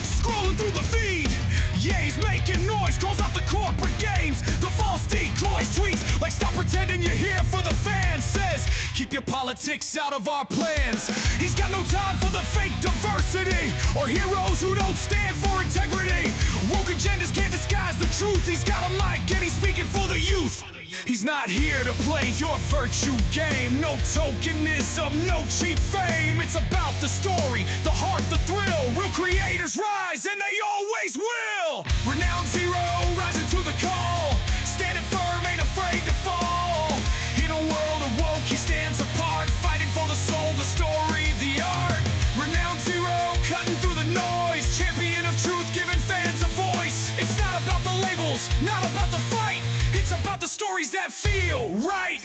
Scrolling through the feed, yeah, he's making noise, calls out the corporate games, the false decoys, tweets like stop pretending you're here for the fans, says keep your politics out of our plans. He's got no time for the fake diversity or heroes who don't stand for integrity. Woke agendas can't disguise the truth. He's got a mic and he's speaking for the youth. He's not here to play your virtue game. No tokenism, no cheap fame. It's about the story, the heart, the thrill. Real creators rise, and they always will. Renowned Zero, rising to the call. Standing firm, ain't afraid to fall. In a world of woke, he stands apart. Fighting for the soul, the story, the art. Renowned Zero, cutting through the noise. Champion of truth, giving fans a voice. It's not about the labels, not about the fight. It's about the stories that feel right.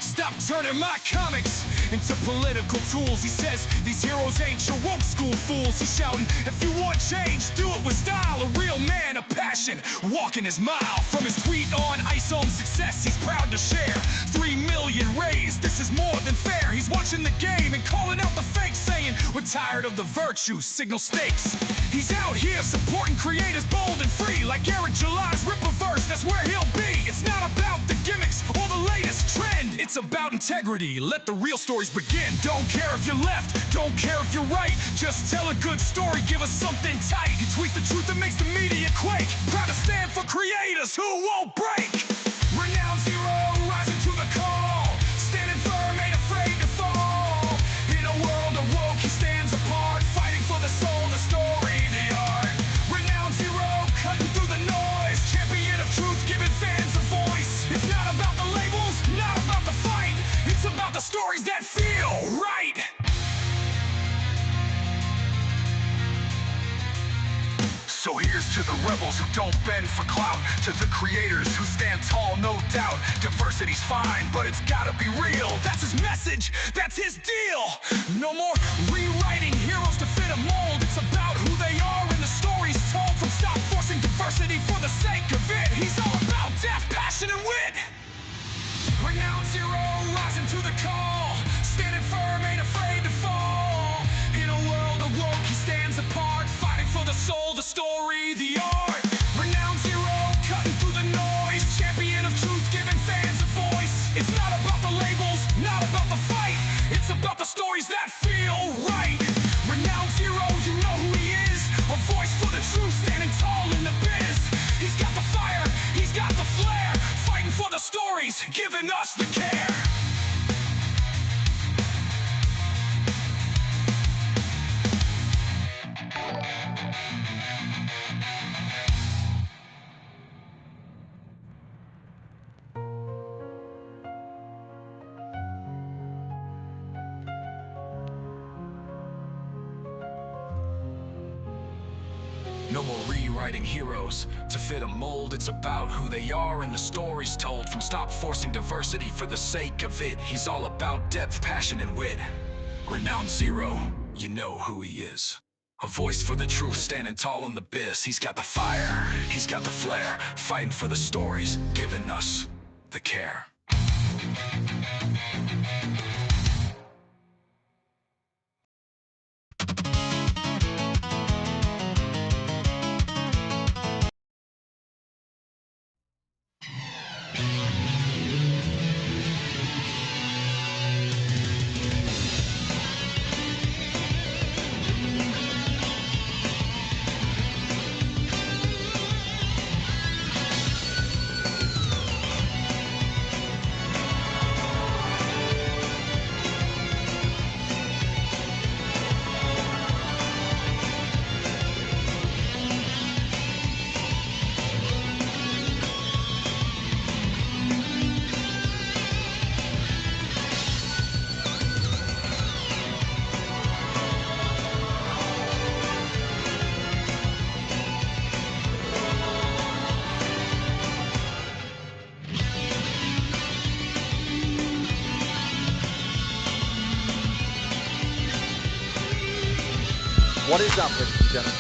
Stop turning my comics into political tools. He says these heroes ain't your woke school fools. He's shouting, if you want change, do it with style. A real man of passion, walking his mile. From his tweet on ISOM success, he's proud to share 3 million raised. This is more than fair. He's watching the game and calling out the fakes, saying we're tired of the virtue, signal stakes. He's out here supporting creators bold and free, like Eric July's Rippaverse, that's where he'll be. It's not about the gimmicks or the latest trend. It's about integrity. Let the real stories begin. Don't care if you're left, don't care if you're right. Just tell a good story, give us something tight. You tweet the truth that makes the media quake. Proud to stand for creators who won't break. Renowned Zero, rising to the call. Standing firm, ain't afraid to fall. In a world of woke, he stands apart. Fighting for the soul, the story, the art. Renowned Zero, cutting through the noise. Champion of truth, giving fans a voice. It's not about the labels, not about the fight. It's about the stories that feel right. So here's to the rebels who don't bend for clout, to the creators who stand tall, no doubt. Diversity's fine, but it's gotta be real. That's his message, that's his deal. No more rewriting heroes to fit a mold. It's about who they are and the stories told. From stop forcing diversity for the sake of it. He's all about depth, passion, and wit. Renowned Zero, rising to the call. Standing firm, ain't afraid to fall. In a world of woke, he stands apart. Fighting for the soul, the story, the art. Renowned Zero, cutting through the noise. Champion of truth, giving fans a voice. It's not about the labels, not about the fight. It's about the stories that feel right. Renowned Zero, you know who he is. A voice for the truth, standing tall in the biz. He's got the fire, he's got the flair. Fighting for the stories, giving us the care. No more rewriting heroes to fit a mold. It's about who they are and the stories told. From stop forcing diversity for the sake of it. He's all about depth, passion, and wit. Renowned Zero, you know who he is. A voice for the truth, standing tall in the biz. He's got the fire, he's got the flair. Fighting for the stories, giving us the care. What is up, ladies and gentlemen?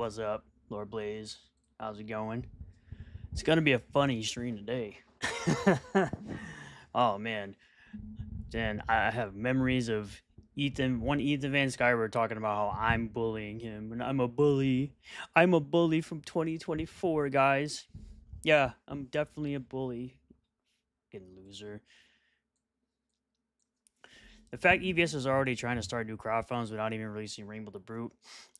What's up, Lord Blaze? How's it going? It's gonna be a funny stream today. Oh man, Dan, I have memories of Ethan Van Sciver talking about how I'm bullying him and I'm a bully. I'm a bully from 2024, guys. Yeah, I'm definitely a bully. Fucking loser. The fact EVS is already trying to start new crowdfunds without even releasing Rainbow the Brute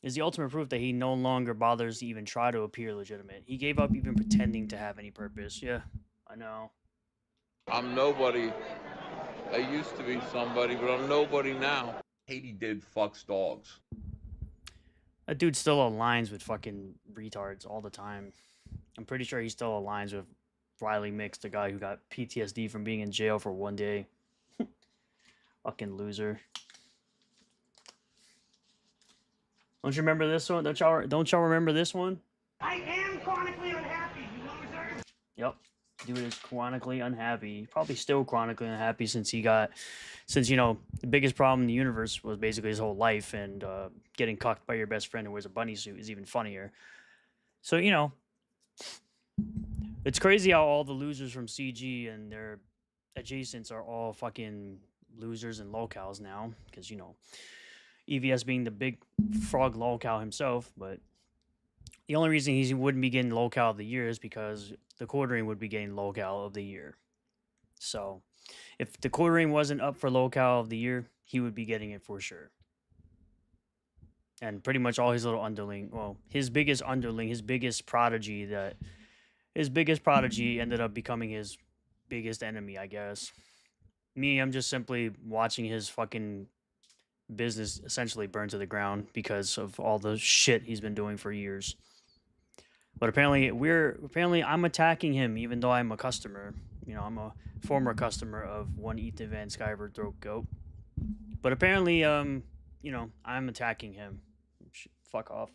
is the ultimate proof that he no longer bothers to even try to appear legitimate. He gave up even pretending to have any purpose. Yeah, I know. I'm nobody. I used to be somebody, but I'm nobody now. Haiti did fucks dogs. That dude still aligns with fucking retards all the time. I'm pretty sure he still aligns with Riley Mix, the guy who got PTSD from being in jail for one day. Fucking loser. Don't you remember this one? Don't y'all remember this one? I am chronically unhappy, you loser. Yep. Dude is chronically unhappy. Probably still chronically unhappy since you know, the biggest problem in the universe was basically his whole life, and getting cucked by your best friend who wears a bunny suit is even funnier. So, you know, it's crazy how all the losers from CG and their adjacents are all fucking losers and locals now, because, you know, EVS being the big frog locale himself, but the only reason he wouldn't be getting locale of the year is because the quartering would be getting locale of the year. So if the quartering wasn't up for locale of the year, he would be getting it for sure. And pretty much all his little underling, well, his biggest underling, his biggest prodigy ended up becoming his biggest enemy, I guess. Me, I'm just simply watching his fucking business essentially burn to the ground because of all the shit he's been doing for years. But apparently I'm attacking him even though I'm a customer. You know, I'm a former customer of one Ethan Van Sciver Throat Goat. But apparently, you know, I'm attacking him. Fuck off.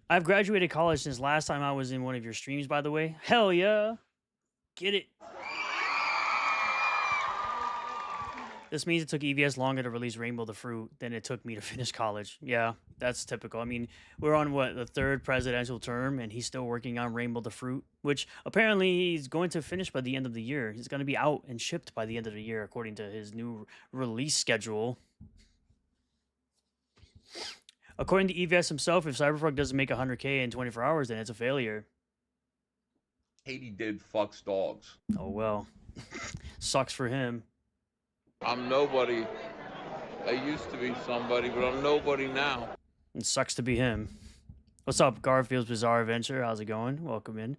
I've graduated college since last time I was in one of your streams, by the way. Hell yeah. Get it. This means it took EVS longer to release Rainbow the Fruit than it took me to finish college. Yeah, that's typical. I mean, we're on, what, the third presidential term, and he's still working on Rainbow the Fruit, which apparently he's going to finish by the end of the year. He's going to be out and shipped by the end of the year, according to his new release schedule. According to EVS himself, if Cyberfrog doesn't make 100K in 24 hours, then it's a failure. Haiti did fucks dogs. Oh, well. Sucks for him. I'm nobody. I used to be somebody, but I'm nobody now. It sucks to be him. What's up, Garfield's Bizarre Adventure? How's it going? Welcome in.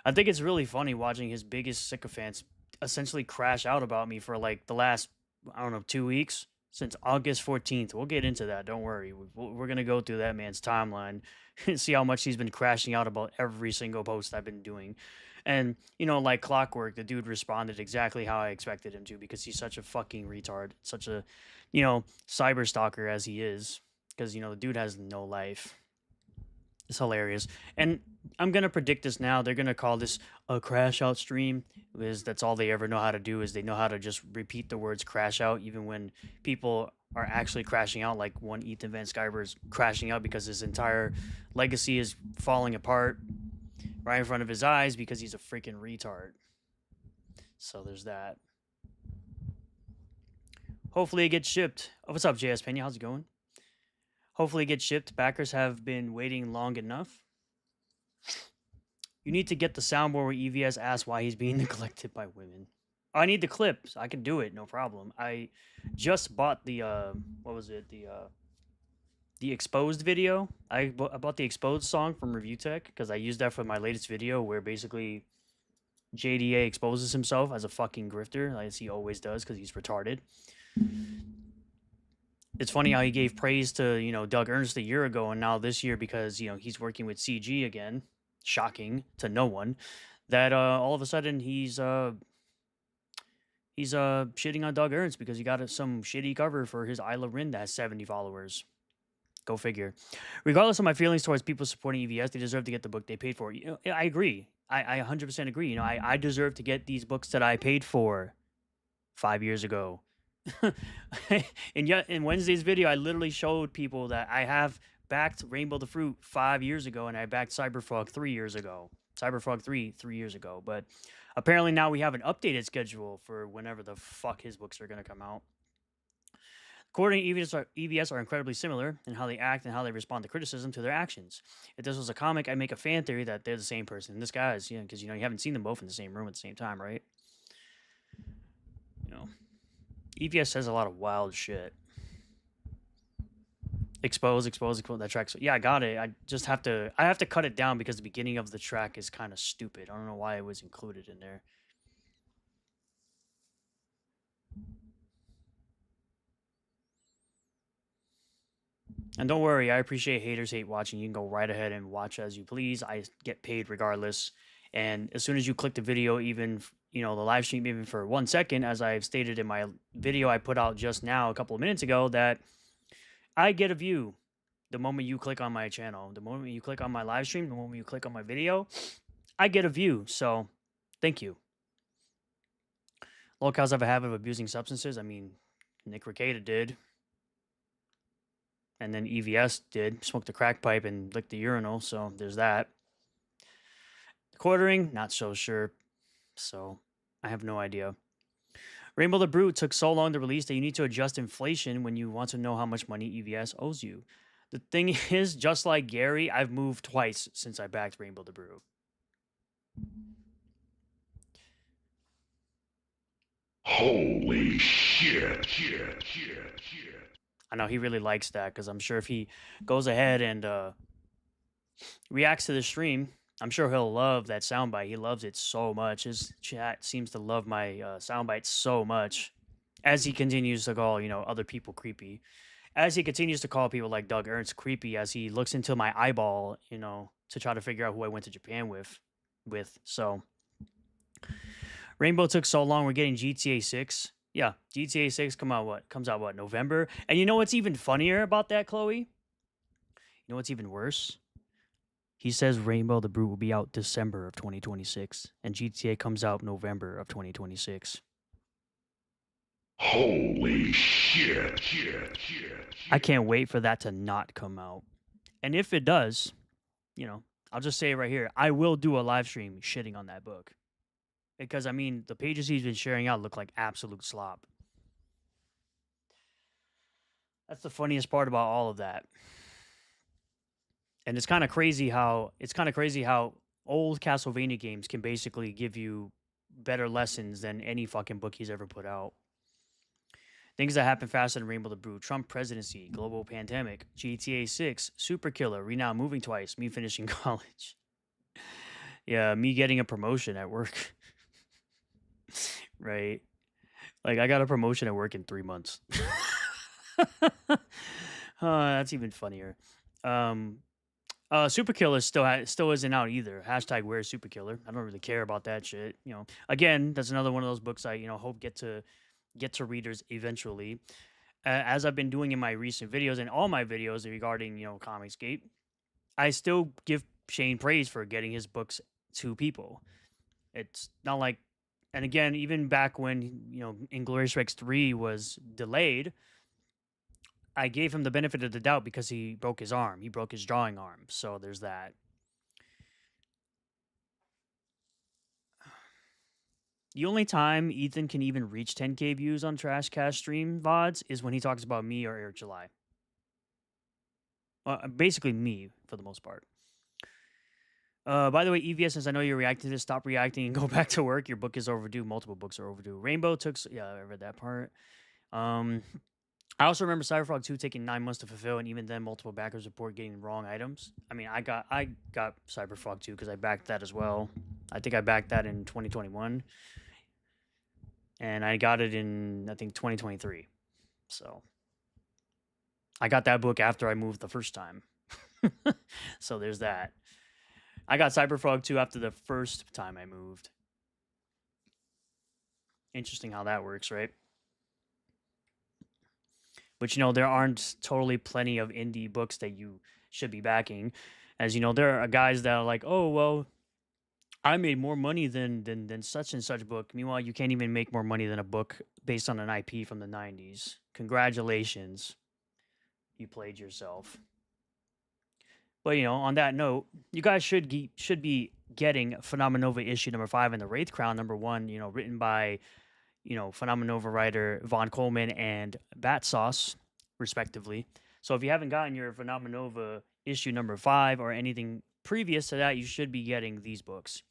I think it's really funny watching his biggest sycophants essentially crash out about me for like the last, I don't know, 2 weeks. Since August 14th. We'll get into that. Don't worry. We're going to go through that man's timeline and see how much he's been crashing out about every single post I've been doing. And, you know, like clockwork, the dude responded exactly how I expected him to because he's such a fucking retard. Such a, you know, cyber stalker as he is. Because, you know, the dude has no life. It's hilarious. And I'm going to predict this now. They're going to call this a crash out stream, because that's all they ever know how to do, is they know how to just repeat the words crash out even when people are actually crashing out, like one Ethan Van Sciver is crashing out because his entire legacy is falling apart right in front of his eyes because he's a freaking retard. So there's that. Hopefully it gets shipped. Oh, what's up, JS Pena? How's it going? Hopefully it gets shipped. Backers have been waiting long enough. You need to get the soundboard where EVS asks why he's being neglected by women. I need the clips. I can do it, no problem. I just bought the what was it? The Exposed video. I bought the Exposed song from Review Tech because I used that for my latest video where basically JDA exposes himself as a fucking grifter, as he always does because he's retarded. It's funny how he gave praise to, you know, Doug Ernst a year ago, and now this year, because, you know, he's working with CG again, shocking to no one, that all of a sudden he's shitting on Doug Ernst because he got some shitty cover for his Isla Rin that has 70 followers. Go figure. Regardless of my feelings towards people supporting EVS, they deserve to get the book they paid for. You know, I agree. I 100% agree. You know, I deserve to get these books that I paid for 5 years ago. And yet in Wednesday's video, I literally showed people that I have backed Rainbow the Fruit 5 years ago, and I backed Cyberfrog 3 years ago. Cyberfrog 3 years ago. But apparently now we have an updated schedule for whenever the fuck his books are going to come out. According to EVS are incredibly similar in how they act and how they respond to criticism to their actions. If this was a comic, I'd make a fan theory that they're the same person. This guy is, because you haven't seen them both in the same room at the same time, right? EVS says a lot of wild shit. Expose. That track's, yeah, I got it. I have to cut it down because the beginning of the track is kind of stupid. I don't know why it was included in there. And don't worry, I appreciate haters hate watching. You can go right ahead and watch as you please. I get paid regardless. And as soon as you click the video, even, the live stream, even for 1 second, as I've stated in my video I put out just now a couple of minutes ago, that I get a view the moment you click on my channel. The moment you click on my live stream, the moment you click on my video, I get a view. So thank you. Locals have a habit of abusing substances. I mean, Nick Ricada did. And then EVS did. Smoked a crack pipe and licked the urinal. So there's that. Quartering, not so sure. So I have no idea. Rainbow the Brute took so long to release that you need to adjust inflation when you want to know how much money EVS owes you. The thing is, just like Gary, I've moved twice since I backed Rainbow the Brute. Holy shit. I know he really likes that because I'm sure if he goes ahead and reacts to the stream, I'm sure he'll love that soundbite. He loves it so much. His chat seems to love my soundbites so much. As he continues to call, other people creepy. As he continues to call people like Doug Ernst creepy, as he looks into my eyeball, to try to figure out who I went to Japan with. So, Rainbow took so long. We're getting GTA 6. Yeah, GTA 6 comes out what, November? And you know what's even funnier about that, Chloe? You know what's even worse? He says Rainbow the Brute will be out December of 2026, and GTA comes out November of 2026. Holy shit. I can't wait for that to not come out. And if it does, I'll just say it right here. I will do a live stream shitting on that book. Because, the pages he's been sharing out look like absolute slop. That's the funniest part about all of that. And it's kind of crazy how old Castlevania games can basically give you better lessons than any fucking book he's ever put out. Things that happen faster than Rainbow the Brute: Trump presidency, global pandemic, GTA 6, Super Killer, Renown moving twice, me finishing college. Yeah, me getting a promotion at work. Right? Like, I got a promotion at work in 3 months. That's even funnier. Super Killer still isn't out either. Hashtag where's Super Killer? I don't really care about that shit. Again, that's another one of those books I hope get to readers eventually. As I've been doing in my recent videos and all my videos regarding Comicsgate, I still give Shane praise for getting his books to people. It's not like, and again, even back when Inglourious Rex 3 was delayed, I gave him the benefit of the doubt because he broke his arm. He broke his drawing arm. So there's that. The only time Ethan can even reach 10K views on Trash Cash stream VODs is when he talks about me or Eric July. Basically me, for the most part. By the way, EVS, since I know you're reacting to this, stop reacting and go back to work. Your book is overdue. Multiple books are overdue. Rainbow took... Yeah, I read that part. I also remember Cyberfrog 2 taking 9 months to fulfill, and even then, multiple backers report getting wrong items. I got Cyberfrog 2 because I backed that as well. I think I backed that in 2021. And I got it in, I think, 2023. So, I got that book after I moved the first time. So, there's that. I got Cyberfrog 2 after the first time I moved. Interesting how that works, right? But, there aren't totally plenty of indie books that you should be backing. As there are guys that are like, oh, well, I made more money than such and such book. Meanwhile, you can't even make more money than a book based on an IP from the 90s. Congratulations. You played yourself. But on that note, you guys should be getting Phenomenova issue number 5 and the Wraith Crown number 1. Written by Phenomenova writer Von Coleman and Bat Sauce, respectively. So if you haven't gotten your Phenomenova issue number 5 or anything previous to that, you should be getting these books.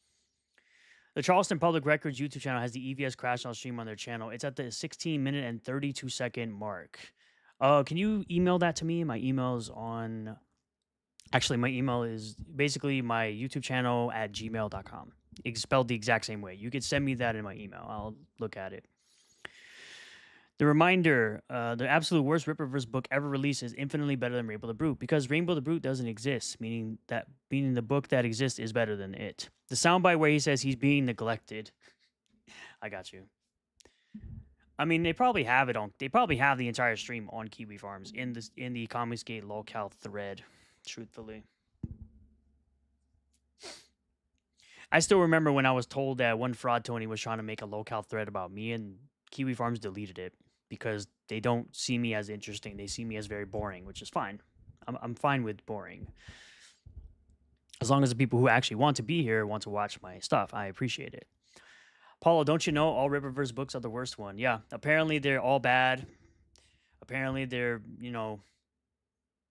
The Charleston Public Records YouTube channel has the EVS Crash Out stream on their channel. It's at the 16-minute and 32-second mark. Can you email that to me? My email is on... Actually, my email is basically my YouTube channel at gmail.com. It's spelled the exact same way. You could send me that in my email. I'll look at it. The reminder, the absolute worst Ripperverse book ever released is infinitely better than Rainbow the Brute, because Rainbow the Brute doesn't exist, meaning the book that exists is better than it. The soundbite where he says he's being neglected. I got you. I mean, they probably have the entire stream on Kiwi Farms in the Comicsgate locale thread. Truthfully, I still remember when I was told that one fraud Tony was trying to make a locale thread about me, and Kiwi Farms deleted it because they don't see me as interesting. They see me as very boring, which is fine. I'm fine with boring, as long as the people who actually want to be here want to watch my stuff. I appreciate it. Paulo, don't you know all Ripperverse books are the worst one? Yeah, apparently they're all bad. Apparently they're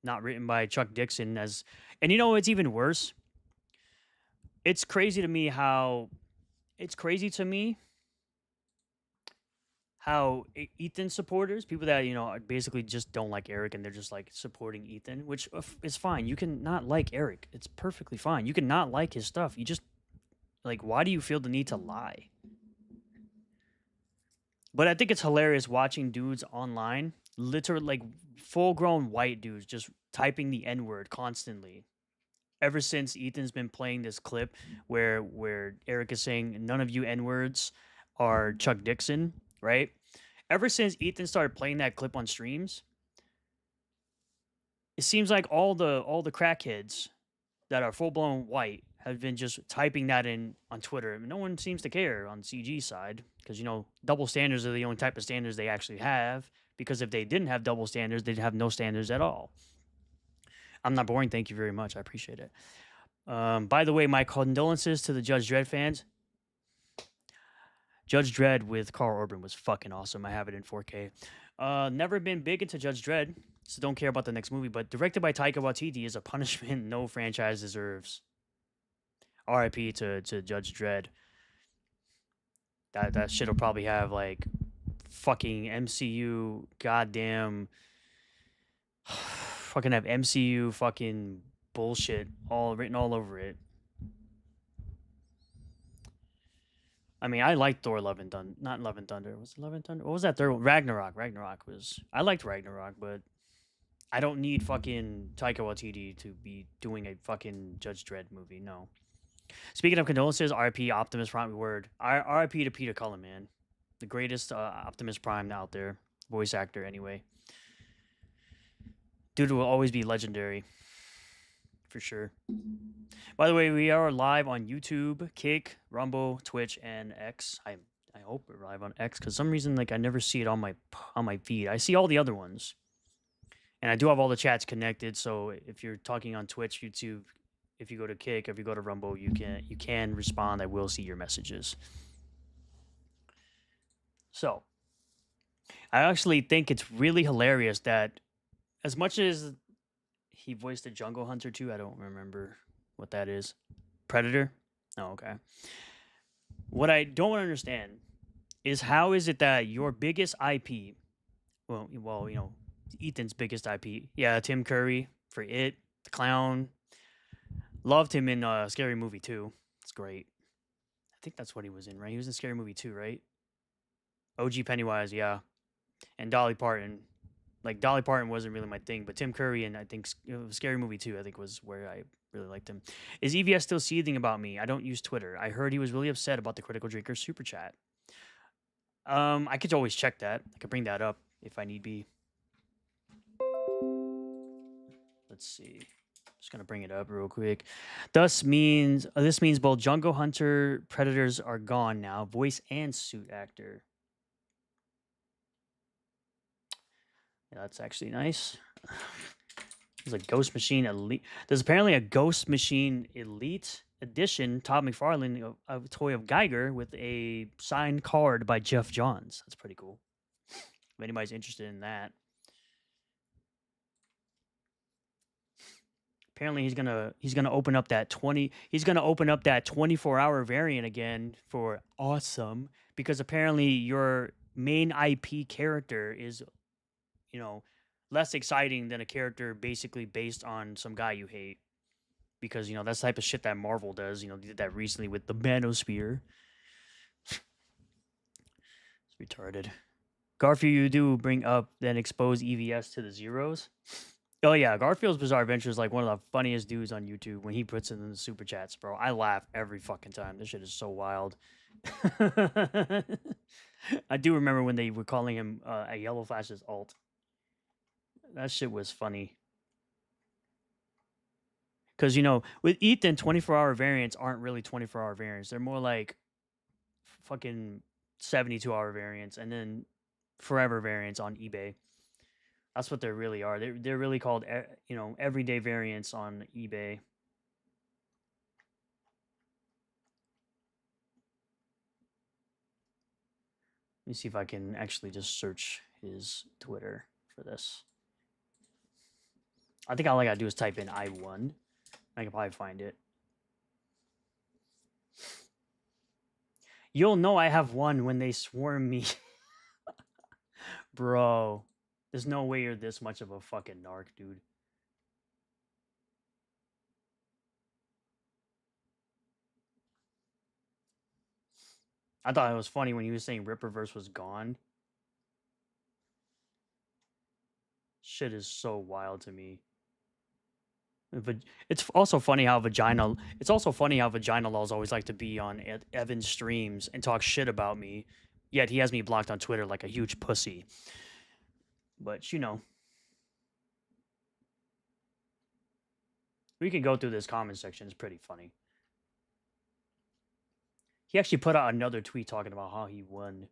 not written by Chuck Dixon and it's even worse. It's crazy to me how Ethan supporters, people that basically just don't like Eric and they're just like supporting Ethan, which is fine. You can not like Eric. It's perfectly fine. You can not like his stuff. You just why do you feel the need to lie? But I think it's hilarious watching dudes online, literally full-grown white dudes, just typing the N-word constantly. Ever since Ethan's been playing this clip where Eric is saying none of you N-words are Chuck Dixon, right? Ever since Ethan started playing that clip on streams, it seems like all the crackheads that are full-blown white have been just typing that in on Twitter. No one seems to care on CG side because, double standards are the only type of standards they actually have, because if they didn't have double standards, they'd have no standards at all. I'm not boring. Thank you very much. I appreciate it. By the way, my condolences to the Judge Dredd fans. Judge Dredd with Carl Urban was fucking awesome. I have it in 4K. Never been big into Judge Dredd, so don't care about the next movie, but directed by Taika Waititi is a punishment no franchise deserves. RIP to Judge Dredd. That shit'll probably have fucking MCU goddamn fucking have MCU fucking bullshit all written all over it. I mean, I liked Thor Love and Thunder. Not Love and Thunder. Was it Love and Thunder? What was that third one? Ragnarok. I liked Ragnarok, but I don't need fucking Taika Waititi to be doing a fucking Judge Dredd movie. No. Speaking of condolences, RIP Optimus Prime. RIP to Peter Cullen, man. The greatest Optimus Prime out there. Voice actor, anyway. Dude will always be legendary. For sure. By the way, we are live on YouTube, Kick, Rumble, Twitch, and X. I hope we're live on X, because some reason I never see it on my feed. I see all the other ones. And I do have all the chats connected, so if you're talking on Twitch, YouTube, if you go to Kick, if you go to Rumble, you can respond. I will see your messages. So, I actually think it's really hilarious that as much as he voiced the Jungle Hunter too, I don't remember what that is. Predator? Oh, okay. What I don't understand is how is it that your biggest IP, well, Ethan's biggest IP, yeah, Tim Curry for It, The Clown. Loved him in Scary Movie 2. It's great. I think that's what he was in, right? He was in Scary Movie 2, right? OG Pennywise, yeah. And Dolly Parton. Dolly Parton wasn't really my thing, but Tim Curry and I think Scary Movie 2, I think, was where I really liked him. Is EVS still seething about me? I don't use Twitter. I heard he was really upset about the Critical Drinker Super Chat. I could always check that. I could bring that up if I need be. Let's see. Just gonna bring it up real quick. This means both Jungle Hunter Predators are gone now, voice and suit actor. Yeah, that's actually nice. There's a Ghost Machine Elite. There's apparently a Ghost Machine Elite Edition Todd McFarlane a toy of Geiger with a signed card by Jeff Johns. That's pretty cool. If anybody's interested in that. Apparently he's gonna open up that 24-hour variant again for awesome, because apparently your main IP character is, you know, less exciting than a character basically based on some guy you hate. Because, you know, that's the type of shit that Marvel does. You know, they did that recently with the Manosphere. It's retarded. Garfield, you do bring up, then expose EVS to the zeros. Oh, yeah. Garfield's Bizarre Adventure is like one of the funniest dudes on YouTube when he puts it in the super chats, bro. I laugh every fucking time. This shit is so wild. I do remember when they were calling him a Yellow Flash's alt. That shit was funny. Because, you know, with Ethan, 24-hour variants aren't really 24-hour variants. They're more like fucking 72-hour variants and then forever variants on eBay. That's what they really are. They're really called, you know, everyday variants on eBay. Let me see if I can actually just search his Twitter for this. I think all I gotta do is type in I won. I can probably find it. You'll know I have won when they swarm me. Bro, there's no way you're this much of a fucking narc, dude. I thought it was funny when he was saying Ripperverse was gone. Shit is so wild to me. But it's also funny how Vagina Laws always like to be on Evan's streams and talk shit about me. Yet he has me blocked on Twitter like a huge pussy. But, you know. We can go through this comment section. It's pretty funny. He actually put out another tweet talking about how he won.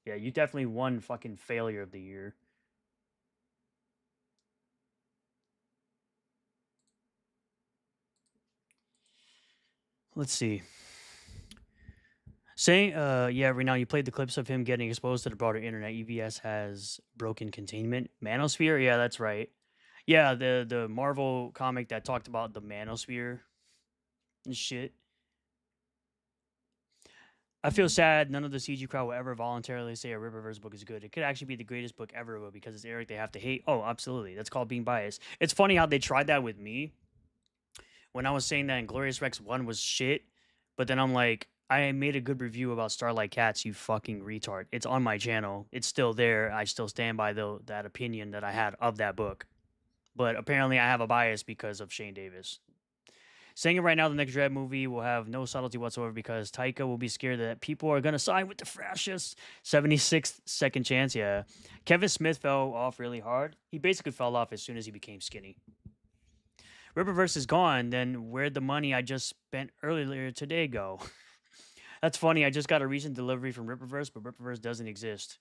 Yeah, you definitely won fucking failure of the year. Let's see. Saying, yeah, right now you played the clips of him getting exposed to the broader internet. EVS has broken containment. Manosphere? Yeah, that's right. Yeah, the Marvel comic that talked about the Manosphere and shit. I feel sad none of the CG crowd will ever voluntarily say a Riververse book is good. It could actually be the greatest book ever, but because it's Eric, they have to hate. Oh, absolutely. That's called being biased. It's funny how they tried that with me when I was saying that Inglorious Rex 1 was shit, but then I'm like, I made a good review about Starlight Cats, you fucking retard. It's on my channel. It's still there. I still stand by that opinion that I had of that book. But apparently I have a bias because of Shane Davis. Saying it right now, the next Dread movie will have no subtlety whatsoever because Taika will be scared that people are going to side with the fascists. 76th second chance, yeah. Kevin Smith fell off really hard. He basically fell off as soon as he became skinny. Riververse is gone, then where'd the money I just spent earlier today go? That's funny, I just got a recent delivery from Riververse, but Riververse doesn't exist.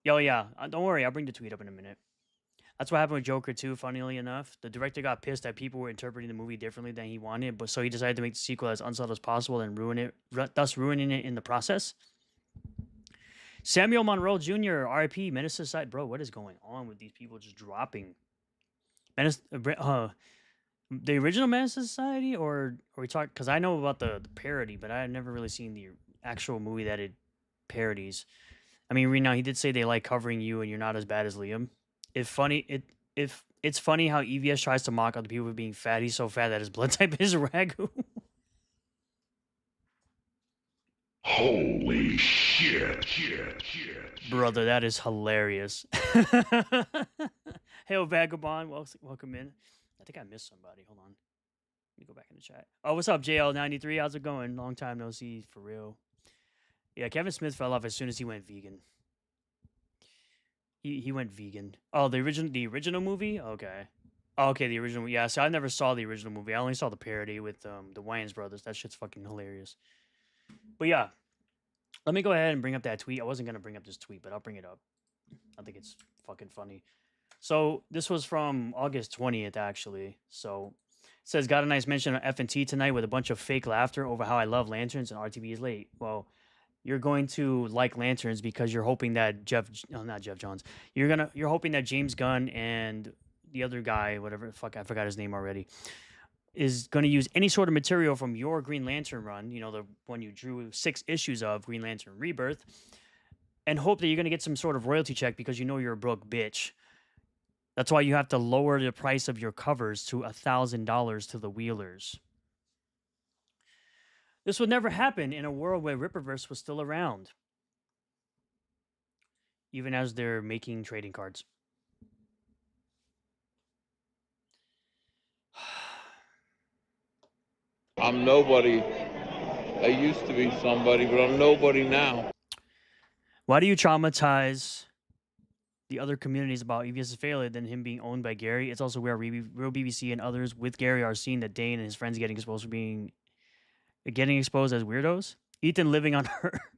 Yo, yeah, don't worry, I'll bring the tweet up in a minute. That's what happened with Joker 2, funnily enough. The director got pissed that people were interpreting the movie differently than he wanted, but so he decided to make the sequel as unsubtle as possible and thus ruining it in the process. Samuel Monroe Jr., RIP, Menace Society. Bro, what is going on with these people just dropping? The original Menace Society, or we talk? Because I know about the parody, but I had never really seen the actual movie that it parodies. I mean, right now he did say they like covering you, and you're not as bad as Liam. It's funny how EVS tries to mock other people for being fat. He's so fat that his blood type is ragu. Holy shit. Brother, that is hilarious. Hey, Vagabond, welcome in. I think I missed somebody. Hold on. Let me go back in the chat. Oh, what's up, JL93? How's it going? Long time no see, for real. Yeah, Kevin Smith fell off as soon as he went vegan. He went vegan. Oh, the original movie? Okay. Oh, okay, the original. Yeah, so I never saw the original movie. I only saw the parody with the Wayans brothers. That shit's fucking hilarious. But yeah, let me go ahead and bring up that tweet. I wasn't gonna bring up this tweet, but I'll bring it up. I think it's fucking funny. So this was from August 20th, actually. So it says, got a nice mention on F&T tonight with a bunch of fake laughter over how I love lanterns and RTB is late. Well, you're going to like lanterns because you're hoping that not Jeff Johns. You're hoping that James Gunn and the other guy, whatever the fuck, I forgot his name already, is going to use any sort of material from your Green Lantern run, you know, the one you drew 6 issues of, Green Lantern Rebirth, and hope that you're going to get some sort of royalty check because you know you're a broke bitch. That's why you have to lower the price of your covers to $1,000 to the Wheelers. This would never happen in a world where Ripperverse was still around, even as they're making trading cards. I'm nobody. I used to be somebody, but I'm nobody now. Why do you traumatize the other communities about EVS's failure than him being owned by Gary? It's also where Real BBC and others with Gary are seeing that Dane and his friends getting exposed as weirdos. Ethan living on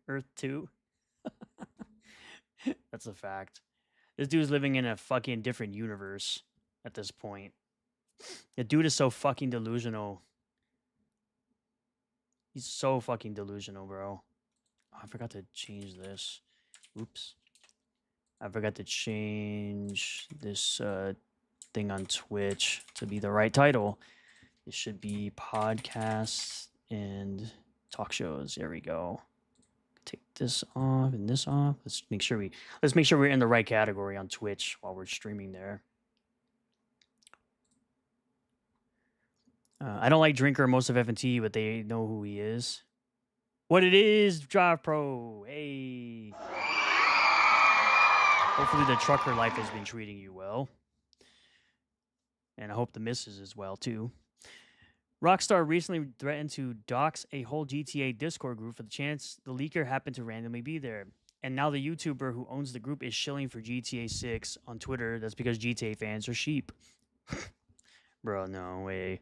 Earth 2. That's a fact. This dude's living in a fucking different universe at this point. The dude is so fucking delusional. He's so fucking delusional, bro. Oh, I forgot to change this. Oops. I forgot to change this thing on Twitch to be the right title. It should be podcasts and talk shows. There we go. Take this off and this off. Let's make sure we're in the right category on Twitch while we're streaming there. I don't like Drinker most of F&T, but they know who he is. What it is, Drive Pro. Hey. Hopefully the trucker life has been treating you well. And I hope the missus as well, too. Rockstar recently threatened to dox a whole GTA Discord group for the chance the leaker happened to randomly be there. And now the YouTuber who owns the group is shilling for GTA 6 on Twitter. That's because GTA fans are sheep. Bro, no way.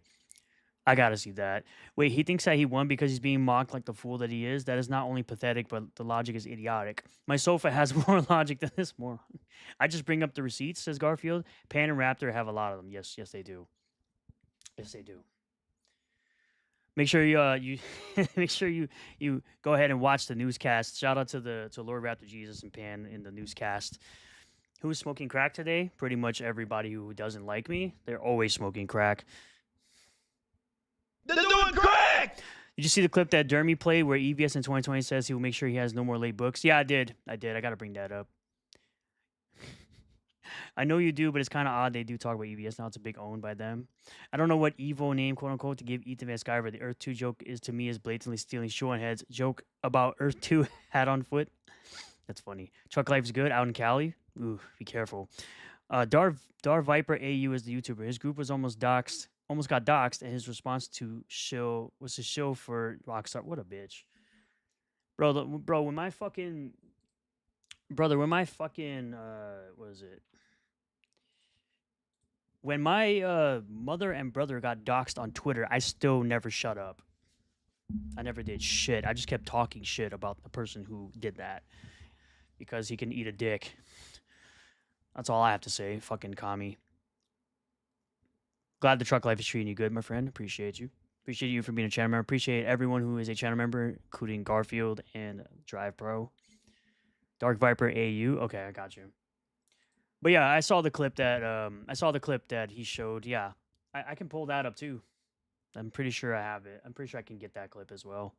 I gotta see that. Wait, he thinks that he won because he's being mocked like the fool that he is? That is not only pathetic, but the logic is idiotic. My sofa has more logic than this moron. I just bring up the receipts, says Garfield. Pan and Raptor have a lot of them. Yes, they do. Yes, they do. Make sure you make sure you go ahead and watch the newscast. Shout out to Lord Raptor Jesus and Pan in the newscast. Who's smoking crack today? Pretty much everybody who doesn't like me. They're always smoking crack. They're doing crack! Did you see the clip that Dermy played where EVS in 2020 says he will make sure he has no more late books? Yeah, I did. I got to bring that up. I know you do, but it's kind of odd they do talk about EVS now. It's a big owned by them. I don't know what Evo name, quote unquote, to give Ethan Van Sciver. The Earth 2 joke is to me is blatantly stealing Sean Head's joke about Earth 2 hat on foot. That's funny. Truck Life's good out in Cali. Ooh, be careful. Dar Viper AU is the YouTuber. His group was almost got doxxed, and his response to was to show for Rockstar. What a bitch, bro. When my fucking what is it? When my mother and brother got doxxed on Twitter, I still never shut up. I never did shit. I just kept talking shit about the person who did that because he can eat a dick. That's all I have to say. Fucking commie. Glad the truck life is treating you good, my friend. Appreciate you. Appreciate you for being a channel member. Appreciate everyone who is a channel member, including Garfield and Drive Pro. Dark Viper AU. Okay, I got you. But yeah, I saw the clip that he showed. Yeah, I can pull that up too. I'm pretty sure I have it. I'm pretty sure I can get that clip as well.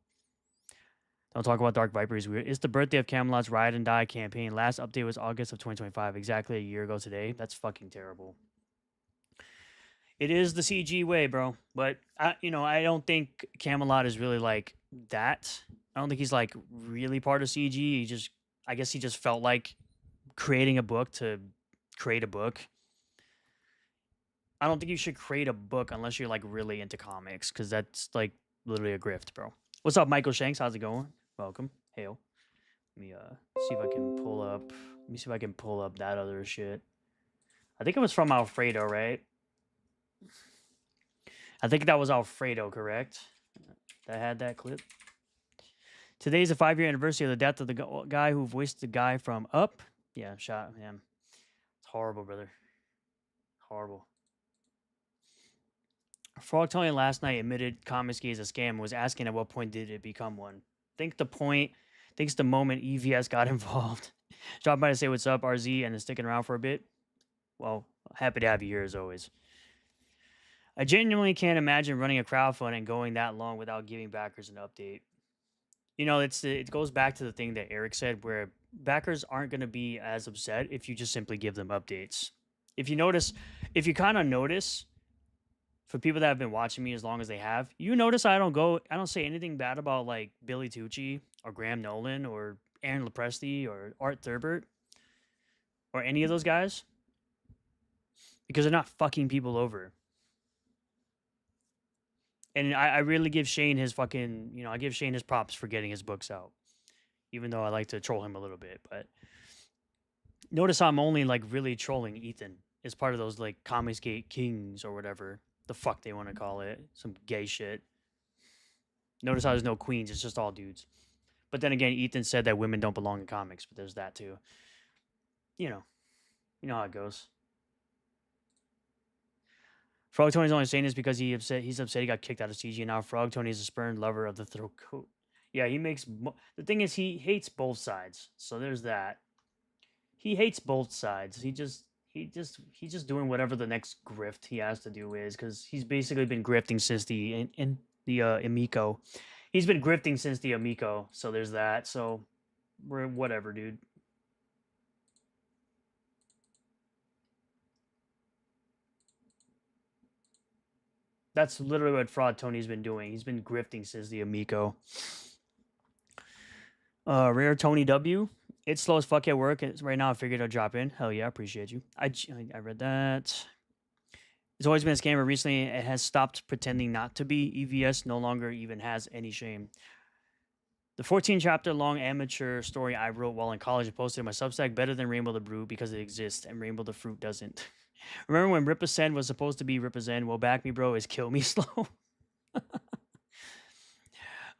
Don't talk about Dark Viper is weird. It's the birthday of Camelot's Ride and Die campaign. Last update was August of 2025, exactly a year ago today. That's fucking terrible. It is the CG way, bro. But I don't think Camelot is really like that. I don't think he's like really part of CG. I guess he just felt like creating a book to create a book. I don't think you should create a book unless you're like really into comics, because that's like literally a grift, bro. What's up, Michael Shanks? How's it going? Welcome. Hail. Let me see if I can pull up. Let me see if I can pull up that other shit. I think it was from Alfredo, right? I think that was Alfredo, correct? That had that clip. Today's the 5-year anniversary of the death of the guy who voiced the guy from Up. Yeah, shot him. It's horrible, brother. Horrible. Frog Tony last night admitted Comicsgate is a scam and was asking at what point did it become one. Thinks the moment EVS got involved. Drop by to say what's up, RZ, and is sticking around for a bit. Well, happy to have you here as always. I genuinely can't imagine running a crowdfund and going that long without giving backers an update. You know, it goes back to the thing that Eric said, where backers aren't going to be as upset if you just simply give them updates. If you kind of notice, for people that have been watching me as long as they have, you notice I don't say anything bad about like Billy Tucci or Graham Nolan or Aaron Lepresti or Art Thurbert or any of those guys, because they're not fucking people over. And I really give Shane his fucking, I give Shane his props for getting his books out, even though I like to troll him a little bit. But notice I'm only like really trolling Ethan as part of those like Comicsgate Kings or whatever the fuck they want to call it, some gay shit. Notice how there's no queens, it's just all dudes. But then again, Ethan said that women don't belong in comics, but there's that too. You know how it goes. Frog Tony's only saying this because he's upset he got kicked out of CG, and now Frog Tony is a spurned lover of the throat coat. Yeah, the thing is he hates both sides. So there's that. He hates both sides. He's just doing whatever the next grift he has to do is, because he's basically been grifting since the Amico. He's been grifting since the Amico, so there's that. So we're whatever, dude. That's literally what Fraud Tony's been doing. He's been grifting since the Amico. Rare Tony W. It's slow as fuck at work. Right now I figured I'd drop in. Hell yeah, I appreciate you. I read that. It's always been a scammer. Recently it has stopped pretending not to be. EVS no longer even has any shame. The 14-chapter long amateur story I wrote while in college and posted in my Substack, better than Rainbow the Brew because it exists and Rainbow the Fruit doesn't. Remember when Ripasend was supposed to be Ripasend? Well, BackMeBro is Kill Me Slow.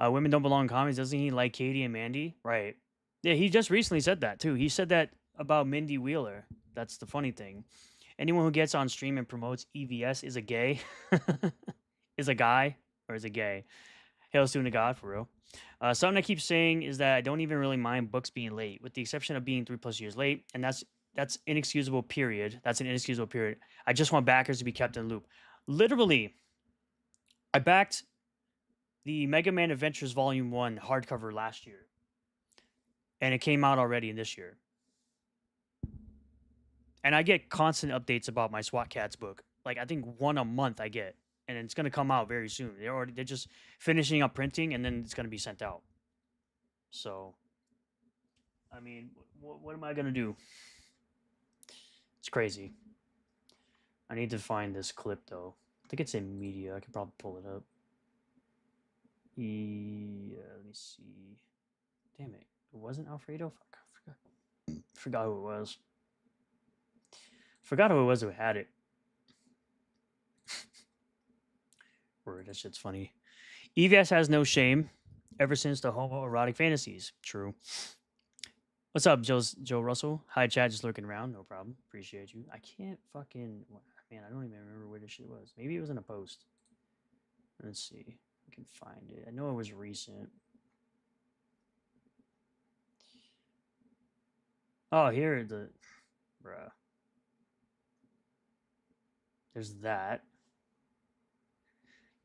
Women don't belong in comics. Doesn't he like Katie and Mandy? Right. Yeah, he just recently said that too. He said that about Mindy Wheeler. That's the funny thing. Anyone who gets on stream and promotes EVS is a gay. Is a guy or is a gay. Hail soon to God, for real. Something I keep saying is that I don't even really mind books being late, with the exception of being 3+ years late, and that's inexcusable, period. That's an inexcusable period. I just want backers to be kept in the loop. Literally, I backed the Mega Man Adventures Volume 1 hardcover last year, and it came out already in this year. And I get constant updates about my SWAT Cats book. Like, I think one a month I get, and it's going to come out very soon. They're just finishing up printing, and then it's going to be sent out. So, I mean, what am I going to do? It's crazy. I need to find this clip, though. I think it's in media. I can probably pull it up. Yeah, let me see. Damn it. It wasn't Alfredo? Fuck, I forgot who it was. Forgot who it was who had it. Word, that shit's funny. EVS has no shame ever since the homoerotic fantasies. True. What's up, Joe Russell? Hi, chat, just lurking around. No problem. Appreciate you. I can't fucking... Man, I don't even remember where this shit was. Maybe it was in a post. Let's see. I can find it. I know it was recent. Oh, here the... Bruh. There's that.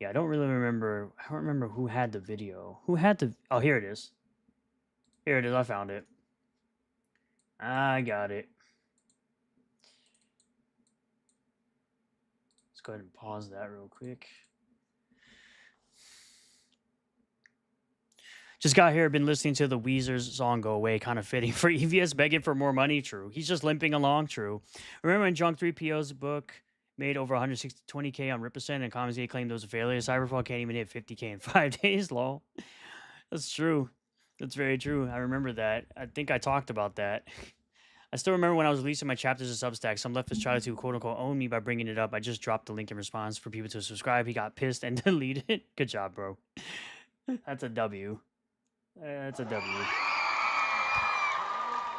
Yeah, I don't really remember. I don't remember who had the video. Who had the... Oh, here it is. Here it is. I found it. I got it. Let's go ahead and pause that real quick. Just got here, been listening to the Weezer's song Go Away, kind of fitting for EVS begging for more money. True. He's just limping along. True. Remember when Junk 3PO's book made over 120K on Rippercent and Comicsgate claimed it was a failure? Cyberfrog can't even hit 50K in 5 days, lol. That's true. That's very true. I remember that. I think I talked about that. I still remember when I was releasing my chapters of Substack, some leftist tried to quote-unquote own me by bringing it up. I just dropped the link in response for people to subscribe. He got pissed and deleted it. Good job, bro. That's a W. That's a W.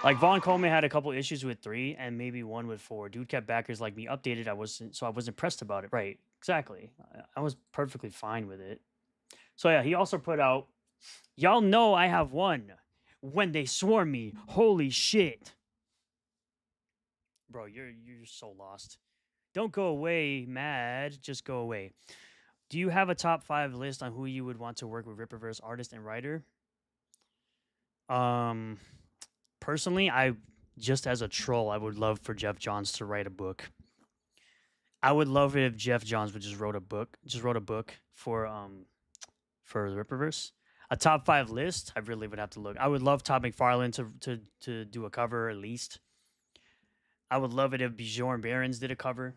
Like Vaughn Coleman had a couple issues with 3 and maybe one with 4. Dude kept backers like me updated. I wasn't pressed about it. Right. Exactly. I was perfectly fine with it. So yeah, he also put out, y'all know I have won when they swarm me. Holy shit. Bro, you're so lost. Don't go away, mad. Just go away. Do you have a top 5 list on who you would want to work with Rippaverse artist and writer? Personally, I just as a troll, I would love for Jeff Johns to write a book. I would love it if Jeff Johns would just wrote a book for the Rippaverse. A top 5 list, I really would have to look. I would love Todd McFarlane to do a cover at least. I would love it if Bjorn Barons did a cover.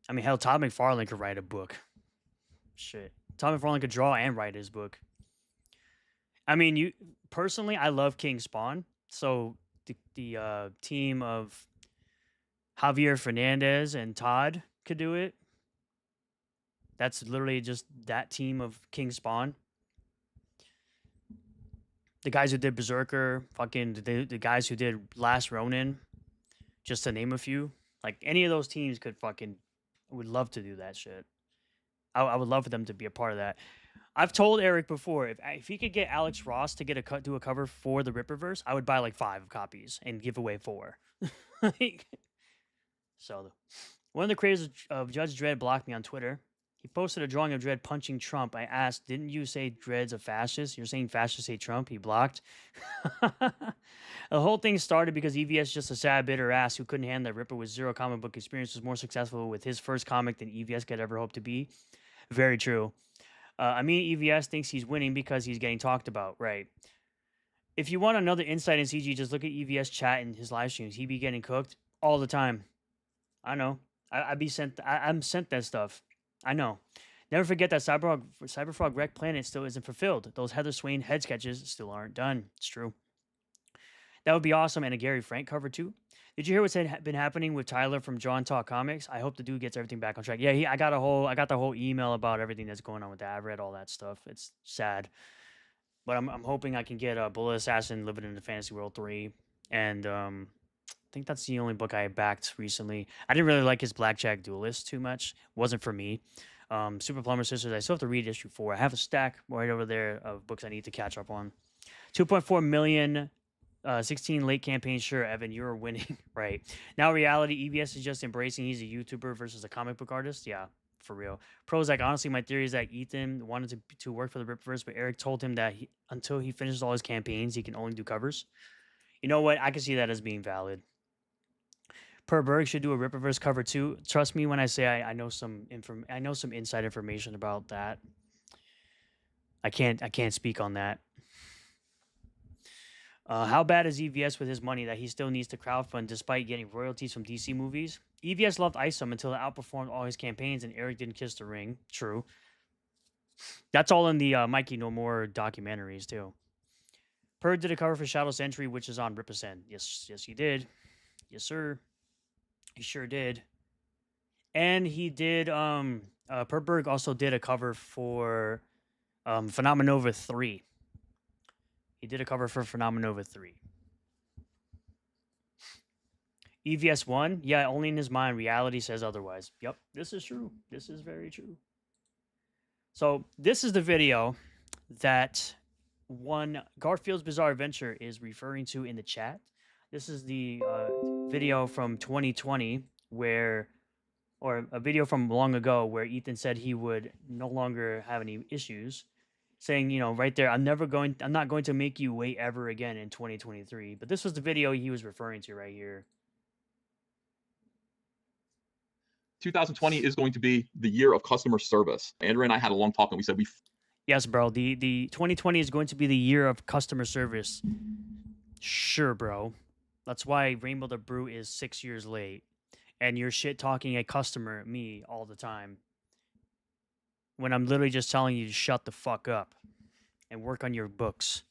I mean, hell, Todd McFarlane could write a book. Shit. Todd McFarlane could draw and write his book. I mean, personally, I love King Spawn. So the team of Javier Fernandez and Todd could do it. That's literally just that team of King Spawn. The guys who did Berserker, fucking the guys who did Last Ronin, just to name a few. Like any of those teams could fucking would love to do that shit. I would love for them to be a part of that. I've told Eric before if he could get Alex Ross to do a cover for the Rippaverse, I would buy like 5 copies and give away 4. So one of the creators of Judge Dredd blocked me on Twitter. He posted a drawing of Dredd punching Trump. I asked, didn't you say Dredd's a fascist? You're saying fascists hate Trump? He blocked. The whole thing started because EVS, just a sad, bitter ass who couldn't handle that Ripper with 0 comic book experience, was more successful with his first comic than EVS could ever hope to be. Very true. I mean, EVS thinks he's winning because he's getting talked about, right? If you want another insight in CG, just look at EVS chat and his live streams. He be getting cooked all the time. I know. I'm sent that stuff. I know. Never forget that Cyberfrog Wreck Planet still isn't fulfilled. Those Heather Swain head sketches still aren't done. It's true. That would be awesome, and a Gary Frank cover too. Did you hear what's been happening with Tyler from John Talk Comics? I hope the dude gets everything back on track. Yeah, I got the whole email about everything that's going on with that. I've read all that stuff. It's sad, but I'm hoping I can get Bullet Assassin Living in the Fantasy World 3, and I think that's the only book I backed recently. I didn't really like his Blackjack Duelist too much. Wasn't for me. Super Plumber Sisters, I still have to read issue 4. I have a stack right over there of books I need to catch up on. 2.4 million. 16 late campaign. Sure, Evan, you're winning. Right. Now reality, EVS is just embracing he's a YouTuber versus a comic book artist. Yeah, for real. Prozac, honestly, my theory is that Ethan wanted to work for the Ripverse, but Eric told him that until he finishes all his campaigns, he can only do covers. You know what? I can see that as being valid. Per Berg should do a Ripverse cover too. Trust me when I say I know some inside information about that. I can't speak on that. How bad is EVS with his money that he still needs to crowdfund despite getting royalties from DC movies? EVS loved Isom until it outperformed all his campaigns and Eric didn't kiss the ring. True. That's all in the Mikey No More documentaries too. Per did a cover for Shadow Sentry, which is on Ripascend. Yes, he did. Yes, sir. He sure did. And he did, Per Berg also did a cover for Phenomenova 3. He did a cover for Phenomenova 3. EVS 1? Yeah, only in his mind. Reality says otherwise. Yep, this is true. This is very true. So this is the video that Garfield's Bizarre Adventure is referring to in the chat. This is the video from 2020 or a video from long ago where Ethan said he would no longer have any issues. Saying, you know, right there, I'm not going to make you wait ever again in 2023. But this was the video he was referring to right here. 2020 is going to be the year of customer service. Andrew and I had a long talk and we said Yes, bro. The 2020 is going to be the year of customer service. Sure, bro. That's why Rainbow the Brew is 6 years late. And you're shit talking a customer, me, all the time. When I'm literally just telling you to shut the fuck up and work on your books.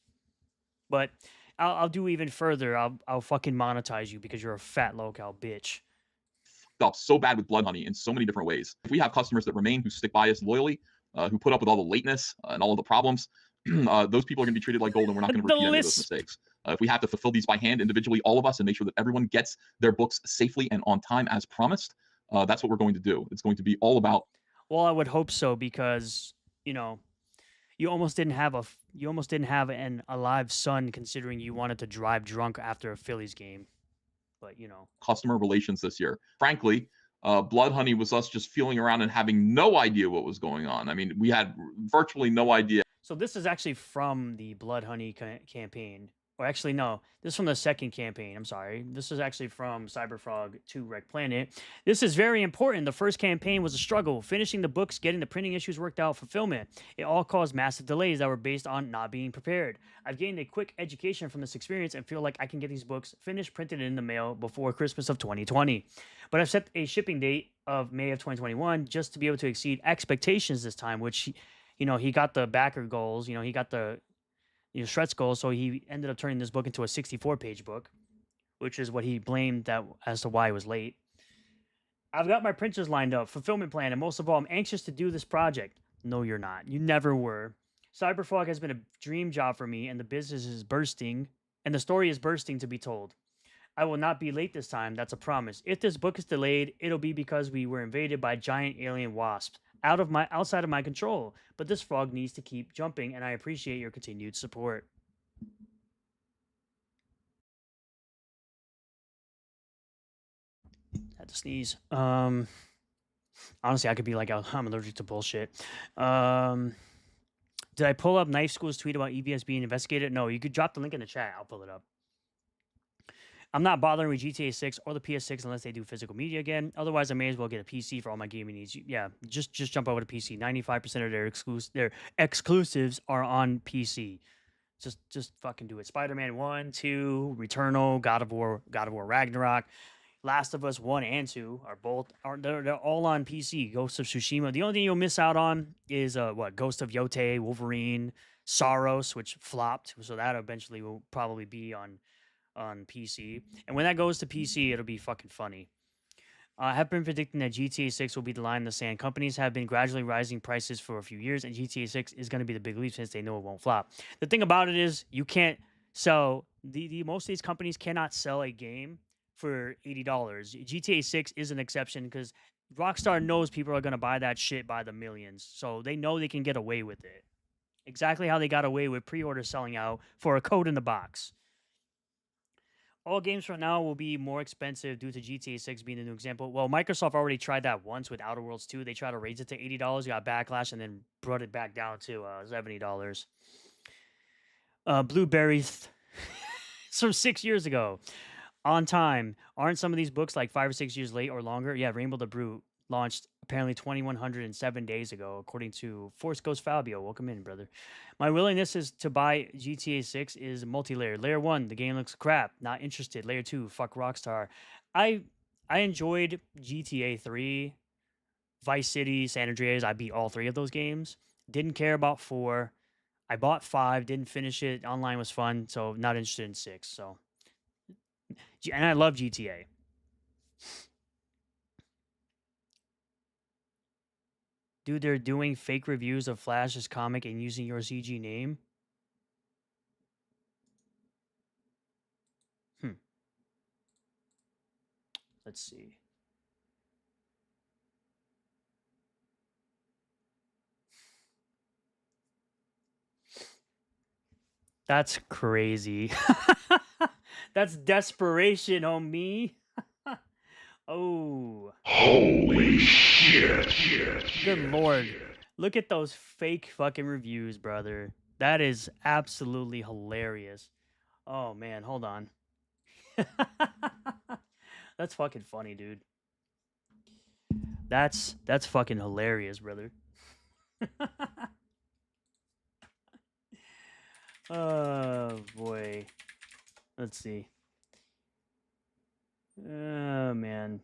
But I'll do even further. I'll fucking monetize you because you're a fat local bitch. up so bad with Blood Honey in so many different ways. If we have customers that remain, who stick by us loyally, who put up with all the lateness and all of the problems, those people are going to be treated like gold, and we're not going to The repeat any of those list. mistakes. If we have to fulfill these by hand individually, all of us, and make sure that everyone gets their books safely and on time as promised, that's what we're going to do. It's going to be all about. Well, I would hope so, because you know you almost didn't have an alive son, considering you wanted to drive drunk after a Phillies game. But Customer relations this year. Frankly, Blood Honey was us just feeling around and having no idea what was going on. I mean, we had virtually no idea. So this is actually from the Blood Honey campaign. Or actually, no, this is from the second campaign. I'm sorry. This is actually from Cyberfrog to Wreck Planet. This is very important. The first campaign was a struggle. Finishing the books, getting the printing issues worked out, fulfillment. It all caused massive delays that were based on not being prepared. I've gained a quick education from this experience and feel like I can get these books finished, printed in the mail before Christmas of 2020. But I've set a shipping date of May of 2021 just to be able to exceed expectations this time, which he got the backer goals. He got the stretch goals, so he ended up turning this book into a 64-page book, which is what he blamed that as to why he was late. I've got my printers lined up, fulfillment plan, and most of all, I'm anxious to do this project. No, you're not. You never were. Cyberfrog has been a dream job for me, and the business is bursting, and the story is bursting to be told. I will not be late this time, that's a promise. If this book is delayed, it'll be because we were invaded by giant alien wasps. Outside of my control, but this frog needs to keep jumping, and I appreciate your continued support. Had to sneeze. Honestly, I could be like, I'm allergic to bullshit. Did I pull up Knife School's tweet about EVS being investigated? No, you could drop the link in the chat. I'll pull it up. I'm not bothering with GTA 6 or the PS6 unless they do physical media again. Otherwise, I may as well get a PC for all my gaming needs. Yeah, just jump over to PC. 95% of their exclusives are on PC. Just fucking do it. Spider-Man 1, 2, Returnal, God of War Ragnarok, Last of Us 1 and 2 they're all on PC. Ghost of Tsushima. The only thing you'll miss out on is Ghost of Yotei, Wolverine, Saros, which flopped. So that eventually will probably be on PC. And when that goes to PC, it'll be fucking funny. I have been predicting that GTA 6 will be the line in the sand. Companies have been gradually rising prices for a few years, and GTA 6 is going to be the big leap since they know it won't flop. The thing about it is, you can't sell most of these companies cannot sell a game for $80. GTA 6 is an exception because Rockstar knows people are going to buy that shit by the millions, so they know they can get away with it. Exactly how they got away with pre-order selling out for a code in the box. All games from now will be more expensive due to GTA 6 being a new example. Well, Microsoft already tried that once with Outer Worlds 2. They tried to raise it to $80, got backlash, and then brought it back down to $70. Blueberries from 6 years ago. On time. Aren't some of these books like 5 or 6 years late or longer? Yeah, Rainbow the Brute launched apparently 2,107 days ago, according to Force Ghost Fabio. Welcome in, brother. My willingness is to buy GTA 6 is multi-layer. Layer 1, the game looks crap. Not interested. Layer 2, fuck Rockstar. I enjoyed GTA 3, Vice City, San Andreas. I beat all 3 of those games. Didn't care about 4. I bought 5, didn't finish it. Online was fun, so not interested in 6. So, and I love GTA. Dude, they're doing fake reviews of Flash's comic and using your CG name? Let's see. That's crazy. That's desperation on me. Oh. Holy shit. Good lord. Look at those fake fucking reviews, brother. That is absolutely hilarious. Oh man, hold on. That's fucking funny, dude. That's fucking hilarious, brother. Oh boy. Let's see. Oh man.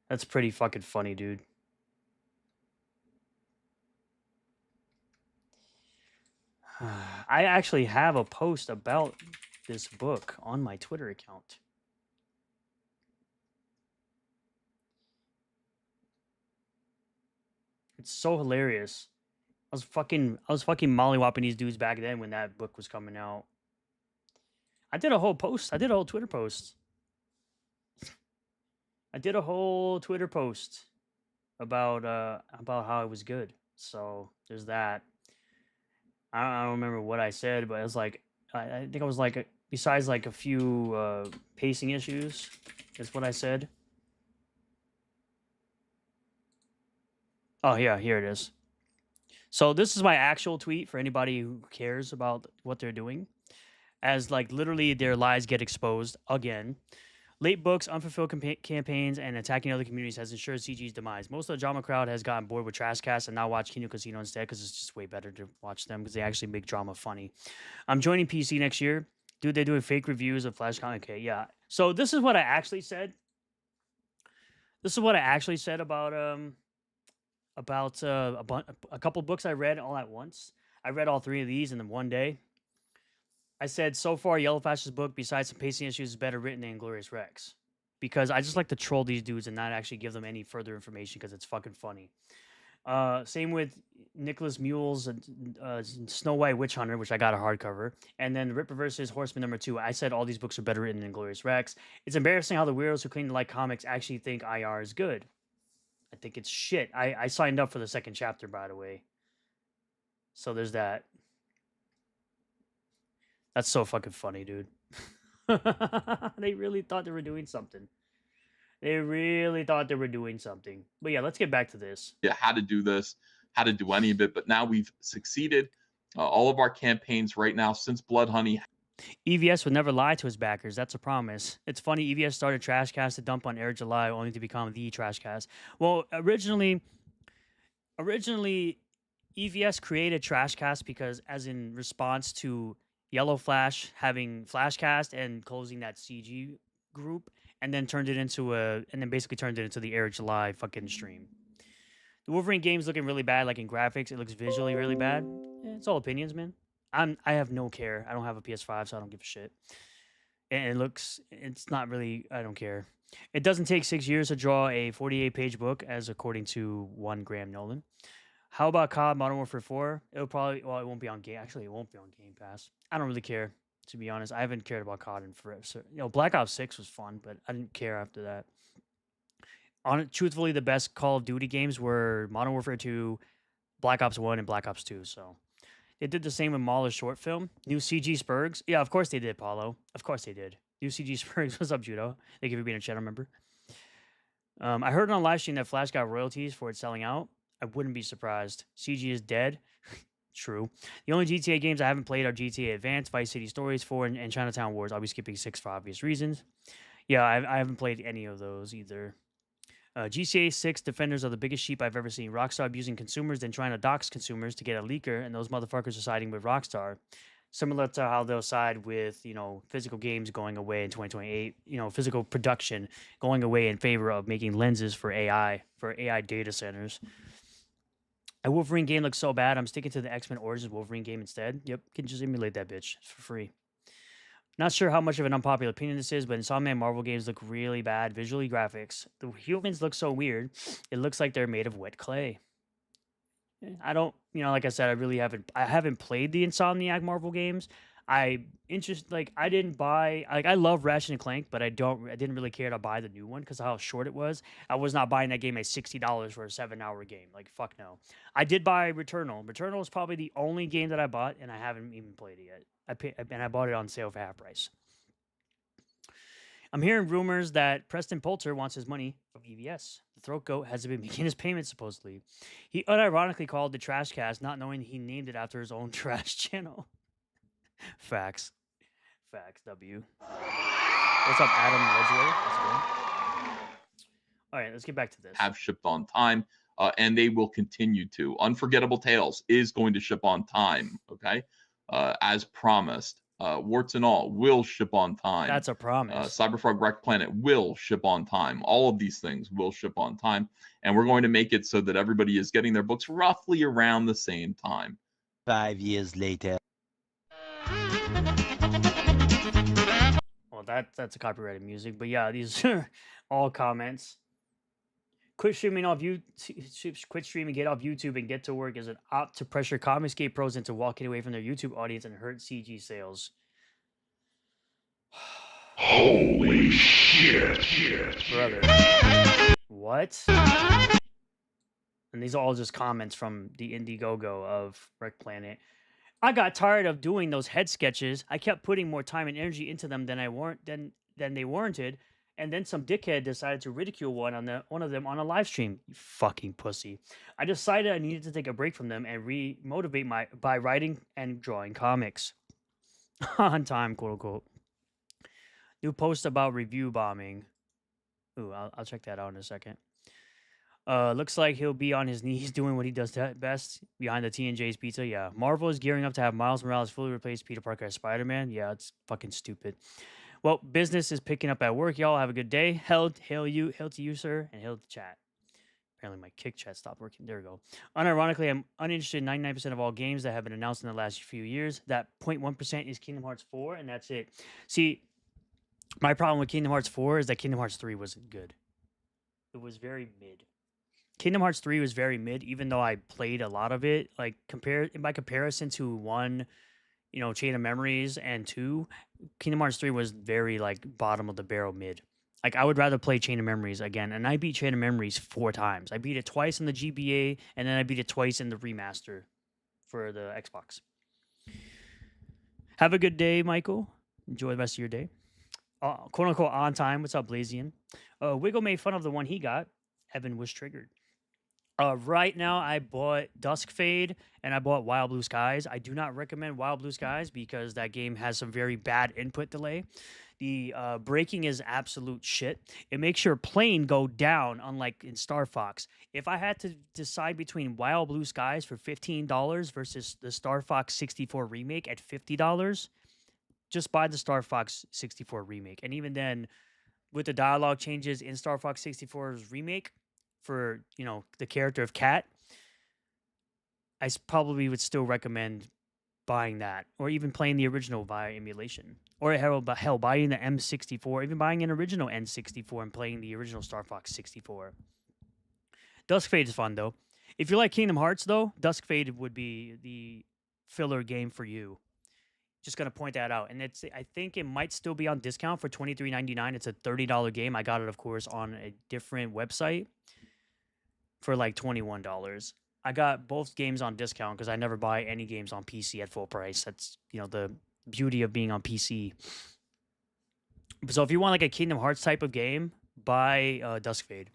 That's pretty fucking funny, dude. I actually have a post about this book on my Twitter account. It's so hilarious. I was fucking mollywopping these dudes back then when that book was coming out. I did a whole post. I did a whole Twitter post. About how it was good. So there's that. I don't remember what I said, but it was like I think I was like besides like a few pacing issues, is what I said. Oh yeah, here it is. So this is my actual tweet for anybody who cares about what they're doing. As like literally their lies get exposed again. Late books, unfulfilled campaigns, and attacking other communities has ensured CG's demise. Most of the drama crowd has gotten bored with trash casts and now watch Kino Casino instead because it's just way better to watch them because they actually make drama funny. I'm joining PC next year. Dude, they're doing fake reviews of Flash Con. Okay, yeah. So this is what I actually said. About a couple books I read all at once. I read all 3 of these in one day. I said, so far, Yellow Flash's book, besides some pacing issues, is better written than Inglorious Rex. Because I just like to troll these dudes and not actually give them any further information because it's fucking funny. Same with Nicholas Mule's Snow White Witch Hunter, which I got a hardcover. And then Ripper vs. Horseman #2. I said all these books are better written than Inglorious Rex. It's embarrassing how the weirdos who claim to like comics actually think IR is good. I think it's shit. I signed up for the second chapter, by the way. So there's that. That's so fucking funny, dude. They really thought they were doing something. But yeah, let's get back to this. Yeah, how to do this, how to do any of it. But now we've succeeded. All of our campaigns right now since Blood Honey. EVS would never lie to his backers. That's a promise. It's funny, EVS started Trashcast to dump on Air July only to become the Trashcast. Well, originally EVS created Trashcast because as in response to Yellow Flash having Flashcast and closing that CG group, and then basically turned it into the Air July fucking stream. The Wolverine game's looking really bad, like in graphics. It looks visually really bad. It's all opinions, man. I have no care. I don't have a PS5, so I don't give a shit. And it's not really, I don't care. It doesn't take 6 years to draw a 48-page book, as according to one Graham Nolan. How about COD Modern Warfare 4? It won't be on Game. Actually, it won't be on Game Pass. I don't really care, to be honest. I haven't cared about COD in forever. So, Black Ops 6 was fun, but I didn't care after that. Truthfully, the best Call of Duty games were Modern Warfare 2, Black Ops 1, and Black Ops 2. So they did the same with Mahler's short film. New CG Spurgs. Yeah, of course they did, Paulo. Of course they did. New CG Spurgs. What's up, Judo? Thank you for being a channel member. I heard on live stream that Flash got royalties for it selling out. I wouldn't be surprised. CG is dead. True. The only GTA games I haven't played are GTA Advance, Vice City Stories 4, and Chinatown Wars. I'll be skipping 6 for obvious reasons. Yeah, I haven't played any of those either. GTA 6 Defenders are the biggest sheep I've ever seen. Rockstar abusing consumers, then trying to dox consumers to get a leaker, and those motherfuckers are siding with Rockstar. Similar to how they'll side with, physical games going away in 2028, physical production going away in favor of making lenses for AI data centers. A Wolverine game looks so bad, I'm sticking to the X-Men Origins Wolverine game instead. Yep, can just emulate that bitch for free. Not sure how much of an unpopular opinion this is, but Insomniac Marvel games look really bad visually, graphics. The humans look so weird. It looks like they're made of wet clay. I don't, like I said, I haven't played the Insomniac Marvel games. I didn't buy, I love Ratchet and Clank, but I didn't really care to buy the new one because of how short it was. I was not buying that game at $60 for a 7-hour game. Like, fuck no. I did buy Returnal. Returnal is probably the only game that I bought, and I haven't even played it yet. I bought it on sale for half price. I'm hearing rumors that Preston Poulter wants his money from EVS. The Throat Goat hasn't been making his payments, supposedly. He unironically called the Trashcast, not knowing he named it after his own trash channel. Facts, W. What's up, Adam Ledgeway? All right, let's get back to this. Have shipped on time, and they will continue to. Unforgettable Tales is going to ship on time, okay? As promised. Warts and All will ship on time. That's a promise. Cyberfrog Wrecked Planet will ship on time. All of these things will ship on time. And we're going to make it so that everybody is getting their books roughly around the same time. 5 years later. Well, that's a copyrighted music. But yeah, these are all comments. Quit streaming off you. Quit streaming, get off YouTube, and get to work as an op to pressure Comicsgate pros into walking away from their YouTube audience and hurt CG sales. Holy shit. Brother. What? And these are all just comments from the Indiegogo of Wreck Planet. I got tired of doing those head sketches. I kept putting more time and energy into them than they warranted. And then some dickhead decided to ridicule one of them on a live stream. You fucking pussy. I decided I needed to take a break from them and re-motivate by writing and drawing comics. On time, quote unquote. New post about review bombing. Ooh, I'll check that out in a second. Looks like he'll be on his knees doing what he does best behind the T&J's pizza. Yeah. Marvel is gearing up to have Miles Morales fully replace Peter Parker as Spider-Man. Yeah, it's fucking stupid. Well, business is picking up at work, y'all. Have a good day. Hail to you, sir, and hail to chat. Apparently my kick chat stopped working. There we go. Unironically, I'm uninterested in 99% of all games that have been announced in the last few years. That 0.1% is Kingdom Hearts 4, and that's it. See, my problem with Kingdom Hearts 4 is that Kingdom Hearts 3 wasn't good. It was very mid. Kingdom Hearts 3 was very mid, even though I played a lot of it. Like, by comparison to 1, Chain of Memories, and 2, Kingdom Hearts 3 was very, like, bottom of the barrel mid. Like, I would rather play Chain of Memories again, and I beat Chain of Memories 4 times. I beat it twice in the GBA, and then I beat it twice in the remaster for the Xbox. Have a good day, Michael. Enjoy the rest of your day. Quote-unquote on time. What's up, Blazian? Wiggle made fun of the one he got. Evan was triggered. Right now, I bought Dusk Fade and I bought Wild Blue Skies. I do not recommend Wild Blue Skies because that game has some very bad input delay. The braking is absolute shit. It makes your plane go down, unlike in Star Fox. If I had to decide between Wild Blue Skies for $15 versus the Star Fox 64 remake at $50, just buy the Star Fox 64 remake. And even then, with the dialogue changes in Star Fox 64's remake, for the character of Cat, I probably would still recommend buying that, or even playing the original via emulation, or hell buying the M64, even buying an original N64 and playing the original Star Fox 64. Duskfade is fun though. If you like Kingdom Hearts though, Duskfade would be the filler game for you. Just gonna point that out, and I think it might still be on discount for $23.99. It's a $30 game. I got it, of course, on a different website for like $21. I got both games on discount because I never buy any games on PC at full price. That's the beauty of being on PC. So if you want like a Kingdom Hearts type of game, buy Duskfade.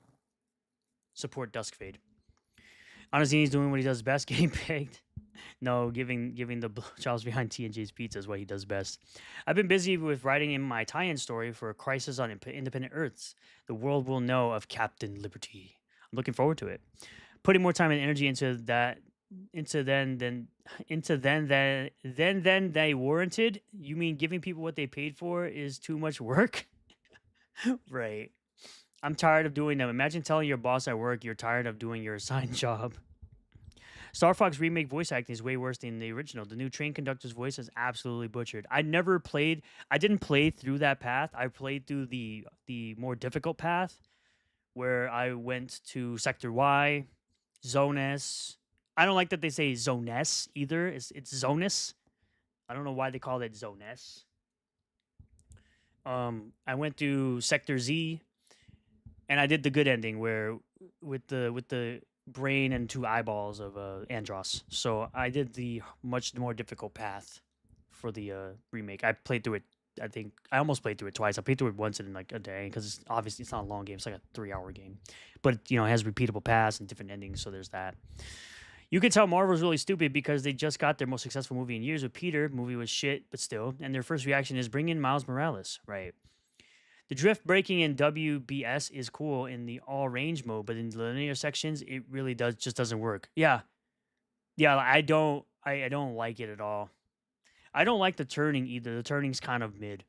Support Duskfade. Honestly, he's doing what he does best, getting pegged. No, giving the Charles behind T&J's Pizza is what he does best. I've been busy with writing in my tie-in story for Crisis on Independent Earths. The world will know of Captain Liberty. I'm looking forward to it. Putting more time and energy into then they warranted. You mean giving people what they paid for is too much work? Right. I'm tired of doing them. Imagine telling your boss at work you're tired of doing your assigned job. Star Fox remake voice acting is way worse than the original. The new train conductor's voice is absolutely butchered. I didn't play through that path. I played through the more difficult path, where I went to Sector Y, Zone S. I don't like that they say Zone S either. It's Zone S. I don't know why they call it Zone S. I went to Sector Z, and I did the good ending where with the brain and 2 eyeballs of Andros. So I did the much more difficult path for the remake. I played through it. I think I almost played through it twice. I played through it once in like a day because obviously it's not a long game. It's like a 3-hour game, but it has repeatable paths and different endings. So there's that. You can tell Marvel's really stupid because they just got their most successful movie in years with Peter. Movie was shit, but still. And their first reaction is bring in Miles Morales, right? The drift braking in WBS is cool in the all range mode, but in the linear sections, it really doesn't work. Yeah, I don't like it at all. I don't like the turning either. The turning's kind of mid.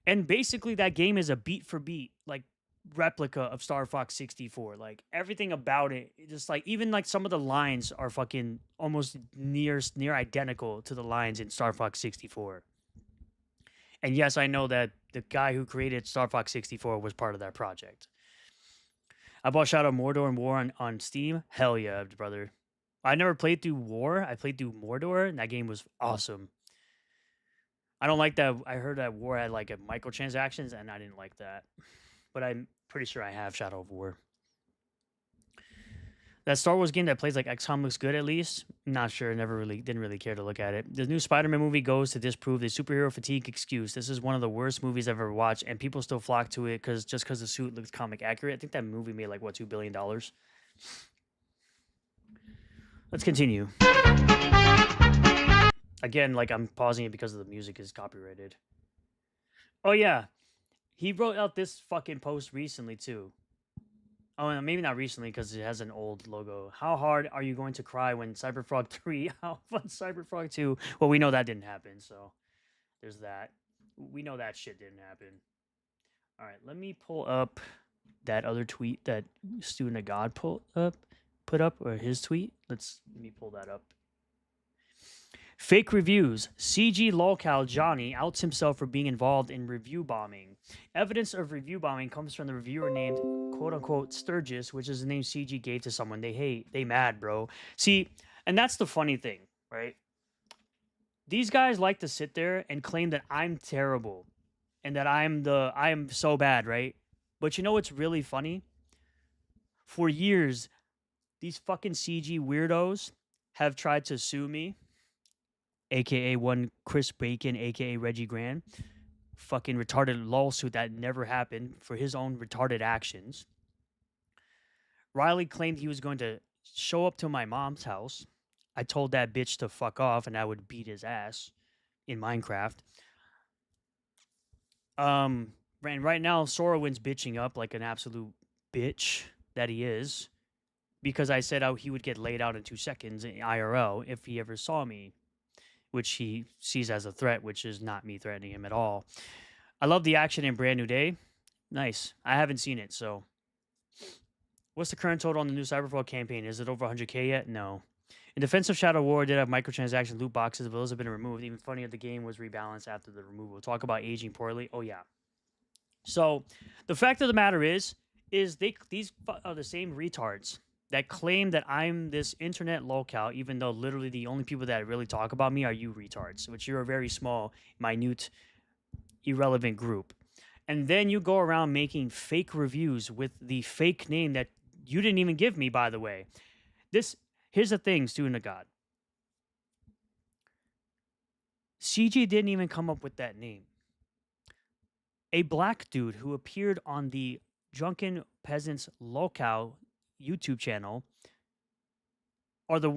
And basically that game is a beat for beat, like replica of Star Fox 64. Like everything about it, just like even like some of the lines are fucking almost near identical to the lines in Star Fox 64. And yes, I know that the guy who created Star Fox 64 was part of that project. I bought Shadow of Mordor and War on Steam. Hell yeah, brother. I never played through War. I played through Mordor, and that game was awesome. I don't like that. I heard that War had like a microtransactions, and I didn't like that. But I'm pretty sure I have Shadow of War. That Star Wars game that plays like XCOM looks good at least. Not sure. Didn't really care to look at it. The new Spider-Man movie goes to disprove the superhero fatigue excuse. This is one of the worst movies I've ever watched, and people still flock to it because the suit looks comic accurate. I think that movie made like what $2 billion. Let's continue. Again, like I'm pausing it because the music is copyrighted. Oh yeah, he wrote out this fucking post recently too. Oh, and maybe not recently because it has an old logo. How hard are you going to cry when Cyberfrog 3 out on Cyberfrog 2? Well, we know that didn't happen, so there's that. We know that shit didn't happen. All right, let me pull up that other tweet that Student of God put up, or his tweet. Let me pull that up. Fake reviews. CG lolcow Johnny outs himself for being involved in review bombing. Evidence of review bombing comes from the reviewer named quote-unquote Sturgis, which is the name CG gave to someone they hate. They mad, bro. See, and that's the funny thing, right? These guys like to sit there and claim that I'm terrible and that I am so bad, right? But you know what's really funny? For years, these fucking CG weirdos have tried to sue me, aka one Chris Bacon, aka Reggie Grant, fucking retarded lawsuit that never happened for his own retarded actions. Riley claimed he was going to show up to my mom's house. I told that bitch to fuck off and I would beat his ass in Minecraft. And right now, Sorowin's bitching up like an absolute bitch that he is because I said he would get laid out in 2 seconds in IRL if he ever saw me, which he sees as a threat, which is not me threatening him at all. I love the action in Brand New Day. Nice. I haven't seen it, so. What's the current total on the new Cyberfrog campaign? Is it over 100k yet? No. In defense of Shadow War, did have microtransaction loot boxes, but those have been removed. Even funnier, the game was rebalanced after the removal. Talk about aging poorly. Oh, yeah. So, the fact of the matter is these are the same retards that claim that I'm this internet lolcow, even though literally the only people that really talk about me are you retards, which you're a very small, minute, irrelevant group. And then you go around making fake reviews with the fake name that you didn't even give me, by the way. Here's the thing, Student of God. CG didn't even come up with that name. A black dude who appeared on the Drunken Peasants Lolcow YouTube channel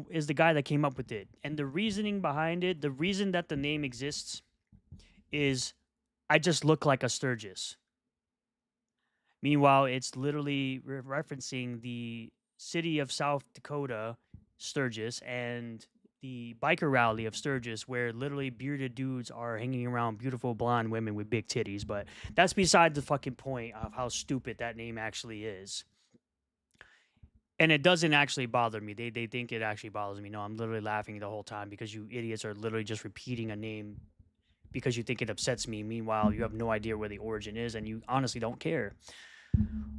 is the guy that came up with it. And the reasoning behind it, the reason that the name exists is I just look like a Sturgis. Meanwhile, it's literally referencing the city of South Dakota, Sturgis, and the biker rally of Sturgis, where literally bearded dudes are hanging around beautiful blonde women with big titties. But that's beside the fucking point of how stupid that name actually is. And it doesn't actually bother me. They think it actually bothers me. No, I'm literally laughing the whole time because you idiots are literally just repeating a name because you think it upsets me. Meanwhile, you have no idea where the origin is, and you honestly don't care.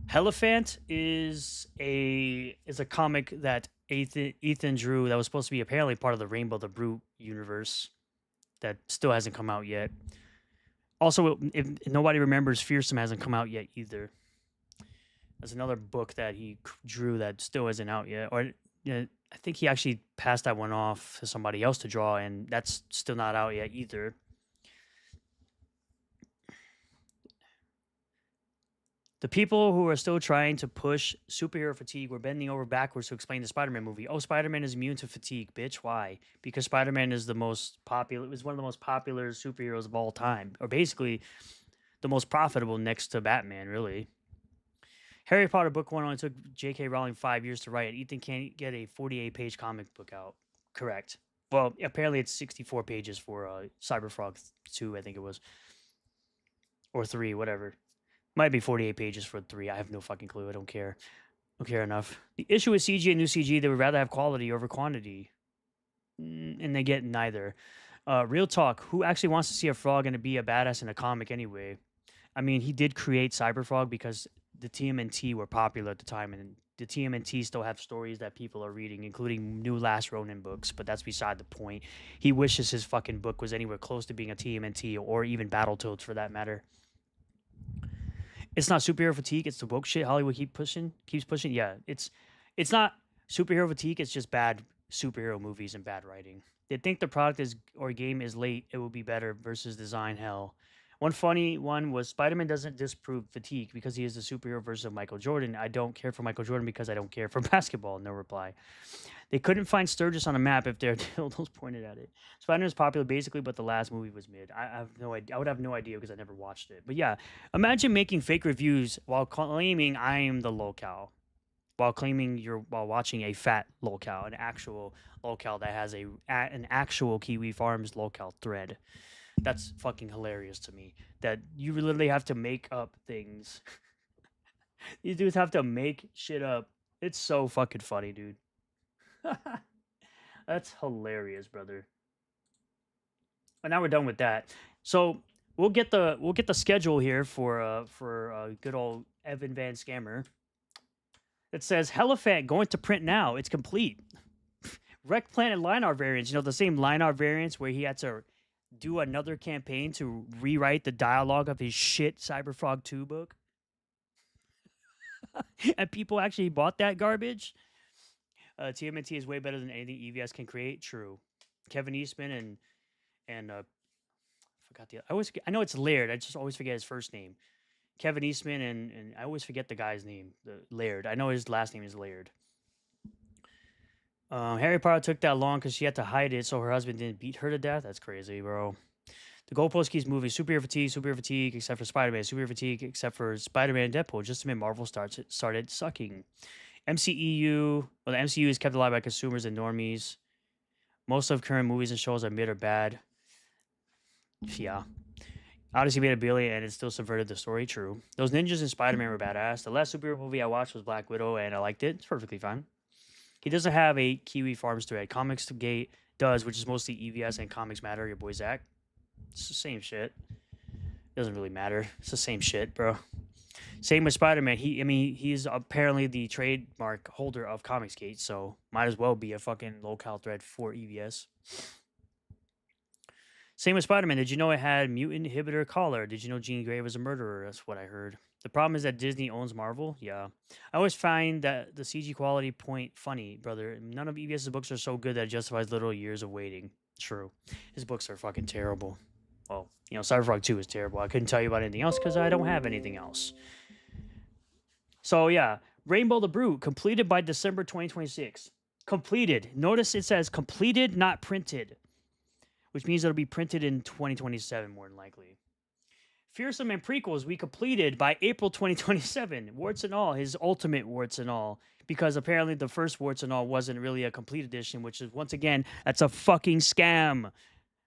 Helephant is a comic that Ethan drew that was supposed to be apparently part of the Rainbow the Brute universe that still hasn't come out yet. Also, if nobody remembers, Fearsome hasn't come out yet either. There's another book that he drew that still isn't out yet. Or I think he actually passed that one off to somebody else to draw, and that's still not out yet either. The people who are still trying to push superhero fatigue were bending over backwards to explain the Spider-Man movie. Oh, Spider-Man is immune to fatigue, bitch. Why? Because Spider-Man is one of the most popular superheroes of all time. Or basically, the most profitable next to Batman, really. Harry Potter book 1 only took J.K. Rowling 5 years to write. Ethan can't get a 48-page comic book out. Correct. Well, apparently it's 64 pages for Cyberfrog 2, I think it was. Or 3, whatever. Might be 48 pages for 3. I have no fucking clue. I don't care. Don't care enough. The issue with CG and new CG, they would rather have quality over quantity. And they get neither. Real talk. Who actually wants to see a frog and to be a badass in a comic anyway? I mean, he did create Cyberfrog because the TMNT were popular at the time, and the TMNT still have stories that people are reading, including new Last Ronin books. But that's beside the point. He wishes his fucking book was anywhere close to being a TMNT or even Battletoads for that matter. It's not superhero fatigue. It's the woke shit Hollywood keeps pushing. Yeah, it's not superhero fatigue. It's just bad superhero movies and bad writing. They think the product is or game is late. It will be better versus design hell. One funny one was Spider-Man doesn't disprove fatigue because he is the superhero version of Michael Jordan. I don't care for Michael Jordan because I don't care for basketball. No reply. They couldn't find Sturgis on a map if their dildos pointed at it. Spider-Man is popular basically, but the last movie was mid. I have no idea. I would have no idea because I never watched it. But yeah, imagine making fake reviews while claiming I am the locale, while claiming you're while watching a fat locale, an actual locale that has an actual Kiwi Farms locale thread. That's fucking hilarious to me. That you literally have to make up things. These dudes have to make shit up. It's so fucking funny, dude. That's hilarious, brother. But now we're done with that. So we'll get the schedule here for good old Evan Van Scammer. It says Hellafant going to print now. It's complete. Wreck Planet line art variants. You know, the same line art variants where he had to do another campaign to rewrite the dialogue of his shit Cyberfrog 2 book. And people actually bought that garbage. TMNT is way better than anything EVS can create. True. Kevin Eastman and forgot I know it's Laird. I just always forget his first name. Kevin Eastman and I always forget the guy's name. The Laird. I know his last name is Laird. Harry Potter took that long because she had to hide it so her husband didn't beat her to death. That's crazy, bro. The goalpost keeps moving. Superhero fatigue, except for Spider-Man. Superhero fatigue, except for Spider-Man and Deadpool. Just a minute, Marvel started sucking. MCEU, well, the MCU is kept alive by consumers and normies. Most of current movies and shows are mid or bad. Yeah. Odyssey made a billion and it still subverted the story. True. Those ninjas in Spider-Man were badass. The last superhero movie I watched was Black Widow and I liked it. It's perfectly fine. He doesn't have a Kiwi Farms thread. Comics Gate does, which is mostly EVS and Comics Matter. Your boy Zach. It's the same shit. Doesn't really matter. It's the same shit, bro. Same with Spider-Man. He's apparently the trademark holder of Comics Gate, so might as well be a fucking locale thread for EVS. Same with Spider-Man. Did you know it had mutant inhibitor collar? Did you know Jean Grey was a murderer? That's what I heard. The problem is that Disney owns Marvel. Yeah. I always find that the CG quality point funny, brother. None of EVS's books are so good that it justifies literal years of waiting. True. His books are fucking terrible. Well, you know, Cyberfrog 2 is terrible. I couldn't tell you about anything else because I don't have anything else. So, yeah. Rainbow the Brute, completed by December 2026. Completed. Notice it says completed, not printed. Which means it'll be printed in 2027, more than likely. Fearsome and Prequels, we completed by April 2027. Warts and all, his ultimate warts and all. Because apparently the first warts and all wasn't really a complete edition, which is, once again, that's a fucking scam.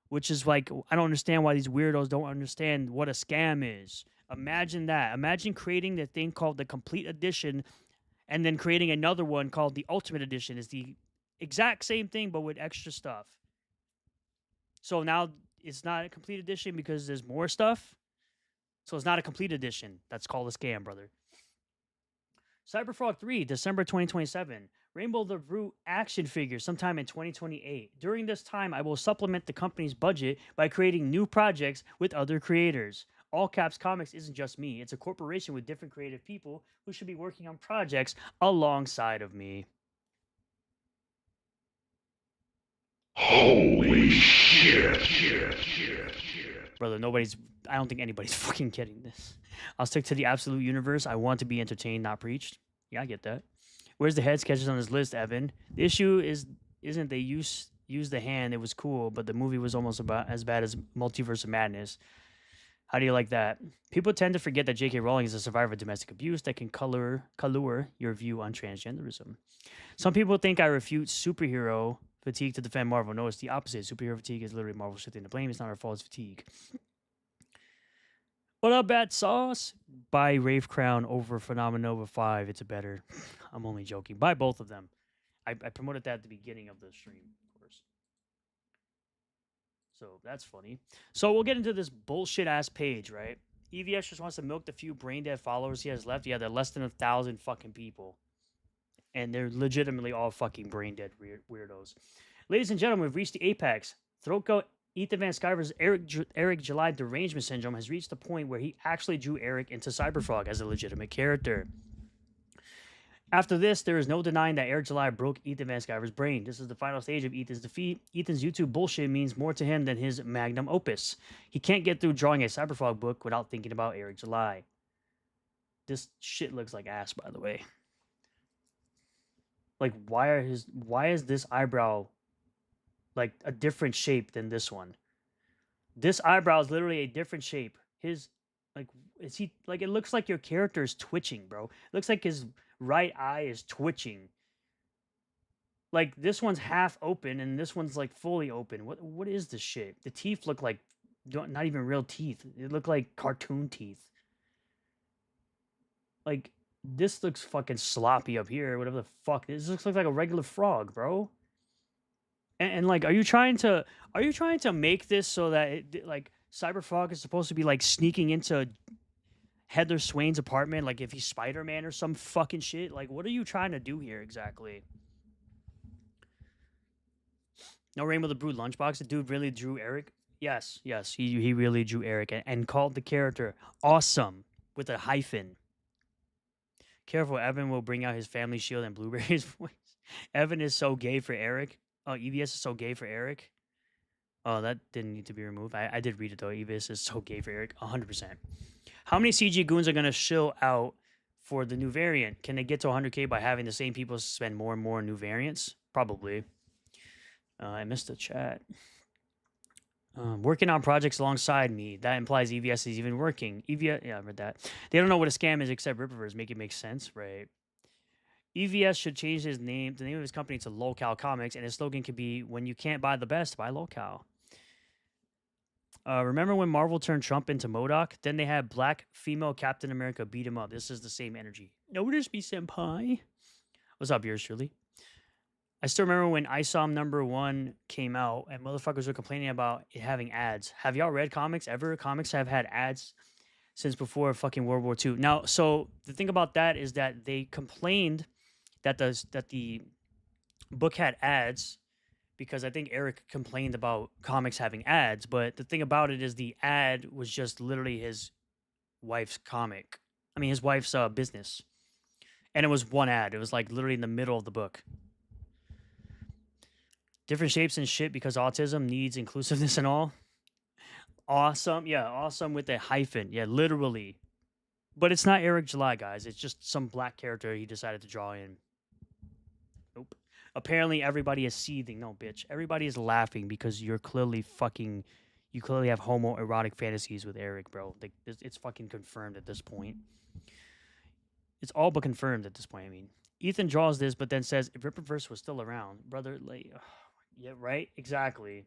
Which is like, I don't understand why these weirdos don't understand what a scam is. Imagine that. Imagine creating the thing called the complete edition and then creating another one called the ultimate edition. It's the exact same thing, but with extra stuff. So now it's not a complete edition because there's more stuff. So it's not a complete edition. That's called a scam, brother. Cyberfrog 3, December 2027. Rainbow the Brute action figure sometime in 2028. During this time, I will supplement the company's budget by creating new projects with other creators. All Caps Comics isn't just me. It's a corporation with different creative people who should be working on projects alongside of me. Holy shit. Brother, I don't think anybody's fucking getting this. I'll stick to the absolute universe. I want to be entertained, not preached. Yeah, I get that. Where's the head sketches on this list, Evan? The issue isn't they use the hand. It was cool, but the movie was almost about as bad as Multiverse of Madness. How do you like that? People tend to forget that J.K. Rowling is a survivor of domestic abuse that can color your view on transgenderism. Some people think I refute superhero fatigue to defend Marvel. No, it's the opposite. Superhero fatigue is literally Marvel shifting the blame. It's not our fault, it's fatigue. What up, Bat Sauce? Buy Rave Crown over Phenomenova 5. It's a better. I'm only joking. Buy both of them. I promoted that at the beginning of the stream, of course. So that's funny. So we'll get into this bullshit ass page, right? EVS just wants to milk the few brain dead followers he has left. Yeah, they're less than 1,000 fucking people. And they're legitimately all fucking brain dead weirdos. Ladies and gentlemen, we've reached the apex. Throat Goat Ethan Van Sciver's Eric July derangement syndrome has reached the point where he actually drew Eric into Cyberfrog as a legitimate character. After this, there is no denying that Eric July broke Ethan Van Sciver's brain. This is the final stage of Ethan's defeat. Ethan's YouTube bullshit means more to him than his magnum opus. He can't get through drawing a Cyberfrog book without thinking about Eric July. This shit looks like ass, by the way. Like, why is this eyebrow like a different shape than this one? This eyebrow is literally a different shape. His, like, is he, like, it looks like your character is twitching, bro. It looks like his right eye is twitching. Like, this one's half open and this one's like fully open. What is this shit? The teeth look like not even real teeth. It look like cartoon teeth. Like, this looks fucking sloppy up here. Whatever the fuck. This looks like a regular frog, bro. And like, are you trying to make this so that it, like, Cyberfrog is supposed to be like sneaking into Heather Swain's apartment, like if he's Spider-Man or some fucking shit? Like, what are you trying to do here exactly? No Rainbow the Brood lunchbox. The dude really drew Eric. Yes, he really drew Eric and called the character awesome with a hyphen. Careful, Evan will bring out his family shield and Blueberry's voice. Evan is so gay for Eric. Oh, EVS is so gay for Eric. Oh, that didn't need to be removed. I did read it though. EVS is so gay for Eric. 100%. How many CG goons are going to shill out for the new variant? Can they get to 100K by having the same people spend more and more new variants? Probably. I missed the chat. Working on projects alongside me. That implies EVS is even working. EVS, yeah, I read that. They don't know what a scam is except Ripperverse. Make it make sense, right? EVS should change his name, the name of his company, to Locale Comics, and his slogan could be, "When you can't buy the best, buy Locale." Remember when Marvel turned Trump into MODOK? Then they had black female Captain America beat him up. This is the same energy. Notice me, senpai. What's up, yours truly? I still remember when ISOM #1 came out and motherfuckers were complaining about it having ads. Have y'all read comics ever? Comics have had ads since before fucking World War II. Now, so the thing about that is that they complained that the book had ads because I think Eric complained about comics having ads. But the thing about it is the ad was just literally his wife's comic. I mean, his wife's business. And it was one ad. It was like literally in the middle of the book. Different shapes and shit because autism needs inclusiveness and all. Awesome. Yeah, awesome with a hyphen. Yeah, literally. But it's not Eric July, guys. It's just some black character he decided to draw in. Nope. Apparently everybody is seething. No, bitch. Everybody is laughing because you're clearly fucking... You clearly have homoerotic fantasies with Eric, bro. Like, it's fucking confirmed at this point. It's all but confirmed at this point, I mean. Ethan draws this, but then says, if Ripperverse was still around, brother, like... Yeah, right? Exactly.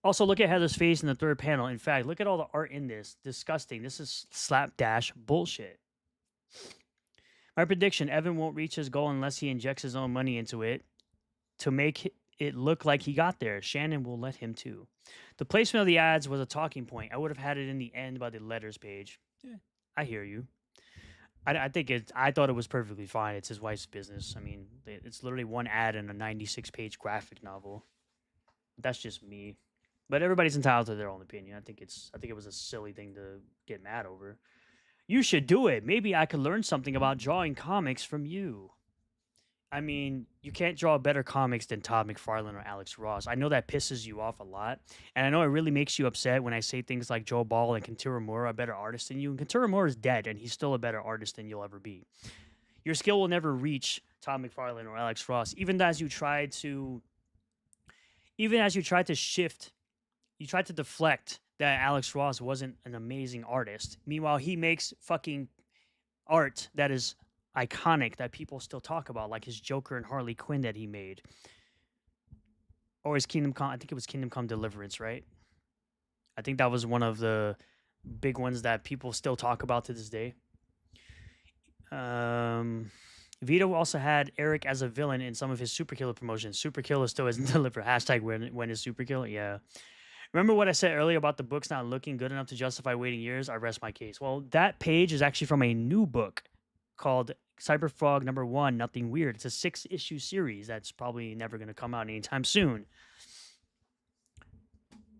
Also, look at Heather's face in the third panel. In fact, look at all the art in this. Disgusting. This is slapdash bullshit. My prediction, Evan won't reach his goal unless he injects his own money into it to make it look like he got there. Shannon will let him too. The placement of the ads was a talking point. I would have had it in the end by the letters page. Yeah, I hear you. I think I thought it was perfectly fine. It's his wife's business. I mean, it's literally one ad in a 96-page graphic novel. That's just me. But everybody's entitled to their own opinion. I think it was a silly thing to get mad over. You should do it. Maybe I could learn something about drawing comics from you. I mean, you can't draw better comics than Todd McFarlane or Alex Ross. I know that pisses you off a lot. And I know it really makes you upset when I say things like Joe Ball and Kentaro Mora are better artists than you. And Kentaro Mora is dead, and he's still a better artist than you'll ever be. Your skill will never reach Todd McFarlane or Alex Ross. Even as you try to shift, you tried to deflect that Alex Ross wasn't an amazing artist. Meanwhile, he makes fucking art that is iconic that people still talk about, like his Joker and Harley Quinn that he made. Or his Kingdom Come, I think it was Kingdom Come Deliverance, right? I think that was one of the big ones that people still talk about to this day. Vito also had Eric as a villain in some of his Superkiller promotions. Superkiller still isn't delivered. Hashtag when is Superkiller? Yeah. Remember what I said earlier about the books not looking good enough to justify waiting years? I rest my case. Well, that page is actually from a new book called Cyberfrog #1, Nothing Weird. It's a 6-issue series that's probably never going to come out anytime soon.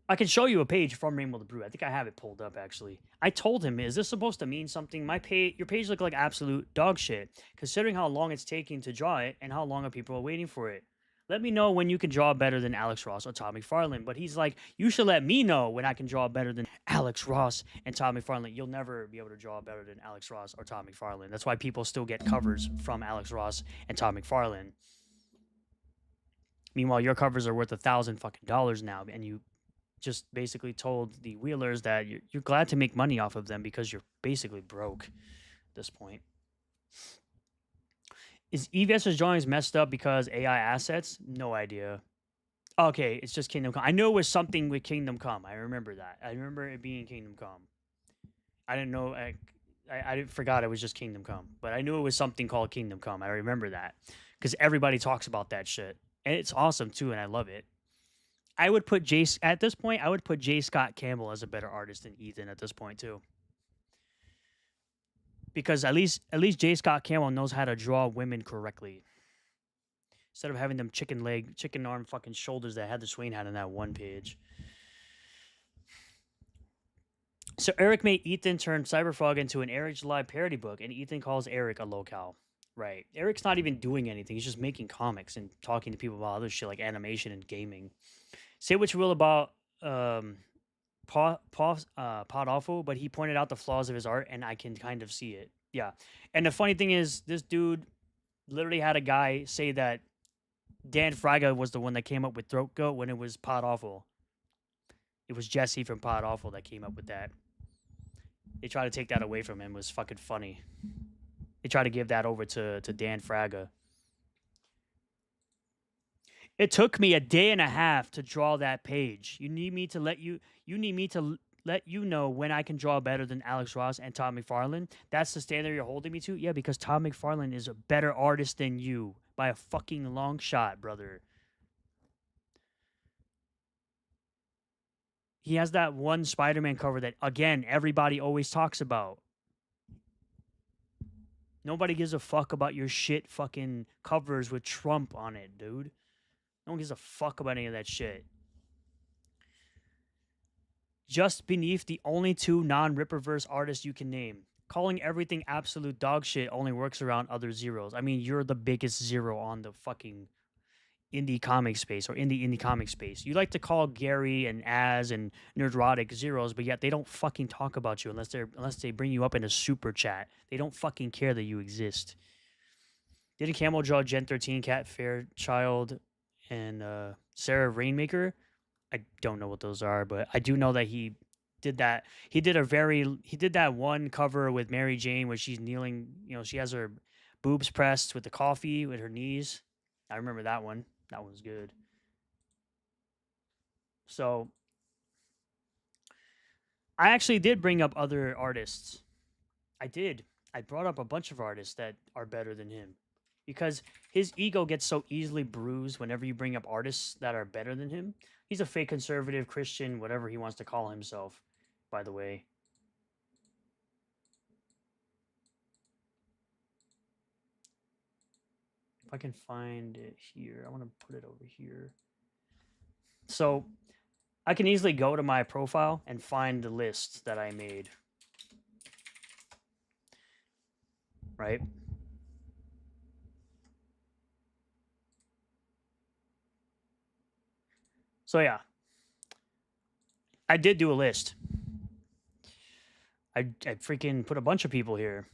I can show you a page from Rainbow the Brew. I think I have it pulled up, actually. I told him, is this supposed to mean something? Your page looked like absolute dog shit, considering how long it's taking to draw it and how long people are waiting for it. Let me know when you can draw better than Alex Ross or Todd McFarlane. But he's like, you should let me know when I can draw better than Alex Ross and Todd McFarlane. You'll never be able to draw better than Alex Ross or Todd McFarlane. That's why people still get covers from Alex Ross and Todd McFarlane. Meanwhile, your covers are worth $1,000 now, and you just basically told the Wheelers that you're glad to make money off of them because you're basically broke at this point. Is EVS's drawings messed up because AI assets? No idea. Okay, it's just Kingdom Come. I knew it was something with Kingdom Come. I remember that. I remember it being Kingdom Come. I didn't know. I forgot it was just Kingdom Come. But I knew it was something called Kingdom Come. I remember that. Because everybody talks about that shit. And it's awesome, too, and I love it. I would put at this point, I would put J. Scott Campbell as a better artist than Ethan at this point, too. Because at least J. Scott Campbell knows how to draw women correctly. Instead of having them chicken arm fucking shoulders that had the Swain had on that one page. So Eric made Ethan turn Cyberfrog into an Eric July parody book, and Ethan calls Eric a locale. Right. Eric's not even doing anything. He's just making comics and talking to people about other shit like animation and gaming. Say what you will about Pod Awful, but he pointed out the flaws of his art, and I can kind of see it. Yeah. And the funny thing is, this dude literally had a guy say that Dan Fraga was the one that came up with Throat Goat when it was Pod Awful. It was Jesse from Pod Awful that came up with that. They tried to take that away from him. It was fucking funny. They tried to give that over to Dan Fraga. It took me a day and a half to draw that page. You need me to let you know when I can draw better than Alex Ross and Todd McFarlane. That's the standard you're holding me to? Yeah, because Todd McFarlane is a better artist than you by a fucking long shot, brother. He has that one Spider-Man cover that, again, everybody always talks about. Nobody gives a fuck about your shit fucking covers with Trump on it, dude. No one gives a fuck about any of that shit. Just beneath the only 2 non-Ripperverse artists you can name. Calling everything absolute dog shit only works around other zeros. I mean, you're the biggest zero on the fucking indie comic space or indie comic space. You like to call Gary and Az and Nerdrotic zeros, but yet they don't fucking talk about you unless they bring you up in a super chat. They don't fucking care that you exist. Didn't Camel draw Gen 13, Cat Fairchild, and Sarah Rainmaker? I don't know what those are, but I do know that he did that. He did that one cover with Mary Jane where she's kneeling, she has her boobs pressed with the coffee with her knees. I remember that one. That one's good. So I actually did bring up other artists. I did. I brought up a bunch of artists that are better than him. Because his ego gets so easily bruised whenever you bring up artists that are better than him. He's a fake conservative, Christian, whatever he wants to call himself, by the way. If I can find it here, I want to put it over here. So I can easily go to my profile and find the list that I made. Right? So yeah, I did do a list. I freaking put a bunch of people here.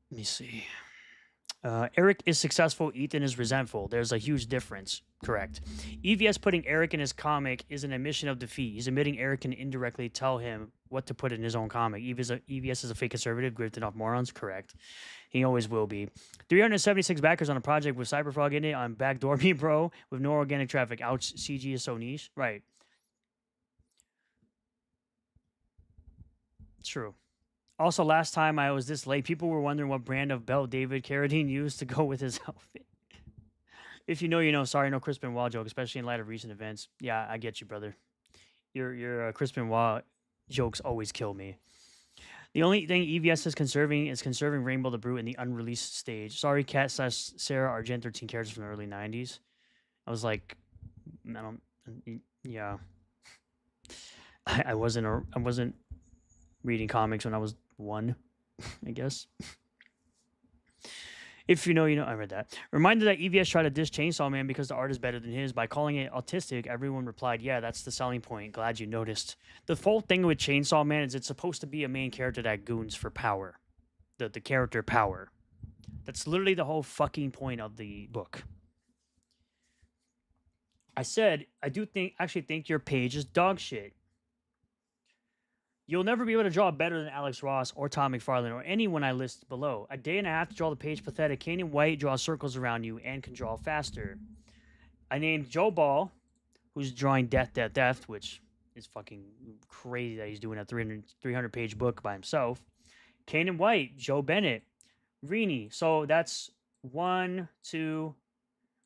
Let me see. Eric is successful. Ethan is resentful. There's a huge difference. Correct. EVS putting Eric in his comic is an admission of defeat. He's admitting Eric can indirectly tell him what to put in his own comic. EVS is a fake conservative, grifting off morons. Correct. He always will be. 376 backers on a project with Cyberfrog in it on BackMeBro with no organic traffic. Ouch, CG is so niche. Right. True. Also, last time I was this late, people were wondering what brand of belt David Carradine used to go with his outfit. If you know, you know. Sorry, no Chris Benoit joke, especially in light of recent events. Yeah, I get you, brother. Your Chris Benoit jokes always kill me. The only thing EVS is conserving Rainbow the Brute in the unreleased stage. Sorry, Cat / Sarah Argent 13 characters from the early 90s. I was like, I don't, yeah. I wasn't reading comics when I was 1, I guess. If you know, you know. I read that. Reminded that EVS tried to diss Chainsaw Man because the art is better than his. By calling it autistic, everyone replied, yeah, that's the selling point. Glad you noticed. The whole thing with Chainsaw Man is it's supposed to be a main character that goons for power. The character power. That's literally the whole fucking point of the book. I said, I actually think your page is dog shit. You'll never be able to draw better than Alex Ross or Tom McFarlane or anyone I list below. A day and a half to draw the page pathetic. Canyon White draws circles around you and can draw faster. I named Joe Ball, who's drawing Death, which is fucking crazy that he's doing a 300 page book by himself. Canyon White, Joe Bennett, Rini. So that's 1, 2,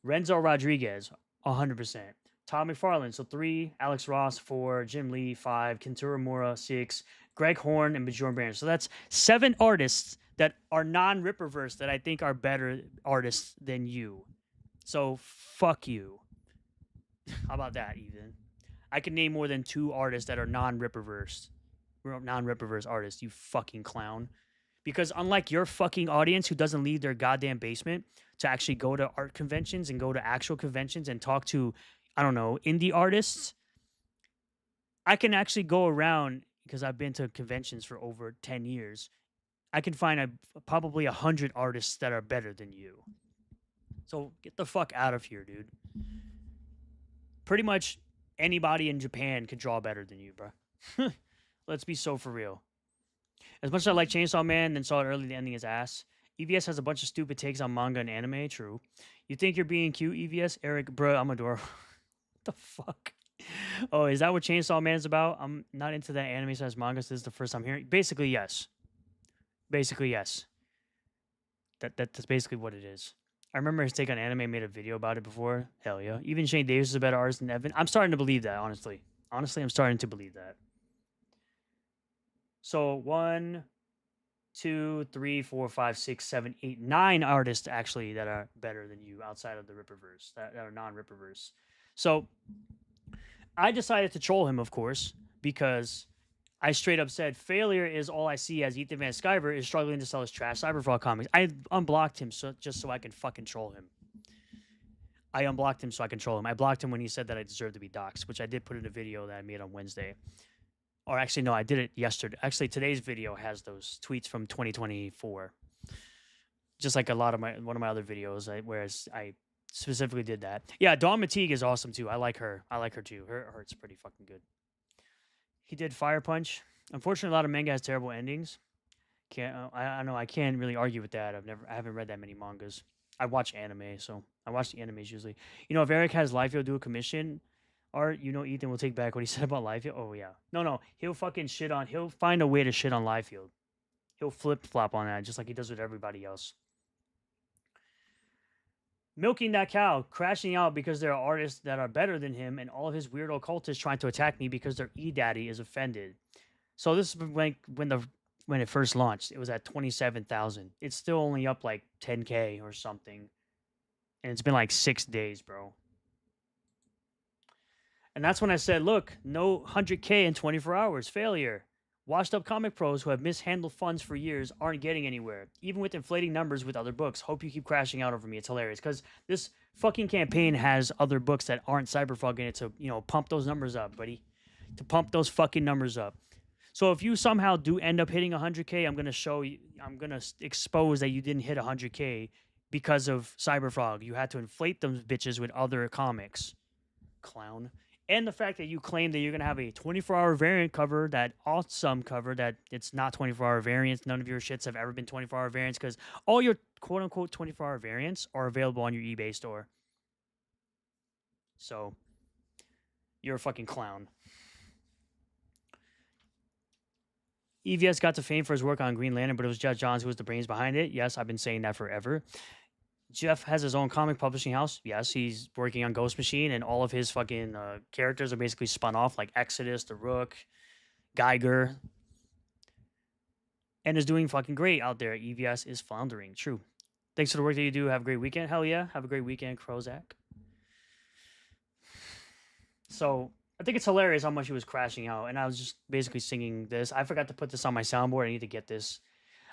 Renzo Rodriguez, 100%. Tom McFarlane, so 3, Alex Ross, 4, Jim Lee, 5, Kentaro Mura, 6, Greg Horn, and Bjorn Brand. So that's 7 artists that are non-Ripperverse that I think are better artists than you. So fuck you. How about that, even? I can name more than 2 artists that are non-Ripperverse artists, you fucking clown. Because unlike your fucking audience who doesn't leave their goddamn basement to actually go to art conventions and go to actual conventions and talk to, I don't know, indie artists, I can actually go around, because I've been to conventions for over 10 years. I can find probably 100 artists that are better than you. So get the fuck out of here, dude. Pretty much anybody in Japan could draw better than you, bro. Let's be so for real. As much as I like Chainsaw Man and saw it early, the ending is ass. EVS has a bunch of stupid takes on manga and anime. True. You think you're being cute, EVS? Eric, bro, I'm adorable. What the fuck? Oh, is that what Chainsaw Man's about? I'm not into that anime slash manga. So this is the first time hearing. Basically, yes. Basically, yes. That's basically what it is. I remember his take on anime, made a video about it before. Hell yeah. Even Shane Davis is a better artist than Evan. I'm starting to believe that, honestly. Honestly, I'm starting to believe that. So 1, 2, 3, 4, 5, 6, 7, 8, 9 artists actually that are better than you outside of the Ripperverse, that are non-Ripperverse. So I decided to troll him, of course, because I straight up said failure is all I see as Ethan Van Sciver is struggling to sell his trash Cyberfrog comics. I unblocked him just so I can fucking troll him. I unblocked him so I can troll him. I blocked him when he said that I deserved to be doxxed, which I did put in a video that I made on Wednesday. Or actually, no, I did it yesterday. Actually, today's video has those tweets from 2024. Just like one of my other videos, whereas I specifically did that. Yeah, Dawn Mateague is awesome too. I like her. I like her too. Her art's pretty fucking good. He did Fire Punch. Unfortunately, a lot of manga has terrible endings. I know I can't really argue with that. I haven't read that many mangas. I watch anime, so I watch the animes usually. You know, if Eric has Liefeld do a commission art, you know Ethan will take back what he said about Liefeld. Oh yeah, no, he'll fucking shit on. He'll find a way to shit on Liefeld. He'll flip flop on that just like he does with everybody else. Milking that cow, crashing out because there are artists that are better than him, and all of his weirdo cultists trying to attack me because their E-Daddy is offended. So this is when it first launched. It was at 27,000. It's still only up like 10K or something, and it's been like 6 days, bro. And that's when I said, look, no 100K in 24 hours, failure. Washed up comic pros who have mishandled funds for years aren't getting anywhere, even with inflating numbers with other books. Hope you keep crashing out over me. It's hilarious because this fucking campaign has other books that aren't Cyberfrog in it to, you know, pump those numbers up, buddy. To pump those fucking numbers up. So if you somehow do end up hitting 100K, I'm going to show you, I'm going to expose that you didn't hit 100K because of Cyberfrog. You had to inflate those bitches with other comics. Clown. And the fact that you claim that you're going to have a 24-hour variant cover, that awesome cover, that it's not 24-hour variants. None of your shits have ever been 24-hour variants because all your quote-unquote 24-hour variants are available on your eBay store. So, you're a fucking clown. EVS got to fame for his work on Green Lantern, but it was Jeff Johns who was the brains behind it. Yes, I've been saying that forever. Jeff has his own comic publishing house. Yes, he's working on Ghost Machine, and all of his fucking characters are basically spun off, like Exodus, the Rook, Geiger, and is doing fucking great out there. EVS is floundering. True. Thanks for the work that you do. Have a great weekend. Hell yeah. Have a great weekend, Krozak. So I think it's hilarious how much he was crashing out, and I was just basically singing this. I forgot to put this on my soundboard. I need to get this.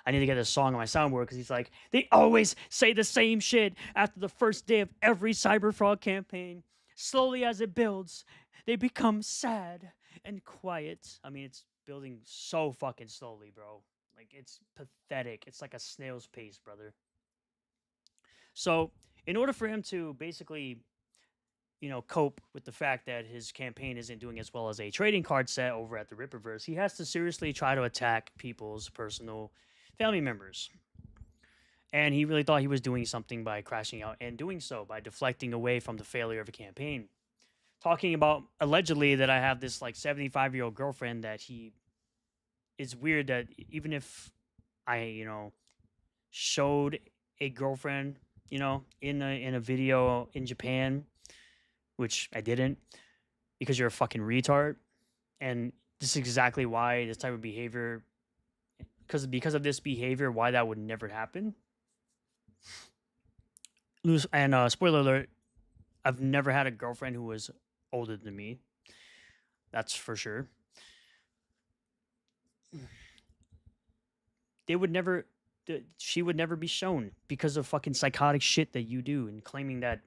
I need to get this song on my soundboard because he's like, they always say the same shit after the first day of every Cyberfrog campaign. Slowly as it builds, they become sad and quiet. I mean, it's building so fucking slowly, bro. Like, it's pathetic. It's like a snail's pace, brother. So, in order for him to basically, cope with the fact that his campaign isn't doing as well as a trading card set over at the Ripperverse, he has to seriously try to attack people's personal family members. And he really thought he was doing something by crashing out and doing so by deflecting away from the failure of a campaign. Talking about allegedly that I have this like 75-year-old girlfriend that he... It's weird that even if I, showed a girlfriend, in a video in Japan, which I didn't, because you're a fucking retard. And this is exactly why this type of behavior... Because of this behavior, why that would never happen. And spoiler alert, I've never had a girlfriend who was older than me. That's for sure. She would never be shown because of fucking psychotic shit that you do and claiming that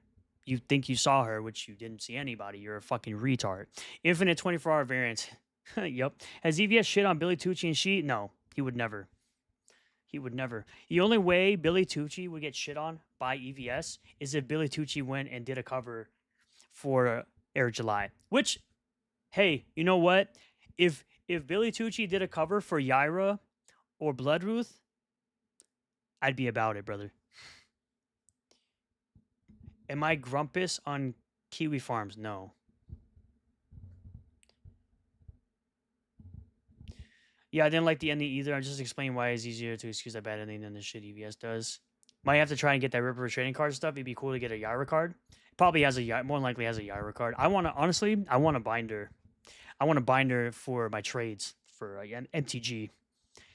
you think you saw her, which you didn't see anybody. You're a fucking retard. Infinite 24-hour variant. Yep. Has EVS shit on Billy Tucci and she? No. He would never. He would never. The only way Billy Tucci would get shit on by EVS is if Billy Tucci went and did a cover for Air July. Which, hey, you know what? If Billy Tucci did a cover for Yaira or Bloodruth, I'd be about it, brother. Am I Grumpus on Kiwi Farms? No. Yeah, I didn't like the ending either. I'm just explaining why it's easier to excuse that bad ending than the shit EVS does. Might have to try and get that Ripper trading card stuff. It'd be cool to get a Yaira card. Probably has a more than likely has a Yaira card. I want a binder. I want a binder for my trades for MTG.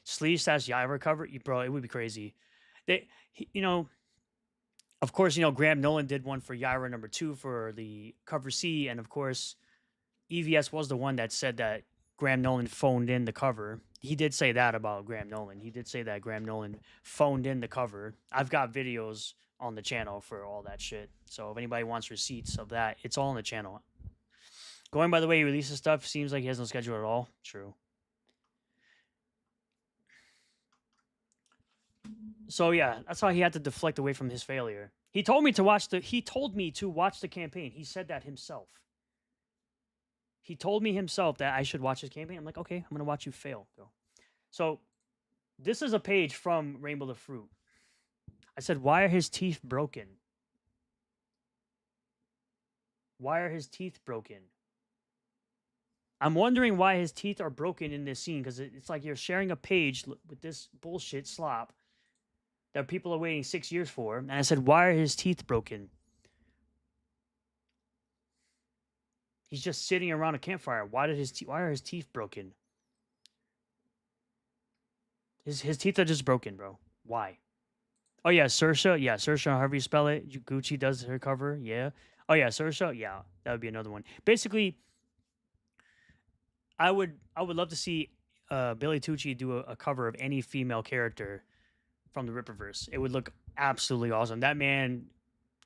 Sleeve / Yaira cover, bro. It would be crazy. Of course, Graham Nolan did one for Yaira number 2 for the cover C, and of course, EVS was the one that said that Graham Nolan phoned in the cover. He did say that about Graham Nolan. He did say that Graham Nolan phoned in the cover. I've got videos on the channel for all that shit. So if anybody wants receipts of that, it's all on the channel. Going by the way he releases stuff, seems like he has no schedule at all. True. So yeah, that's how he had to deflect away from his failure. He told me to watch the campaign. He said that himself. He told me himself that I should watch his campaign. I'm like, okay, I'm going to watch you fail, bro. So this is a page from Rainbow the Fruit. I said, why are his teeth broken? Why are his teeth broken? I'm wondering why his teeth are broken in this scene, because it's like you're sharing a page with this bullshit slop that people are waiting 6 years for. And I said, why are his teeth broken? He's just sitting around a campfire. Why are his teeth broken? His teeth are just broken, bro. Why? Oh yeah, Saoirse. Yeah, Saoirse, however you spell it. Gucci does her cover. Yeah. Oh yeah, Saoirse. Yeah, that would be another one. Basically, I would love to see Billy Tucci do a cover of any female character from the Ripperverse. It would look absolutely awesome. That man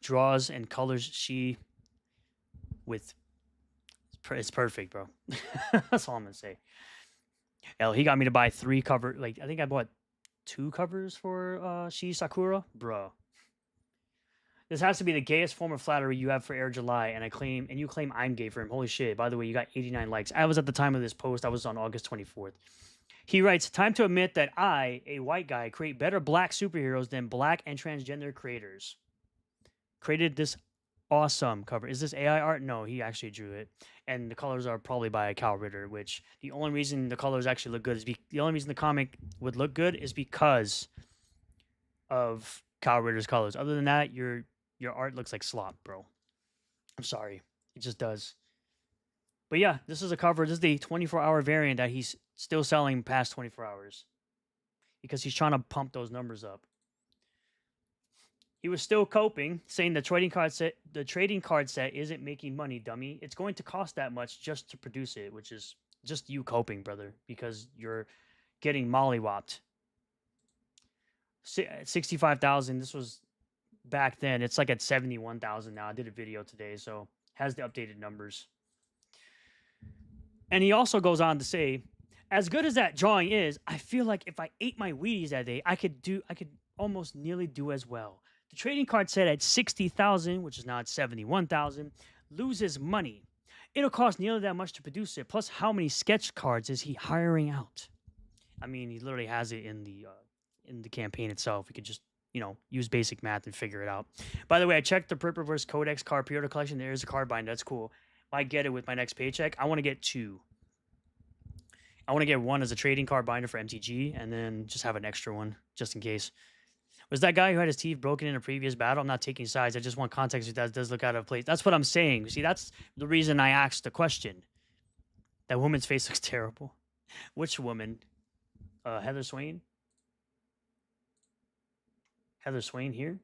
draws and colors she with... It's perfect, bro. That's all I'm gonna say. Hell, he got me to buy 3 covers. Like, I think I bought 2 covers for Shi Sakura, bro. This has to be the gayest form of flattery you have for Air July, and you claim I'm gay for him. Holy shit! By the way, you got 89 likes. I was at the time of this post. I was on August 24th. He writes, "Time to admit that I, a white guy, create better black superheroes than black and transgender creators. Created this awesome cover. Is this AI art? No, he actually drew it. And the colors are probably by Cal Ritter, which the only reason the colors actually look good is the only reason the comic would look good is because of Kyle Ritter's colors. Other than that, your art looks like slop, bro. I'm sorry. It just does. But yeah, this is a cover. This is the 24-hour variant that he's still selling past 24 hours. Because he's trying to pump those numbers up. He was still coping, saying the trading card set isn't making money, dummy. It's going to cost that much just to produce it, which is just you coping, brother, because you're getting mollywopped. 65,000. This was back then. It's like at 71,000 now. I did a video today, so has the updated numbers. And he also goes on to say, as good as that drawing is, I feel like if I ate my Wheaties that day, I could almost nearly do as well. The trading card set at 60,000, which is now at 71,000, loses money. It'll cost nearly that much to produce it. Plus, how many sketch cards is he hiring out? I mean, he literally has it in the campaign itself. We could just, use basic math and figure it out. By the way, I checked the Perp Reverse Codex card pre-order collection. There is a card binder. That's cool. If I get it with my next paycheck, I want to get 2. I want to get 1 as a trading card binder for MTG, and then just have an extra one, just in case. Was that guy who had his teeth broken in a previous battle? I'm not taking sides. I just want context. That does look out of place. That's what I'm saying. See, that's the reason I asked the question. That woman's face looks terrible. Which woman? Heather Swain? Heather Swain here?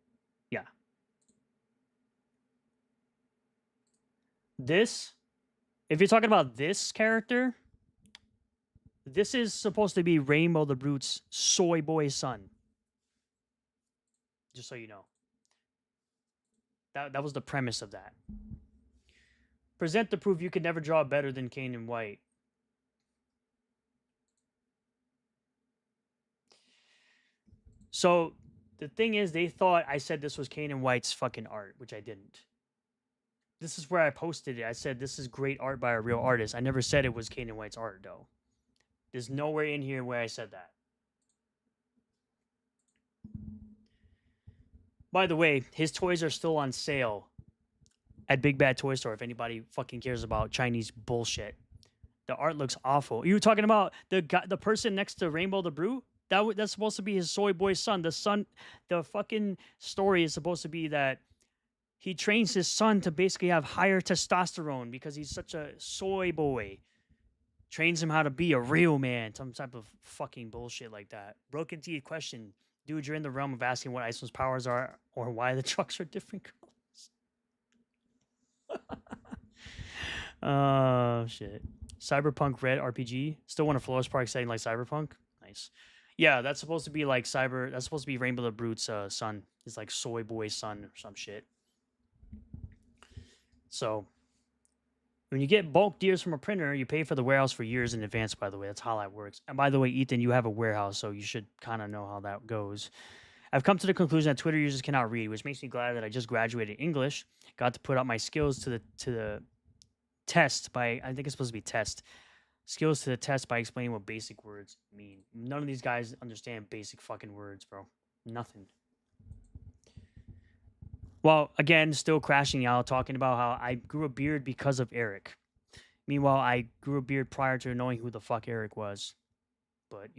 Yeah. This, if you're talking about this character, this is supposed to be Rainbow the Brute's soy boy son. Just so you know. That was the premise of that. Present the proof you could never draw better than Kane and White. So, the thing is, they thought I said this was Kane and White's fucking art, which I didn't. This is where I posted it. I said this is great art by a real artist. I never said it was Kane and White's art, though. There's nowhere in here where I said that. By the way, his toys are still on sale at Big Bad Toy Store if anybody fucking cares about Chinese bullshit. The art looks awful. You were talking about the person next to Rainbow the Brute? That's supposed to be his soy boy son. The fucking story is supposed to be that he trains his son to basically have higher testosterone because he's such a soy boy. Trains him how to be a real man. Some type of fucking bullshit like that. Broken teeth question. Dude, you're in the realm of asking what Iceman's powers are or why the trucks are different colors. Oh, shit. Cyberpunk Red RPG. Still want a Flores Park setting like Cyberpunk? Nice. Yeah, that's supposed to be like that's supposed to be Rainbow the Brute's son. It's like soy boy son or some shit. So, when you get bulk deals from a printer, you pay for the warehouse for years in advance, by the way. That's how that works. And by the way, Ethan, you have a warehouse, so you should kind of know how that goes. I've come to the conclusion that Twitter users cannot read, which makes me glad that I just graduated English. Got to put out my skills to the test by, I think it's supposed to be test. Skills to the test by explaining what basic words mean. None of these guys understand basic fucking words, bro. Nothing. Well, again, still crashing out, talking about how I grew a beard because of Eric. Meanwhile, I grew a beard prior to knowing who the fuck Eric was. But,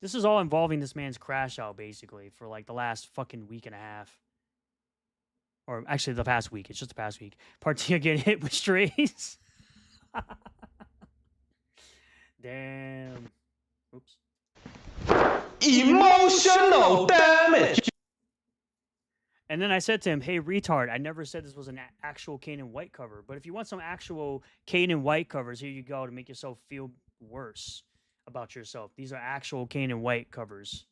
this is all involving this man's crash out, basically, for like the last fucking week and a half. Or actually, the past week. It's just the past week. Partia getting hit with strays. Damn. Oops. Emotional damage. And then I said to him, hey, retard, I never said this was an actual Kane and White cover. But if you want some actual Kane and White covers, here you go to make yourself feel worse about yourself. These are actual Kane and White covers.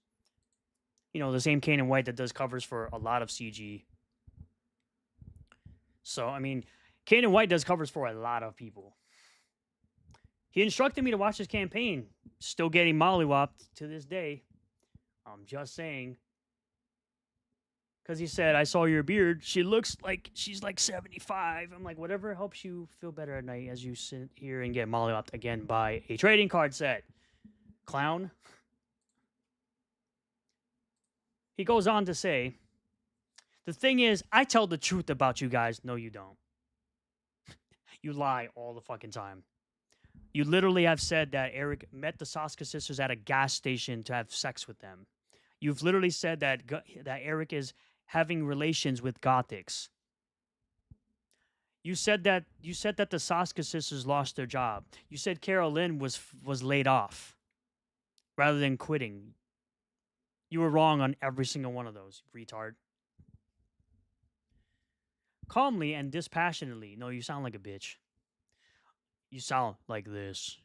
The same Kane and White that does covers for a lot of CG. So, I mean, Kane and White does covers for a lot of people. He instructed me to watch his campaign. Still getting mollywopped to this day. I'm just saying. Because he said, I saw your beard. She looks like she's like 75. I'm like, whatever helps you feel better at night as you sit here and get mollywopped again by a trading card set. Clown. He goes on to say, the thing is, I tell the truth about you guys. No, you don't. You lie all the fucking time. You literally have said that Eric met the Saska sisters at a gas station to have sex with them. You've literally said that that Eric is having relations with Gothics. You said that the Saska sisters lost their job. You said Carol Lynn was laid off rather than quitting. You were wrong on every single one of those, retard. Calmly and dispassionately. No, you sound like a bitch. You sound like this.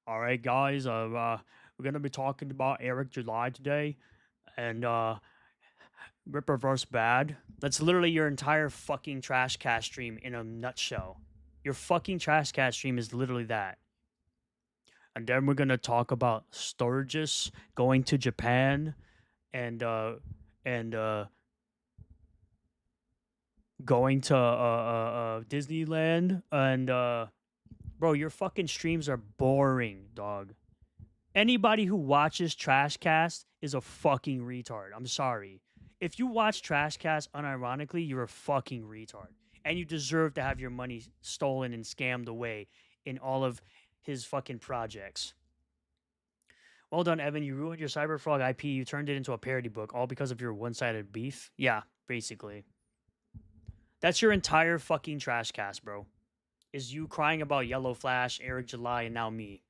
All right, guys. We're gonna be talking about Eric July today, and Rip Reverse Bad. That's literally your entire fucking Trash Cast stream in a nutshell. Your fucking Trash Cast stream is literally that. And then we're gonna talk about Sturgis going to Japan, and going to Disneyland, and bro, your fucking streams are boring, dog. Anybody who watches Trashcast is a fucking retard. I'm sorry. If you watch Trashcast unironically, you're a fucking retard. And you deserve to have your money stolen and scammed away in all of his fucking projects. Well done, Evan. You ruined your Cyberfrog IP. You turned it into a parody book, all because of your one-sided beef. Yeah, basically. That's your entire fucking Trashcast, bro. Is you crying about Yellow Flash, Eric July, and now me.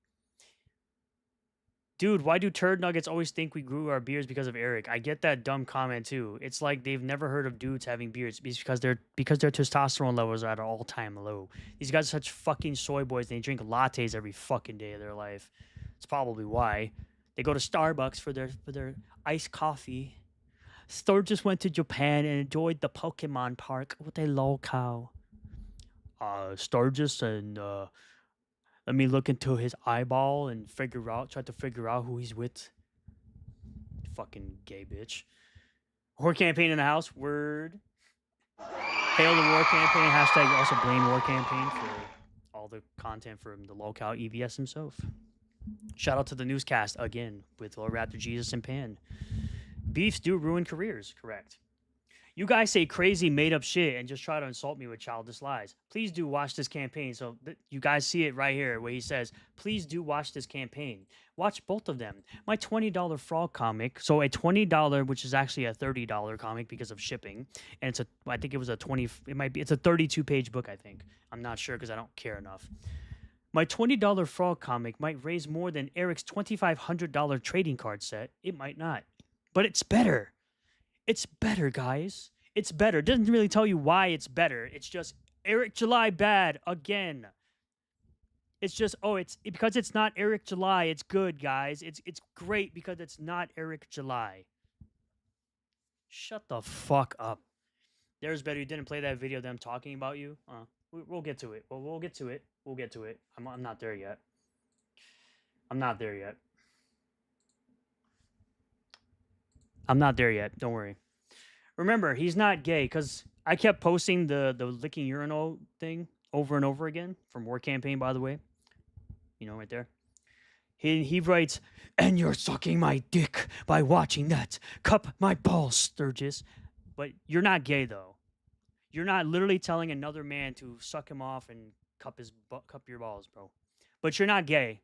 Dude, why do turd nuggets always think we grew our beards because of Eric? I get that dumb comment too. It's like they've never heard of dudes having beards because their testosterone levels are at an all-time low. These guys are such fucking soy boys and they drink lattes every fucking day of their life. It's probably why. They go to Starbucks for their iced coffee. Sturgis went to Japan and enjoyed the Pokemon Park with a lolcow. Sturgis and let me look into his eyeball and try to figure out who he's with. Fucking gay bitch. War campaign in the house. Word. Hail the war campaign. Hashtag also blame war campaign for all the content from the lolcow EVS himself. Shout out to the newscast again with Lord Raptor Jesus and Pan. Beefs do ruin careers. Correct. You guys say crazy made-up shit and just try to insult me with childish lies. Please do watch this campaign. So you guys see it right here where he says, please do watch this campaign. Watch both of them. My $20 frog comic. So a $20, which is actually a $30 comic because of shipping. And I think it's a 32-page book, I think. I'm not sure because I don't care enough. My $20 frog comic might raise more than Eric's $2,500 trading card set. It might not. But it's better. It's better, guys. It's better. It doesn't really tell you why it's better. It's just Eric July bad again. It's just, it's because it's not Eric July. It's good, guys. It's great because it's not Eric July. Shut the fuck up. There's better. You didn't play that video of them talking about you. We'll get to it. We'll get to it. We'll get to it. I'm not there yet. I'm not there yet. I'm not there yet. Don't worry. Remember, he's not gay because I kept posting the licking urinal thing over and over again from War Campaign, by the way. You know, right there. He writes, and you're sucking my dick by watching that. Cup my balls, Sturgis. But you're not gay, though. You're not literally telling another man to suck him off and cup your balls, bro. But you're not gay.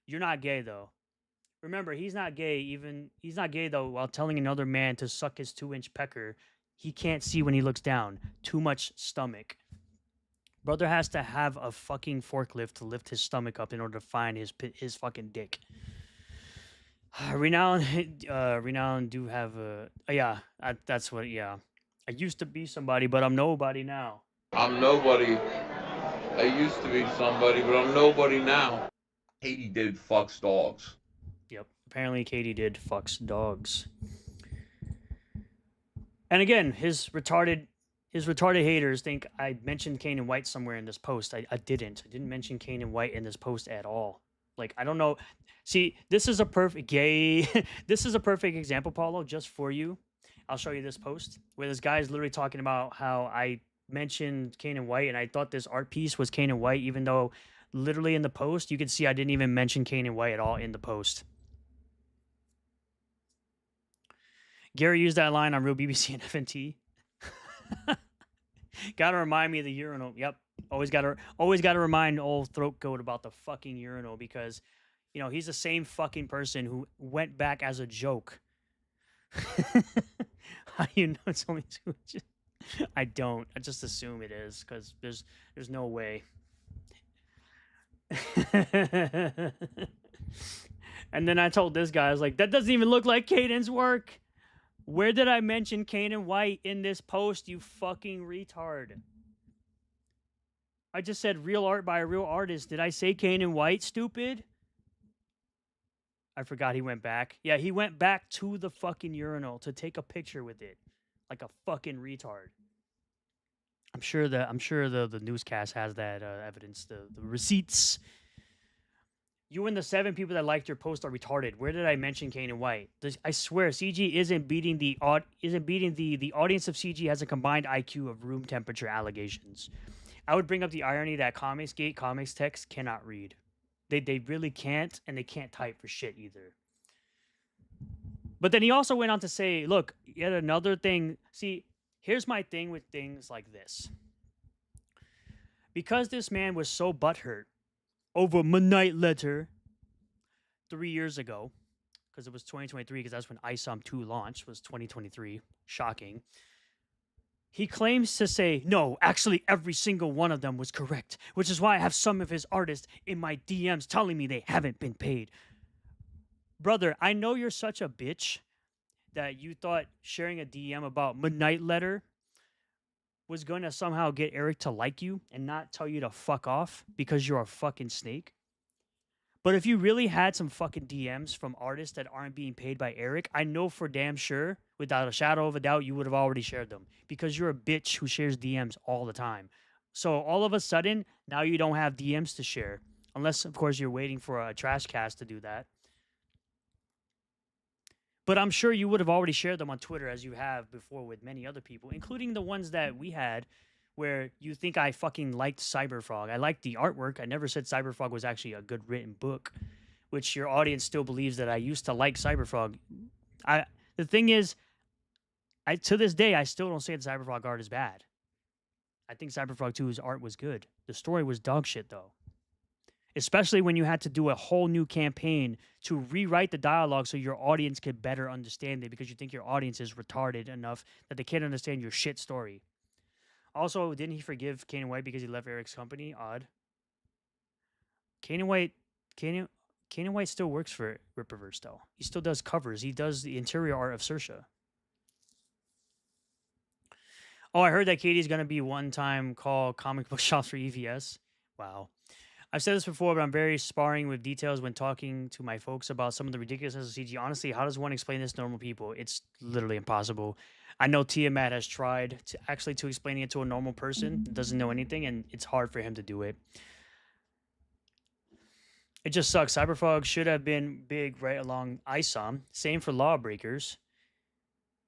You're not gay, though. Remember, he's not gay though while telling another man to suck his 2-inch pecker. He can't see when he looks down. Too much stomach. Brother has to have a fucking forklift to lift his stomach up in order to find his fucking dick. Renown do have that's what, yeah. I used to be somebody, but I'm nobody now. I'm nobody. I used to be somebody, but I'm nobody now. Katie did fucks dogs. Yep. Apparently Katie did fucks dogs. And again, his retarded haters think I mentioned Kane and White somewhere in this post. I didn't. I didn't mention Kane and White in this post at all. Like, I don't know. See, this is a perfect this is a perfect example, Paulo, just for you. I'll show you this post where this guy is literally talking about how I mentioned Kane and White and I thought this art piece was Kane and White, even though literally in the post, you can see I didn't even mention Kane and White at all in the post. Gary used that line on Real BBC and FNT. Gotta remind me of the urinal. Yep. Always gotta remind old throat goat about the fucking urinal because, you know, he's the same fucking person who went back as a joke How do you know it's only 2 inches? I don't. I just assume it is because there's no way. And then I told this guy, I was like, that doesn't even look like Caden's work. Where did I mention Caden White in this post, you fucking retard? I just said real art by a real artist. Did I say Caden White, stupid? I forgot he went back. Yeah, he went back to the fucking urinal to take a picture with it. Like a fucking retard. I'm sure the newscast has that evidence, the receipts. You and the 7 people that liked your post are retarded. Where did I mention Kane and White? I swear, CG isn't beating the audience of CG has a combined IQ of room temperature allegations. I would bring up the irony that Comicsgate comics text cannot read. They really can't, and they can't type for shit either. But then he also went on to say, look, yet another thing. See, here's my thing with things like this. Because this man was so butthurt over Midnight Letter 3 years ago, because it was 2023, because that's when ISOM 2 launched, was 2023. Shocking. He claims to say, no, actually every single one of them was correct, which is why I have some of his artists in my DMs telling me they haven't been paid. Brother, I know you're such a bitch that you thought sharing a DM about Midnight Letter was going to somehow get Eric to like you and not tell you to fuck off because you're a fucking snake. But if you really had some fucking DMs from artists that aren't being paid by Eric, I know for damn sure, without a shadow of a doubt, you would have already shared them because you're a bitch who shares DMs all the time. So all of a sudden, now you don't have DMs to share. Unless, of course, you're waiting for a trash cast to do that. But I'm sure you would have already shared them on Twitter as you have before with many other people, including the ones that we had where you think I fucking liked Cyberfrog. I liked the artwork. I never said Cyberfrog was actually a good written book, which your audience still believes that I used to like Cyberfrog. The thing is, to this day, I still don't say the Cyberfrog art is bad. I think Cyberfrog 2's art was good. The story was dog shit, though. Especially when you had to do a whole new campaign to rewrite the dialogue so your audience could better understand it because you think your audience is retarded enough that they can't understand your shit story. Also, didn't he forgive Kane White because he left Eric's company? Odd. Kane White still works for Rippaverse, though. He still does covers. He does the interior art of Saoirse. Oh, I heard that Katie's going to be one-time call comic book shops for EVS. Wow. I've said this before, but I'm very sparring with details when talking to my folks about some of the ridiculousness of CG. Honestly, how does one explain this to normal people? It's literally impossible. I know Tiamat has tried to explain it to a normal person, doesn't know anything, and it's hard for him to do it. It just sucks. Cyberfrog should have been big right along ISOM. Same for Lawbreakers.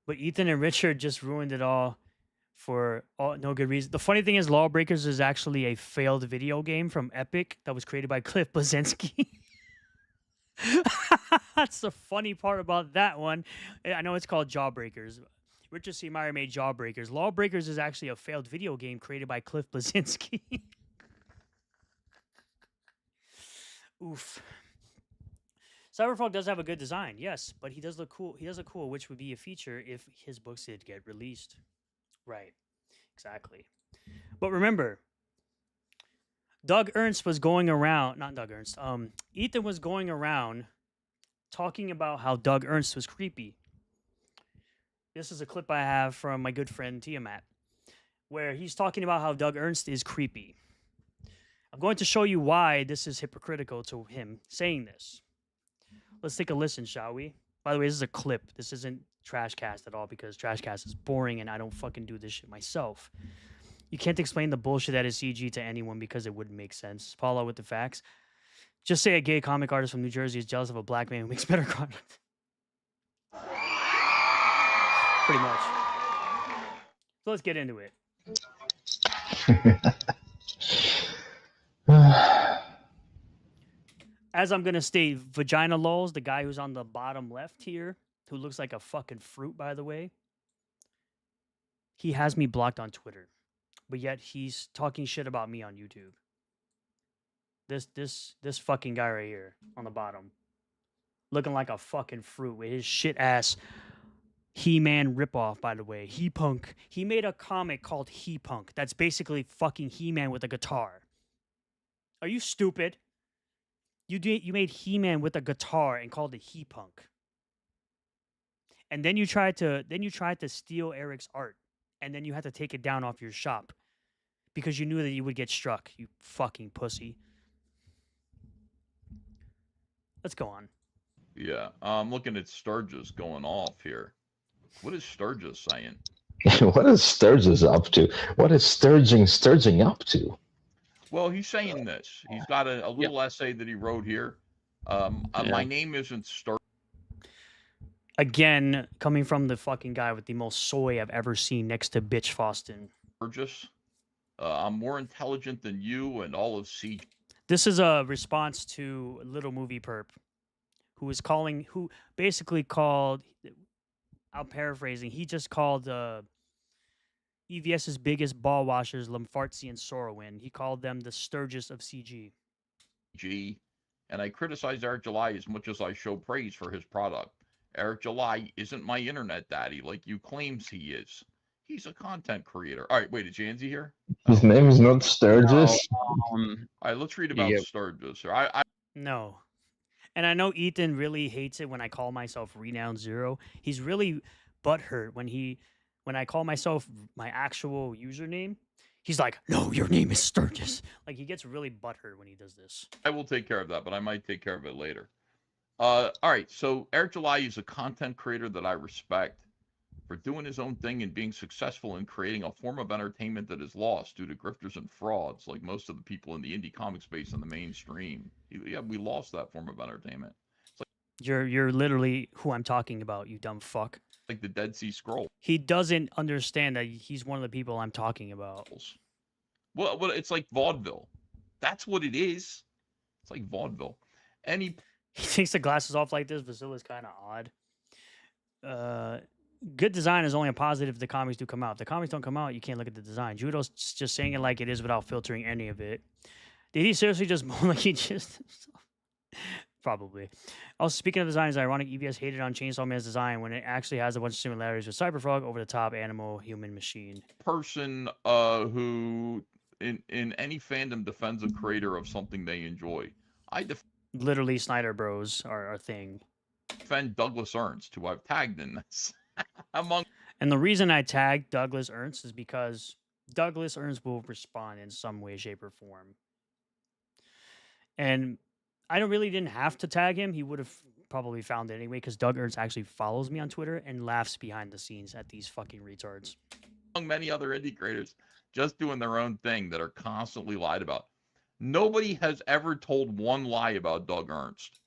But Ethan and Richard just ruined it all for no good reason. The funny thing is, Lawbreakers is actually a failed video game from Epic that was created by Cliff Bleszinski. That's the funny part about that one. I know it's called Jawbreakers. Richard C. Meyer made Jawbreakers. Lawbreakers is actually a failed video game created by Cliff Bleszinski. Oof. Cyberfrog does have a good design, yes, but he does look cool. He does look cool, which would be a feature if his books did get released. Right. Exactly. But remember, Doug Ernst was going around, not Doug Ernst, Ethan was going around talking about how Doug Ernst was creepy. This is a clip I have from my good friend Tiamat, where he's talking about how Doug Ernst is creepy. I'm going to show you why this is hypocritical to him saying this. Let's take a listen, shall we? By the way, this is a clip. This isn't Trashcast at all because Trashcast is boring and I don't fucking do this shit myself. You can't explain the bullshit that is CG to anyone because it wouldn't make sense. Paulo with the facts. Just say a gay comic artist from New Jersey is jealous of a black man who makes better content. Pretty much. So let's get into it. As I'm going to state, Vagina Lulz, the guy who's on the bottom left here, who looks like a fucking fruit, by the way, he has me blocked on Twitter, but yet he's talking shit about me on YouTube. This fucking guy right here on the bottom, looking like a fucking fruit with his shit ass He-Man ripoff, by the way. He-Punk. He made a comic called He-Punk. That's basically fucking He-Man with a guitar. Are you stupid? You made He-Man with a guitar and called it He-Punk. And then you tried to steal Eric's art, and then you had to take it down off your shop because you knew that you would get struck. You fucking pussy. Let's go on. Yeah, I'm looking at Sturgis going off here. What is Sturgis saying? What is Sturgis up to? What is Sturging up to? Well, he's saying this. He's got a little essay that he wrote here. My name isn't Sturgis. Again, coming from the fucking guy with the most soy I've ever seen next to Bitch Faustin. I'm more intelligent than you and all of CG. This is a response to Little Movie Perp, who basically called, I'm paraphrasing, he just called EVS's biggest ball washers Lamfartzi and Sorowin. He called them the Sturgis of CG. And I criticize Eric July as much as I show praise for his product. Eric July isn't my internet daddy like you claims he is. He's a content creator. All right, wait, is Janzi here? His name is not Sturgis. All right, let's read about Sturgis. No. And I know Ethan really hates it when I call myself Renown Zero. He's really butthurt when I call myself my actual username. He's like, no, your name is Sturgis. Like, he gets really butthurt when he does this. I will take care of that, but I might take care of it later. All right, so Eric July is a content creator that I respect for doing his own thing and being successful in creating a form of entertainment that is lost due to grifters and frauds, like most of the people in the indie comic space and the mainstream. Yeah, we lost that form of entertainment. It's like, you're literally who I'm talking about, you dumb fuck. Like the Dead Sea Scrolls. He doesn't understand that he's one of the people I'm talking about. Well, it's like vaudeville. That's what it is. It's like vaudeville. He takes the glasses off like this. Vasila's kind of odd. Good design is only a positive if the comics do come out. If the comics don't come out, you can't look at the design. Judo's just saying it like it is without filtering any of it. Did he seriously just like he just... Probably. Also, speaking of design, it's ironic EVS hated on Chainsaw Man's design when it actually has a bunch of similarities with Cyberfrog, over the top animal, human, machine. Person who in any fandom defends a creator of something they enjoy. Literally, Snyder Bros are a thing. Defend Douglas Ernst, who I've tagged in this. And the reason I tagged Douglas Ernst is because Douglas Ernst will respond in some way, shape, or form. And I really didn't have to tag him. He would have probably found it anyway, because Doug Ernst actually follows me on Twitter and laughs behind the scenes at these fucking retards. Among many other indie creators just doing their own thing that are constantly lied about. Nobody has ever told one lie about Doug Ernst.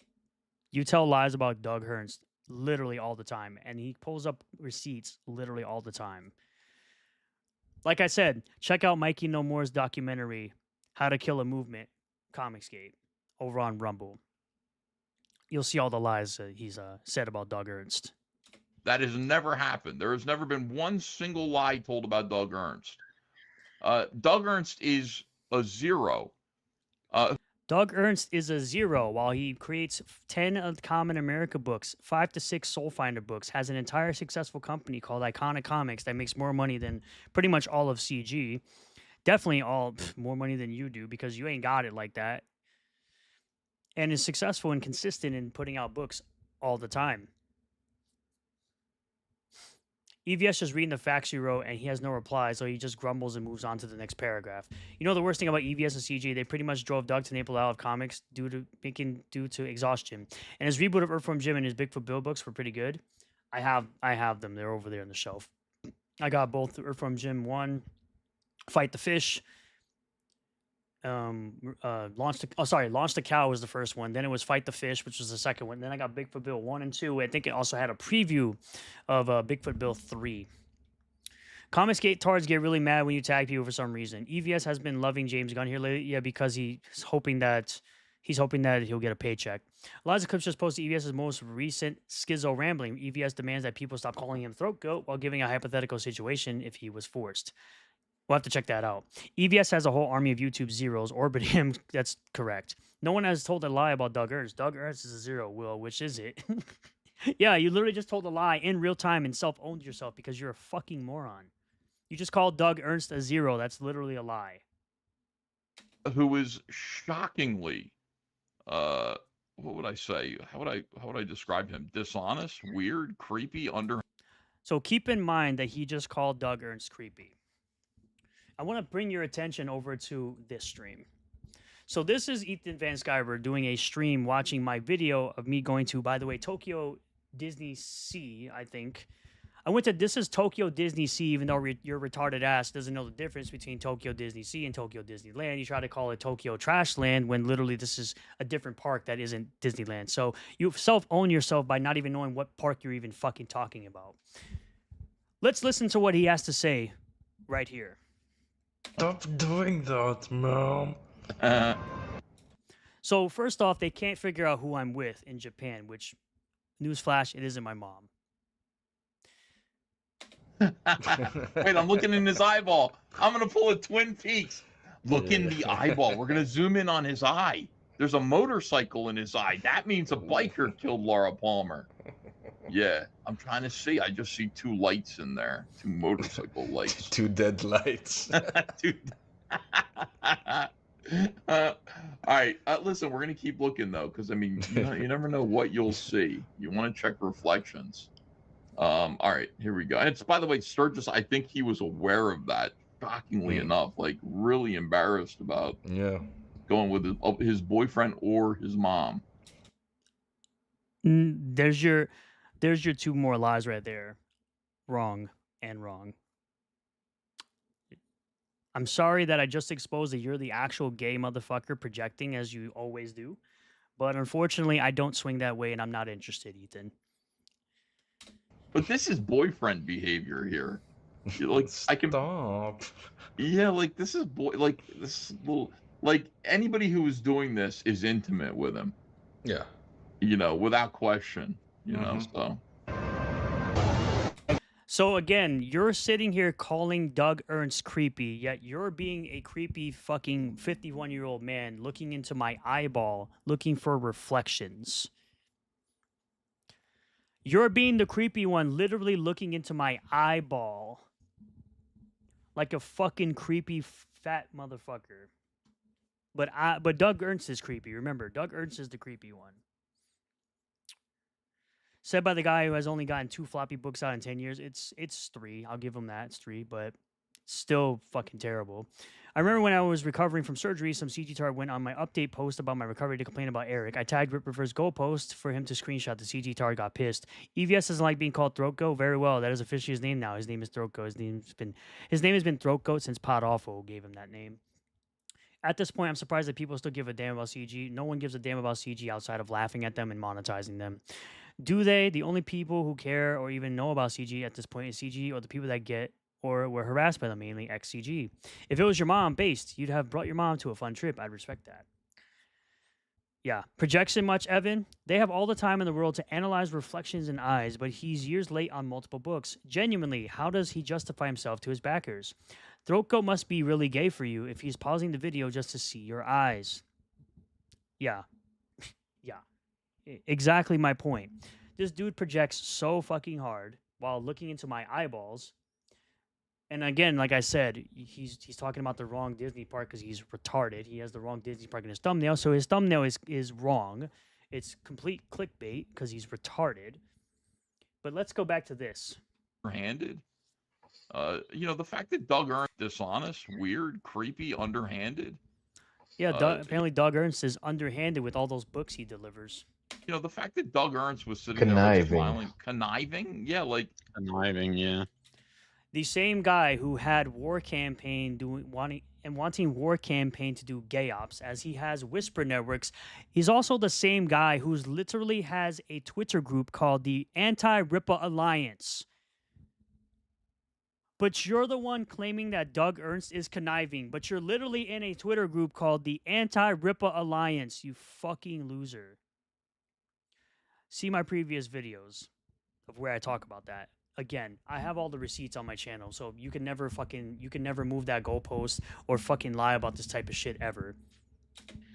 You tell lies about Doug Ernst literally all the time, and he pulls up receipts literally all the time. Like I said, check out Mikey No More's documentary, How to Kill a Movement, Comicsgate, over on Rumble. You'll see all the lies he's said about Doug Ernst. That has never happened. There has never been one single lie told about Doug Ernst. Doug Ernst is a zero. Doug Ernst is a zero while he creates 10 Uncommon America books, 5 to 6 Soul Finder books, has an entire successful company called Iconic Comics that makes more money than pretty much all of CG. Definitely more money than you do, because you ain't got it like that. And is successful and consistent in putting out books all the time. EVS just reading the facts you wrote, and he has no reply, so he just grumbles and moves on to the next paragraph. You know the worst thing about EVS and CG? They pretty much drove Doug to Naples out of comics due to exhaustion. And his reboot of Earthworm Jim and his Bigfoot Bill books were pretty good. I have them. They're over there on the shelf. I got both Earthworm Jim 1, Fight the Fish. Launch the Cow was the first one. Then it was Fight the Fish, which was the second one. Then I got Bigfoot Bill 1 and 2. I think it also had a preview of Bigfoot Bill 3. Comicsgate tards get really mad when you tag people for some reason. EVS has been loving James Gunn here lately, yeah, because he's hoping that he'll get a paycheck. A lot of the clips just post EVS's most recent schizo rambling. EVS demands that people stop calling him throat goat while giving a hypothetical situation if he was forced. We'll have to check that out. EVS has a whole army of YouTube zeros orbiting him. That's correct. No one has told a lie about Doug Ernst. Doug Ernst is a zero, Will. Which is it? Yeah, you literally just told a lie in real time and self-owned yourself because you're a fucking moron. You just called Doug Ernst a zero. That's literally a lie. Who is shockingly, what would I say? How would I describe him? Dishonest, weird, creepy, So keep in mind that he just called Doug Ernst creepy. I want to bring your attention over to this stream. So this is Ethan Van Sciver doing a stream watching my video of me going to, by the way, Tokyo Disney Sea, I think. This is Tokyo Disney Sea, even though your retarded ass doesn't know the difference between Tokyo Disney Sea and Tokyo Disneyland. You try to call it Tokyo Trashland when literally this is a different park that isn't Disneyland. So you self-own yourself by not even knowing what park you're even fucking talking about. Let's listen to what he has to say right here. Stop doing that, Mom. So first off, they can't figure out who I'm with in Japan, which, newsflash, it isn't my mom. Wait, I'm looking in his eyeball. I'm going to pull a Twin Peaks. Look in the eyeball. We're going to zoom in on his eye. There's a motorcycle in his eye. That means a biker killed Laura Palmer. Yeah, I'm trying to see. I just see two lights in there. Two motorcycle lights. Two dead lights. All right. Listen, we're going to keep looking, though, because, I mean, you never know what you'll see. You want to check reflections. All right, here we go. And it's, by the way, Sturgis, I think he was aware of that, shockingly enough, like really embarrassed about going with his boyfriend or his mom. There's your two more lies right there. Wrong and wrong. I'm sorry that I just exposed that you're the actual gay motherfucker projecting as you always do. But unfortunately, I don't swing that way and I'm not interested, Ethan. But this is boyfriend behavior here. Like I can stop. Yeah, like this is like anybody who is doing this is intimate with him. Yeah. You know, without question. You know, so. So again, you're sitting here calling Doug Ernst creepy, yet you're being a creepy fucking 51-year-old man looking into my eyeball, looking for reflections. You're being the creepy one, literally looking into my eyeball. Like a fucking creepy fat motherfucker. But Doug Ernst is creepy. Remember, Doug Ernst is the creepy one. Said by the guy who has only gotten 2 floppy books out in 10 years. It's 3. I'll give him that. It's 3, but still fucking terrible. I remember when I was recovering from surgery, some CG-tard went on my update post about my recovery to complain about Eric. I tagged Rip Reverse Go post for him to screenshot. The CG-tard got pissed. EVS doesn't like being called Throat Goat. Very well. That is officially his name now. His name is Throat Goat. His name has been Throat Goat since Pod Awful gave him that name. At this point, I'm surprised that people still give a damn about CG. No one gives a damn about CG outside of laughing at them and monetizing them. Do they? The only people who care or even know about CG at this point is CG or the people that get or were harassed by them, mainly ex-CG. If it was your mom based, you'd have brought your mom to a fun trip. I'd respect that. Yeah. Projection much, Evan? They have all the time in the world to analyze reflections in eyes, but he's years late on multiple books. Genuinely, how does he justify himself to his backers? Throat Goat must be really gay for you if he's pausing the video just to see your eyes. Yeah. Yeah. Exactly my point. This dude projects so fucking hard while looking into my eyeballs. And again, like I said, he's talking about the wrong Disney park because he's retarded. He has the wrong Disney park in his thumbnail, so his thumbnail is wrong. It's complete clickbait because he's retarded. But let's go back to this. Handed. You know, the fact that Doug Ernst is dishonest, weird, creepy, underhanded. Yeah, apparently Doug Ernst is underhanded with all those books he delivers. You know, the fact that Doug Ernst was sitting there smiling, conniving, yeah, like conniving, yeah. The same guy who had war campaign wanting war campaign to do gay ops, as he has Whisper Networks. He's also the same guy who's literally has a Twitter group called the Anti-Rippa Alliance. But you're the one claiming that Doug Ernst is conniving, but you're literally in a Twitter group called the Anti-Rippa Alliance, you fucking loser. See my previous videos of where I talk about that. Again, I have all the receipts on my channel, so you can never move that goalpost or fucking lie about this type of shit ever.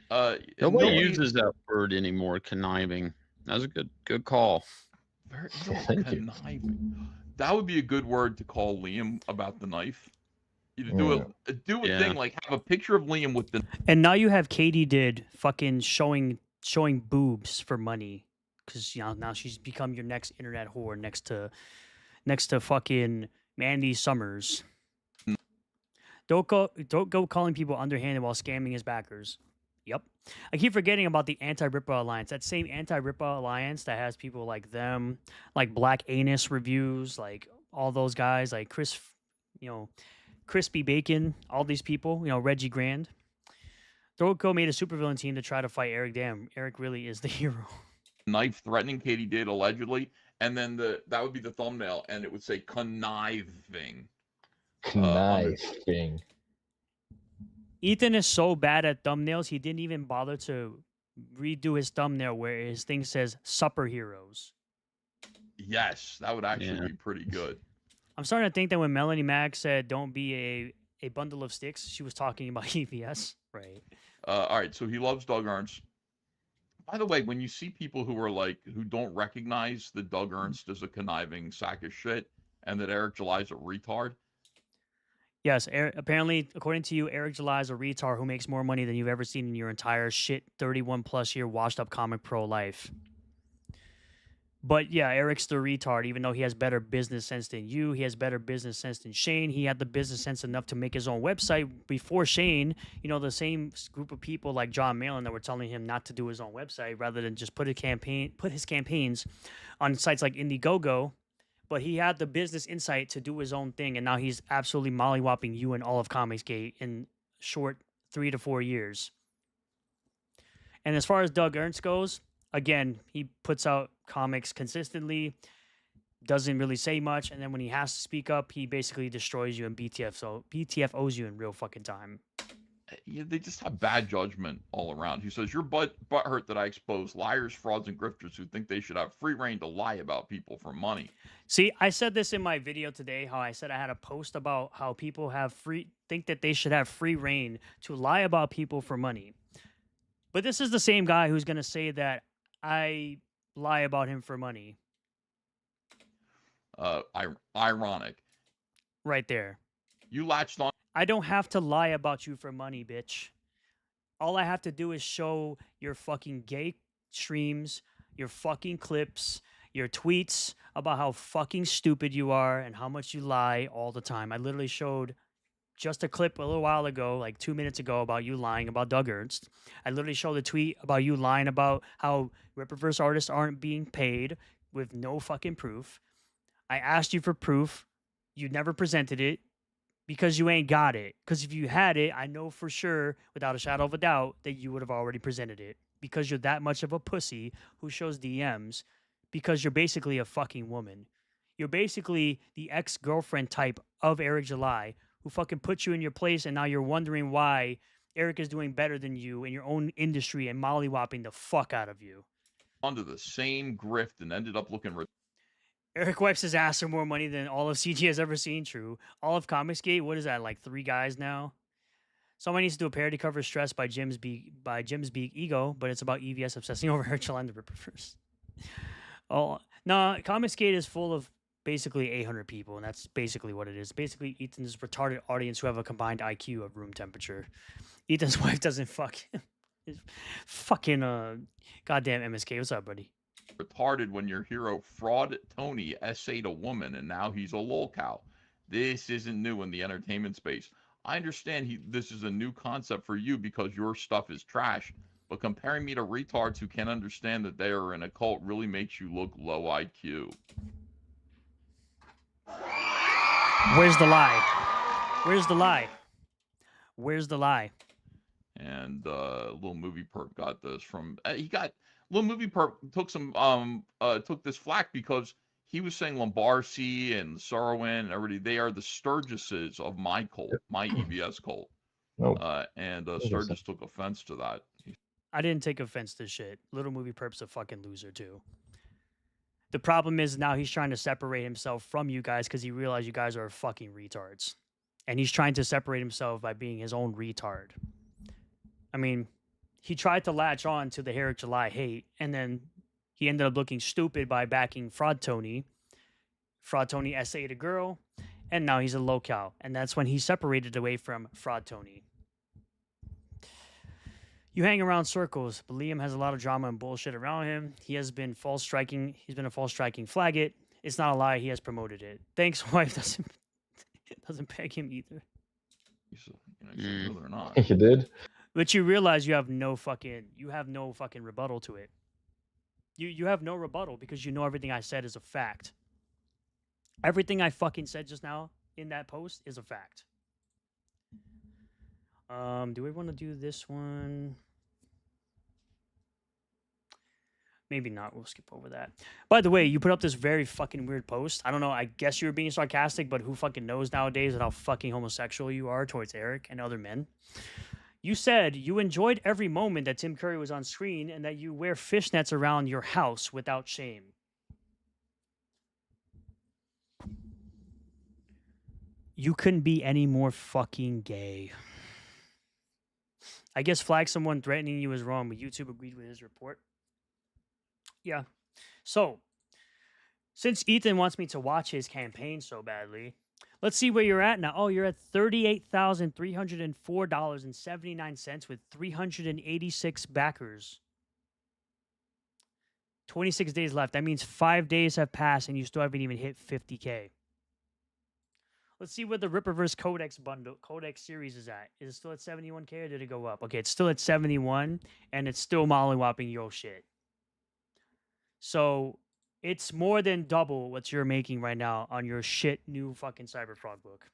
Nobody uses that word anymore, conniving. That was a good call. Very, you know, Thank you. conniving. That would be a good word to call Liam about the knife. You Yeah. do a Yeah. thing like have a picture of Liam with the And now you have Katie did fucking showing boobs for money, because now she's become your next internet whore next to fucking Mandy Summers. Don't go calling people underhanded while scamming his backers. Yep. I keep forgetting about the Anti-Rippa Alliance. That same Anti-Rippa Alliance that has people like them, like Black Anus Reviews, like all those guys, like Crispy Bacon, all these people, Reggie Grand. Dorko made a supervillain team to try to fight Eric. Damn, Eric really is the hero. knife threatening Katie did allegedly, and then that would be the thumbnail, and it would say conniving. Knifing. Ethan is so bad at thumbnails, he didn't even bother to redo his thumbnail where his thing says Supper Heroes. Yes, that would actually be pretty good. I'm starting to think that when Melanie Mack said don't be a bundle of sticks, she was talking about EVS. Right. All right, so he loves Doug Ernst. By the way, when you see people who don't recognize that Doug Ernst is a conniving sack of shit and that Eric July is a retard. Yes, apparently, according to you, Eric July is a retard who makes more money than you've ever seen in your entire 31 plus year washed up comic pro life. But yeah, Eric's the retard, even though he has better business sense than you. He has better business sense than Shane. He had the business sense enough to make his own website before Shane. The same group of people like John Malin that were telling him not to do his own website rather than just put his campaigns on sites like Indiegogo. But he had the business insight to do his own thing, and now he's absolutely mollywopping you and all of Comicsgate in short 3 to 4 years. And as far as Doug Ernst goes, again, he puts out comics consistently, doesn't really say much, and then when he has to speak up, he basically destroys you in BTF. So BTF owes you in real fucking time. Yeah, they just have bad judgment all around. He says, "Your butthurt that I expose liars, frauds, and grifters who think they should have free reign to lie about people for money." See, I said this in my video today, how I said I had a post about how people think that they should have free reign to lie about people for money. But this is the same guy who's going to say that I lie about him for money. Ironic. Right there. You latched on. I don't have to lie about you for money, bitch. All I have to do is show your fucking gay streams, your fucking clips, your tweets about how fucking stupid you are and how much you lie all the time. I literally showed just a clip a little while ago, like 2 minutes ago, about you lying about Doug Ernst. I literally showed a tweet about you lying about how Rippaverse artists aren't being paid with no fucking proof. I asked you for proof. You never presented it because you ain't got it. Because if you had it, I know for sure, without a shadow of a doubt, that you would have already presented it. Because you're that much of a pussy who shows DMs. Because you're basically a fucking woman. You're basically the ex-girlfriend type of Eric July, who fucking put you in your place, and now you're wondering why Eric is doing better than you in your own industry and mollywopping the fuck out of you. Onto the same grift and ended up looking. Eric wipes his ass for more money than all of CG has ever seen. True. All of Comicsgate, what is that, like 3 guys now? Someone needs to do a parody cover Stress by Jim's Beak Ego, but it's about EVS obsessing over Herschel and the Rippaverse. Oh, no, Comicsgate is full of basically 800 people, and that's basically what it is. Basically, Ethan's retarded audience who have a combined IQ of room temperature. Ethan's wife doesn't fuck him. Fucking, goddamn MSK. What's up, buddy? Retarded when your hero Fraud Tony essayed a woman and now he's a lolcow. This isn't new in the entertainment space. I understand this is a new concept for you because your stuff is trash, but comparing me to retards who can't understand that they are in a cult really makes you look low IQ. Where's the lie? Where's the lie? Where's the lie? And Little Movie Perp got this from Little Movie Perp took this flack because he was saying Lombardi and Sorrowin and everybody, they are the Sturgises of my cult, my EVS cult. And Sturgis took offense to that. I didn't take offense to shit. Little Movie Perp's a fucking loser too. The problem is now he's trying to separate himself from you guys because he realized you guys are fucking retards. And he's trying to separate himself by being his own retard. I mean, he tried to latch on to the Eric July hate, and then He ended up looking stupid by backing Fraud Tony. Fraud Tony SA'd a girl, and now he's a local. And that's when he separated away from Fraud Tony. You hang around circles, but Liam has a lot of drama and bullshit around him. He's been a false striking flagget. It's not a lie, he has promoted it. Thanks, wife doesn't peg him either. Whether or not. You did? But you realize you have no fucking rebuttal to it. You have no rebuttal because you know everything I said is a fact. Everything I fucking said just now in that post is a fact. Do we want to do this one? Maybe not. We'll skip over that. By the way, you put up this very fucking weird post. I don't know. I guess you were being sarcastic, but who fucking knows nowadays how fucking homosexual you are towards Eric and other men? You said you enjoyed every moment that Tim Curry was on screen and that you wear fishnets around your house without shame. You couldn't be any more fucking gay. I guess flag someone threatening you is wrong, but YouTube agreed with his report. Yeah. So, since Ethan wants me to watch his campaign so badly, let's see where you're at now. Oh, you're at $38,304.79 with 386 backers. 26 days left. That means 5 days have passed and you still haven't even hit 50K. Let's see what the Ripperverse Codex series is at. Is it still at 71K or did it go up? Okay, it's still at 71 and it's still mollywhopping your shit. So it's more than double what you're making right now on your shit new fucking Cyberfrog book.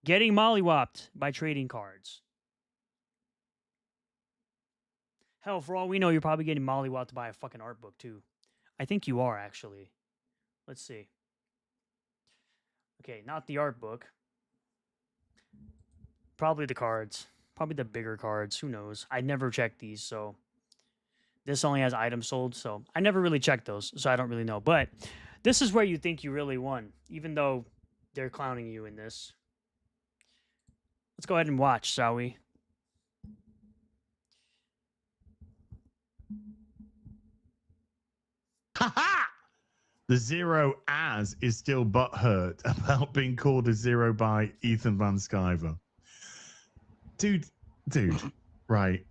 Getting mollywhopped by trading cards. Hell, for all we know, you're probably getting mollywhopped by a fucking art book too. I think you are actually. Let's see. Okay, not the art book. Probably the cards. Probably the bigger cards. Who knows? I never checked these, so... This only has items sold, so I never really checked those, so I don't really know. But this is where you think you really won, even though they're clowning you in this. Let's go ahead and watch, shall we? Ha-ha! The Zero as is still butthurt about being called a zero by Ethan Van Sciver. Dude, right.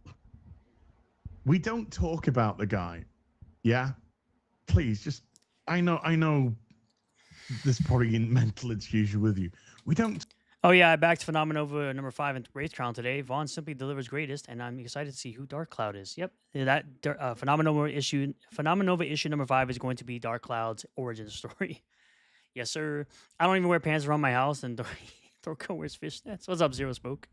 We don't talk about the guy. Yeah? Please, just... I know there's probably mental issue with you. We don't... Oh, yeah, I backed Phenomenova number 5 in Wraith Crown today. Vaughn simply delivers greatest, and I'm excited to see who Dark Cloud is. Yep, that Phenomenova issue number 5 is going to be Dark Cloud's origin story. Yes, sir. I don't even wear pants around my house, and Thorco wears fishnets. What's up, Zero Smoke?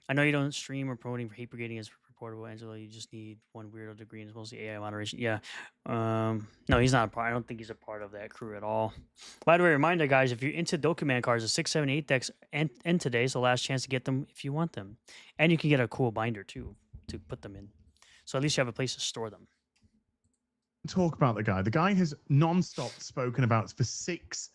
I know you don't stream or promoting hate brigading as reportable, Angela. You just need one weirdo degree, and it's mostly AI moderation. Yeah. No, he's not a part. I don't think he's a part of that crew at all. By the way, reminder, guys, if you're into Dokuman cards, the 6, 7, 8 decks end today, so last chance to get them if you want them. And you can get a cool binder, too, to put them in. So at least you have a place to store them. Talk about the guy. The guy has non-stop spoken about for 6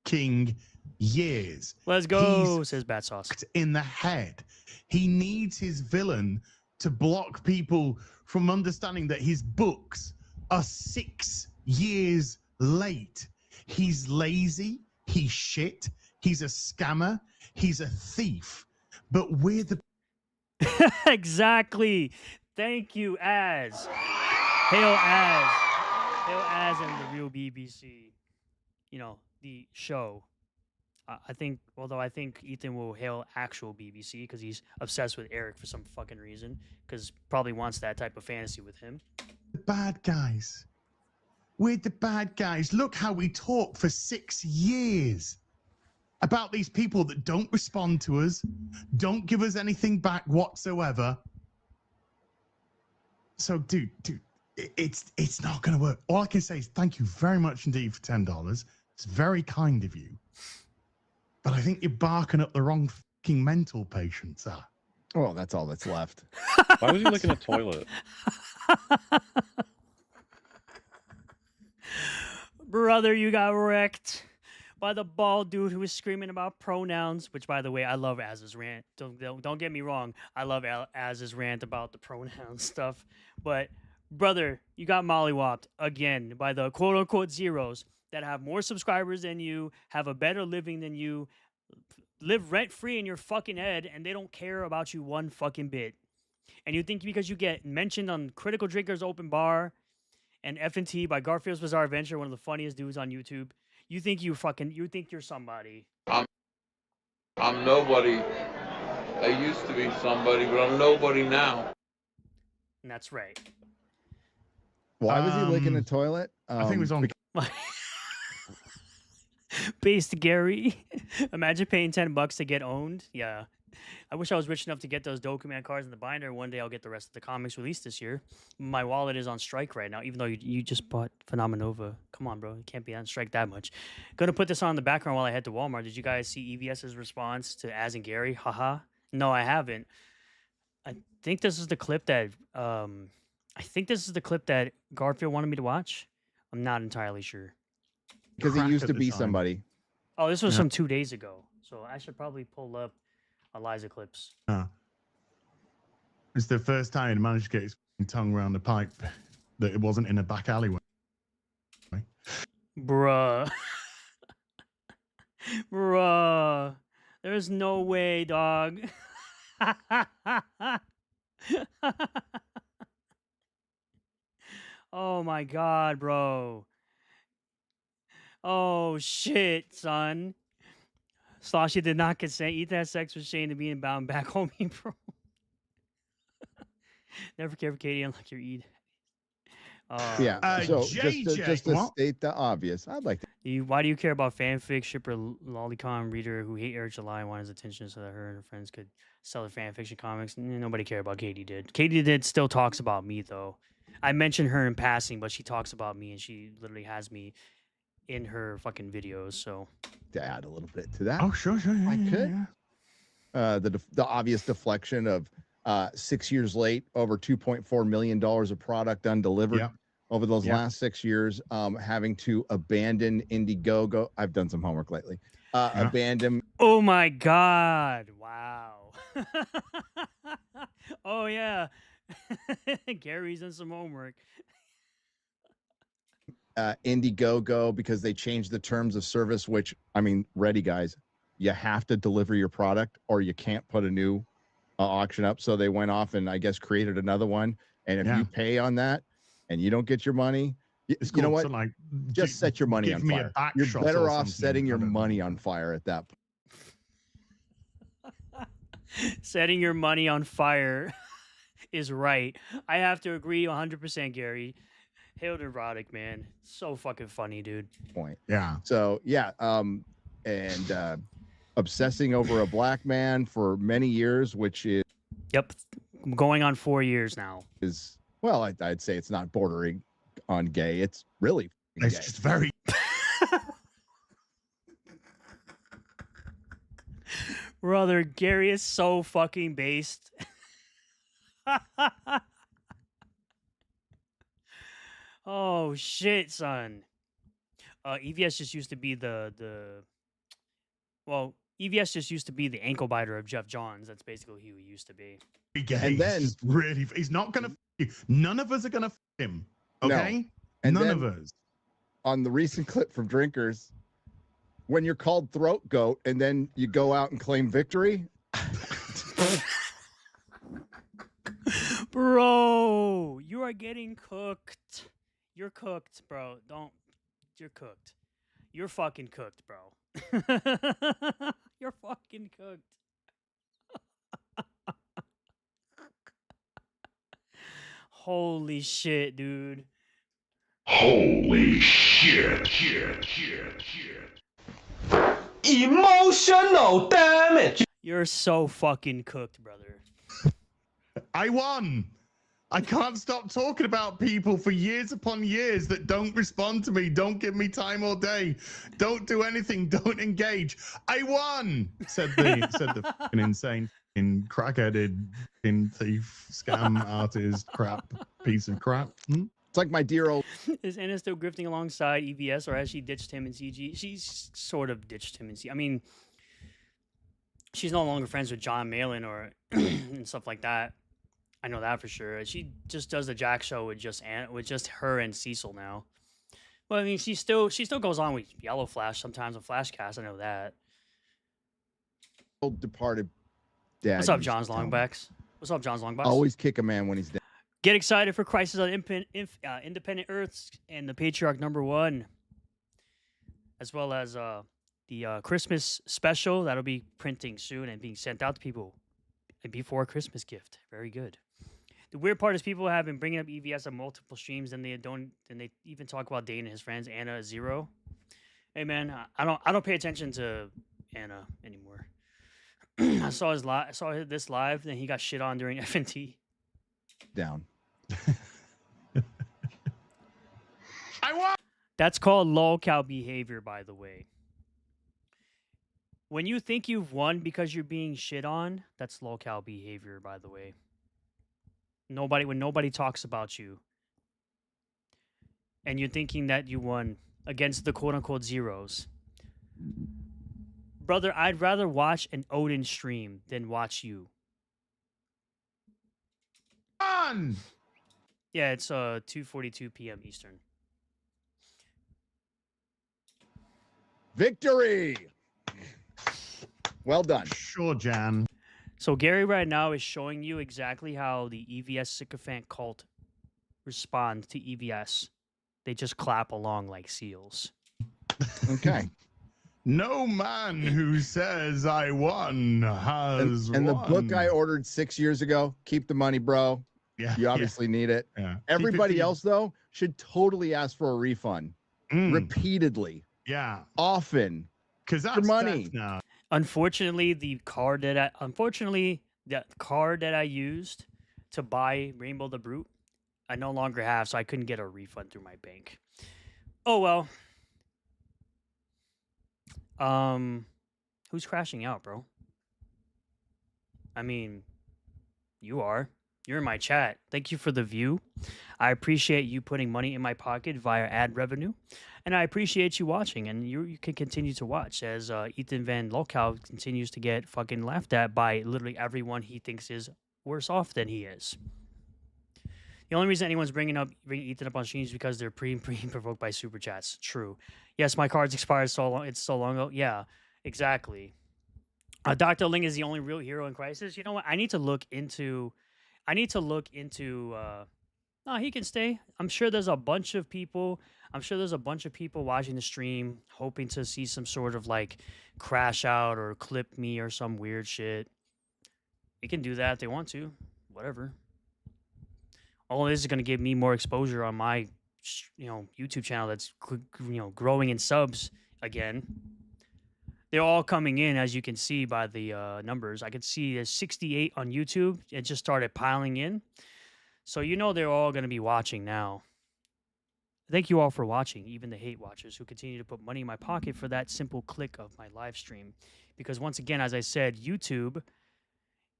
king years. Let's go, says Bat Sauce. In the head. He needs his villain to block people from understanding that his books are 6 years late. He's lazy. He's shit. He's a scammer. He's a thief. But we're the... Exactly. Thank you, Az. Hail Az. Hail Az and the real BBC. You know, the show. I think Ethan will hail actual BBC because he's obsessed with Eric for some fucking reason. Because probably wants that type of fantasy with him. The bad guys. We're the bad guys. Look how we talk for 6 years about these people that don't respond to us, don't give us anything back whatsoever. So, dude, it's not going to work. All I can say is thank you very much indeed for $10. It's very kind of you. But I think you're barking up the wrong fucking mental patient, sir. Well, that's all that's left. Why was he licking a toilet? Brother, you got wrecked by the bald dude who was screaming about pronouns, which, by the way, I love Az's rant. Don't get me wrong. I love Az's rant about the pronoun stuff. But Brother, you got mollywopped again by the quote unquote zeros that have more subscribers than you, have a better living than you, live rent free in your fucking head, and they don't care about you one fucking bit. And you think because you get mentioned on Critical Drinkers Open Bar and F&T by Garfield's Bizarre Adventure, one of the funniest dudes on YouTube, you think you think you're somebody. I'm nobody. I used to be somebody, but I'm nobody now. And that's right. Why was he licking the toilet? I think it was on. Based Gary. Imagine paying $10 to get owned. Yeah. I wish I was rich enough to get those Dokuman cards in the binder. One day I'll get the rest of the comics released this year. My wallet is on strike right now, even though you just bought Phenomenova. Come on, bro. You can't be on strike that much. Gonna put this on the background while I head to Walmart. Did you guys see EVS's response to Az and Gary? Haha. No, I haven't. I think this is the clip that Garfield wanted me to watch. I'm not entirely sure. Because he used to be somebody. Oh, this was from 2 days ago. So I should probably pull up Eliza clips. It's the first time he managed to get his tongue around the pipe that it wasn't in a back alleyway. Bruh. Bruh. There's no way, dog. Oh my god, bro. Oh shit, son. Sloshy did not consent. Ethan had sex with Shane to being bound back home, bro. Never care for Katie, unlike your Eid. So just to state the obvious, I'd like to. Why do you care about fanfic shipper lolicon reader who hate Eric July and want his attention so that her and her friends could sell their fanfiction comics? Nobody cared about Katie did. Katie did still talks about me though. I mentioned her in passing, but she talks about me and she literally has me in her fucking videos. So to add a little bit to that. Oh sure, I could. The obvious deflection of 6 years late, over $2.4 million of product undelivered over those last 6 years, having to abandon Indiegogo. I've done some homework lately. Abandon. Oh my God. Wow. Oh yeah. Gary's done some homework. Indiegogo because they changed the terms of service, which, I mean, ready guys, you have to deliver your product or you can't put a new auction up. So they went off and I guess created another one. And if you pay on that and you don't get your money, you know what? Like, just set your money on fire. You're better off setting your money on fire at that point. Setting your money on fire is right. I have to agree 100%, Gary. Hail to Roddick, man. So fucking funny, dude. Point. Yeah. So, obsessing over a black man for many years, which is... Yep. Going on 4 years now. Is, well, I'd say it's not bordering on gay. It's really It's gay. just very... Brother, Gary is so fucking based. Oh shit, son. EVS just used to be EVS just used to be the ankle biter of Jeff Johns. That's basically who he used to be. And then really, he's not gonna. None of us are gonna him. Okay, no. None of us. On the recent clip from Drinkers, when you're called throat goat and then you go out and claim victory. Bro, you are getting cooked. You're cooked, bro. You're cooked. You're fucking cooked, bro. You're fucking cooked. Holy shit, dude. Holy shit. Emotional damage. You're so fucking cooked, brother. I won. I can't stop talking about people for years upon years that don't respond to me, don't give me time all day, don't do anything, don't engage. I won, said the fucking insane, crack-headed, thief, scam artist, crap, piece of crap. It's like my dear old... Is Anna still grifting alongside EVS, or has she ditched him in CG? She's sort of ditched him in CG. I mean, she's no longer friends with John Malin or and stuff like that. I know that for sure. She just does the Jack show with just her and Cecil now. Well, I mean, she still goes on with Yellow Flash sometimes on Flashcast. I know that. Old departed dad. What's up, used to John's tell me. Longbacks? What's up, John's Longbacks? Always kick a man when he's down. Get excited for Crisis on Independent Earths and the Patriarch #1, as well as the Christmas special that'll be printing soon and being sent out to people before Christmas gift. Very good. The weird part is people have been bringing up EVS on multiple streams, and they even talk about Dane and his friends Anna Zero. Hey man, I don't pay attention to Anna anymore. I saw this live, and he got shit on during FNT. Down. I won. That's called lolcow behavior, by the way. When you think you've won because you're being shit on, that's lolcow behavior, by the way. When nobody talks about you, and you're thinking that you won against the quote-unquote zeros. Brother, I'd rather watch an Odin stream than watch you. On. Yeah, it's 2:42 p.m. Eastern. Victory! Well done. Sure, Jan. So Gary right now is showing you exactly how the EVS sycophant cult respond to EVS. They just clap along like seals. Okay. No man who says I won has and the won. book I ordered 6 years ago, Keep the Money, Bro. Yeah, You obviously need it. Yeah. Everybody else, though, should totally ask for a refund. Repeatedly. Yeah. Often. Because that's your money. now. Unfortunately, the card that I used to buy Rainbow the Brute, I no longer have, so I couldn't get a refund through my bank. Oh well. Who's crashing out, bro? I mean, you are. You're in my chat. Thank you for the view. I appreciate you putting money in my pocket via ad revenue. And I appreciate you watching. And you can continue to watch as Ethan Van Lolcow continues to get fucking laughed at by literally everyone he thinks is worse off than he is. The only reason anyone's bringing Ethan up on streams is because they're being provoked by super chats. True. Yes, my cards expired so long. It's so long ago. Yeah, exactly. Dr. Ling is the only real hero in Crisis. You know what? I need to look into. No, he can stay. I'm sure there's a bunch of people. Watching the stream, hoping to see some sort of like crash out or clip me or some weird shit. They can do that if they want to. Whatever. All this is going to give me more exposure on my, YouTube channel that's, growing in subs again. They're all coming in, as you can see by the numbers. I could see there's 68 on YouTube. It just started piling in. So they're all going to be watching now. Thank you all for watching, even the hate watchers who continue to put money in my pocket for that simple click of my live stream. Because once again, as I said, YouTube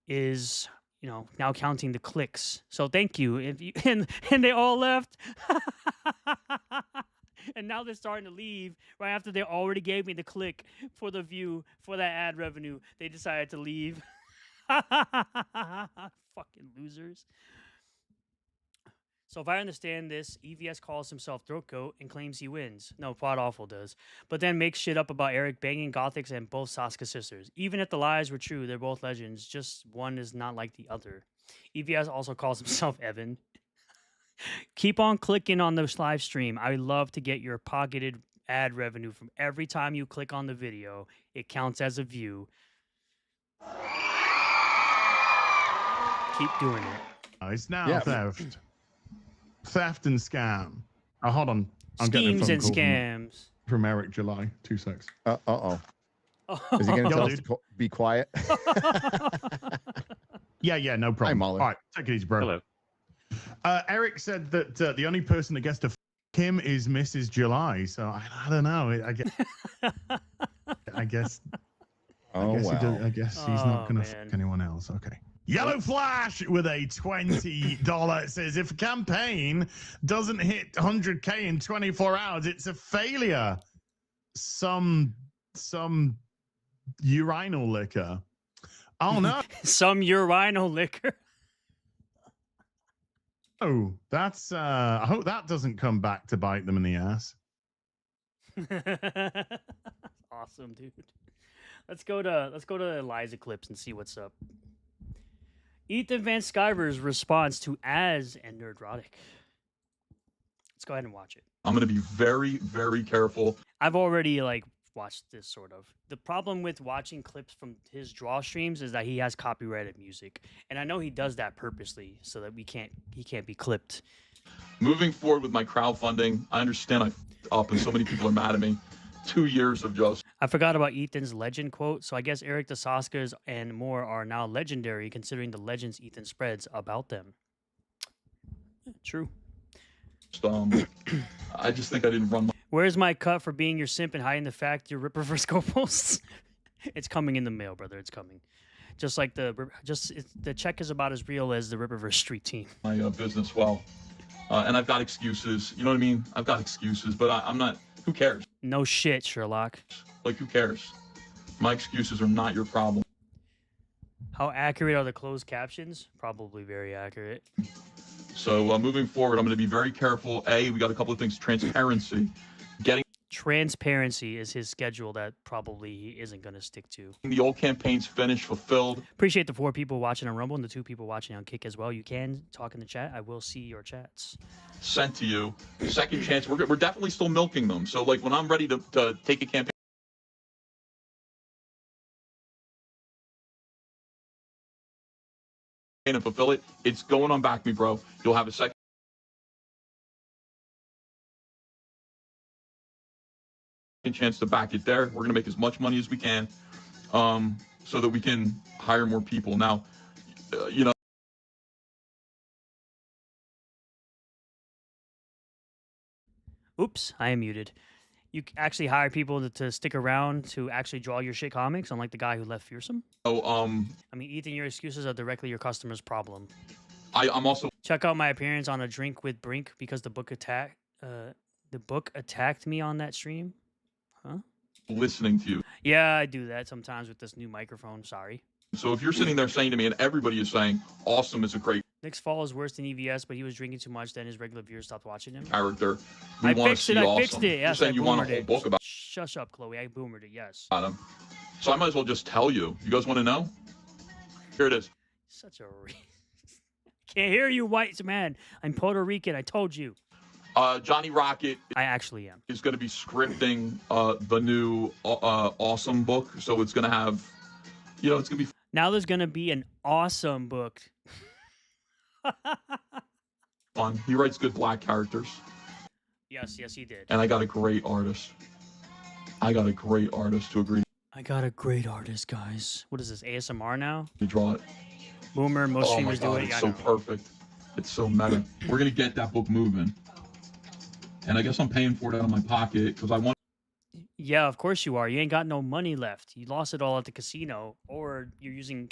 is... now counting the clicks. So thank you. And they all left. And now they're starting to leave right after they already gave me the click for the view for that ad revenue. They decided to leave. Fucking losers. So if I understand this, EVS calls himself Throat Goat and claims he wins. No, Pod Awful does. But then makes shit up about Eric banging Gothics and both Sasuke sisters. Even if the lies were true, they're both legends. Just one is not like the other. EVS also calls himself Evan. Keep on clicking on this live stream. I love to get your pocketed ad revenue from every time you click on the video. It counts as a view. Keep doing it. It's now theft. Theft and scam. Oh, hold on. I'm getting a Schemes phone and call scams. from Eric July. 2 secs. Uh-oh. Is he going to tell us to be quiet? Yeah, no problem. Hi, Mahler. All right, take it easy, bro. Hello. Eric said that the only person that gets to him is Mrs. July. So I don't know. I guess. Oh, wow. I guess he's not going to fuck anyone else. Okay. Yellow Flash with a $20 says, if a campaign doesn't hit 100K in 24 hours, it's a failure. Some urinal liquor. Oh, no. Some urinal liquor. Oh, that's I hope that doesn't come back to bite them in the ass. Awesome, dude. Let's go to Eliza clips and see what's up. Ethan Van Sciver's response to As and Nerdrotic. Let's go ahead and watch it. I'm going to be very, very careful. I've already like watched this sort of. The problem with watching clips from his draw streams is that he has copyrighted music, and I know he does that purposely so that he can't be clipped. Moving forward with my crowdfunding, I understand I f***ed up and so many people are mad at me. 2 years of just. I forgot about Ethan's legend quote, so I guess Eric the Soskas and more are now legendary considering the legends Ethan spreads about them. True. I just think I didn't run my. Where's my cut for being your simp and hiding the fact your Ripperverse go posts? It's coming in the mail, brother. It's coming. Just like the check is about as real as the Ripperverse street team. My business well. And I've got excuses. You know what I mean? I've got excuses, but I'm not. Who cares? No shit, Sherlock. Like, who cares? My excuses are not your problem. How accurate are the closed captions? Probably very accurate. So moving forward, I'm going to be very careful. We got a couple of things. Transparency. Transparency is his schedule that probably he isn't going to stick to. The old campaign's finished, fulfilled. Appreciate the 4 people watching on Rumble and the 2 people watching on Kick as well. You can talk in the chat. I will see your chats. Sent to you. Second chance. We're definitely still milking them. So like when I'm ready to take a campaign and fulfill it, it's going on BackMeBro. You'll have a second chance to back it there. We're going to make as much money as we can so that we can hire more people. Now, you know. Oops, I am muted. You actually hire people to stick around to actually draw your shit comics, unlike the guy who left Fearsome? I mean, Ethan, your excuses are directly your customer's problem. I'm also... Check out my appearance on A Drink with Brink because the book attacked me on that stream. Huh? Listening to you. Yeah, I do that sometimes with this new microphone. Sorry. So if you're sitting there saying to me, and everybody is saying, awesome is a great Nick's fall is worse than EVS, but he was drinking too much, then his regular viewers stopped watching him. character, I fixed it. I fixed it. Yes, you're saying you want a whole book about Shush up, Chloe. I boomered it. Yes. him. So I might as well just tell you. You guys want to know? Here it is. Such a can't hear you, white man. I'm Puerto Rican. I told you. Johnny Rocket. I actually am. Is going to be scripting the new awesome book. So it's going to have, you know, it's going to be. Now there's going to be an awesome book. Fun. He writes good black characters. Yes, he did. And I got a great artist. To agree. I got a great artist, guys. What is this, ASMR now? To draw it. Boomer, most Oh my streamers God, do it. it's so perfect. It's so meta. We're going to get that book moving. And I guess I'm paying for it out of my pocket because I want. Yeah, of course you are. You ain't got no money left. You lost it all at the casino, or you're using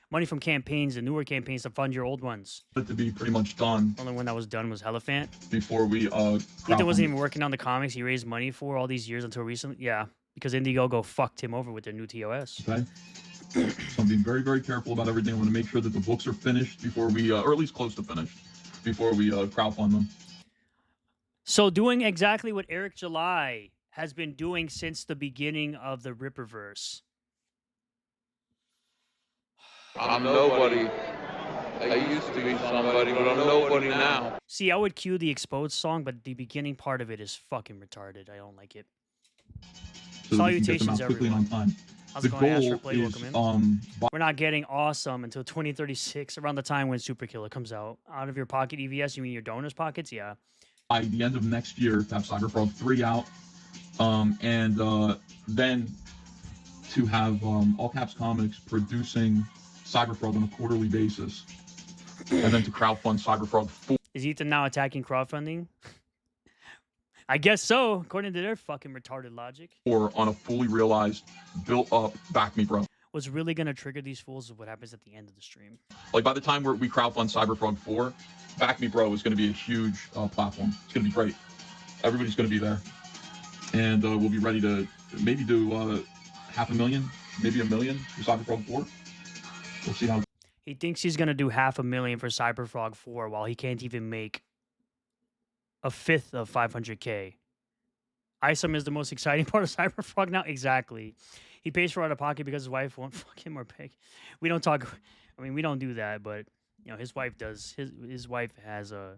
money from campaigns, the newer campaigns, to fund your old ones. It to be pretty much done. The only one that was done was Elephant. Before we Ethan wasn't even working on the comics he raised money for all these years until recently. Yeah, because Indiegogo fucked him over with their new TOS. Okay. So I'm being very, very careful about everything. I want to make sure that the books are finished before we, or at least close to finished, before we crowdfund them. So doing exactly what Eric July has been doing since the beginning of the Ripperverse. I'm nobody. I used to be somebody, but I'm nobody now. See, I would cue the Exposed song, but the beginning part of it is fucking retarded. I don't like it. So Salutations, quickly everyone. and on time. How's The it going, Astro goal Play? is, Welcome in. We're not getting awesome until 2036, around the time when Super Killer comes out. Out of your pocket EVS, you mean your donors' pockets? Yeah. By the end of next year, to have Cyberfrog 3 out, and then to have All Caps Comics producing Cyberfrog on a quarterly basis, and then to crowdfund Cyberfrog 4. Is Ethan now attacking crowdfunding? I guess so, according to their fucking retarded logic. Or on a fully realized, built-up BackMeBro. What's really going to trigger these fools is what happens at the end of the stream. Like, by the time we crowdfund Cyberfrog 4, BackMeBro is going to be a huge platform. It's going to be great. Everybody's going to be there. And we'll be ready to maybe do 500,000, maybe 1 million for Cyberfrog 4. We'll see how. He thinks he's gonna do $500,000 for Cyberfrog 4 while he can't even make a fifth of 500K. ISOM is the most exciting part of Cyberfrog now. Exactly. He pays for out of pocket because his wife won't fuck him or pay. We don't talk. I mean, we don't do that, but you know, his wife does. His wife has a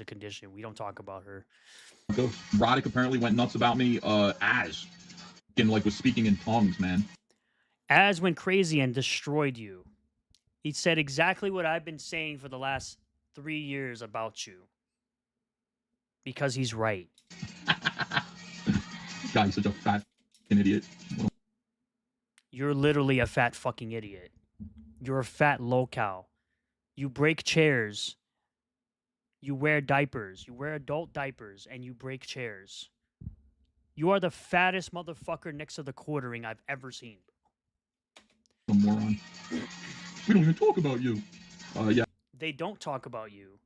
condition. We don't talk about her. Roddick apparently went nuts about me. As was speaking in tongues, man. Az went crazy and destroyed you. He said exactly what I've been saying for the last 3 years about you. Because he's right. Guy's such a fat fucking idiot. You're literally a fat fucking idiot. You're a fat locale. You break chairs. You wear diapers. You wear adult diapers and you break chairs. You are the fattest motherfucker next to the quartering I've ever seen. A moron. We don't even talk about you. Yeah. They don't talk about you.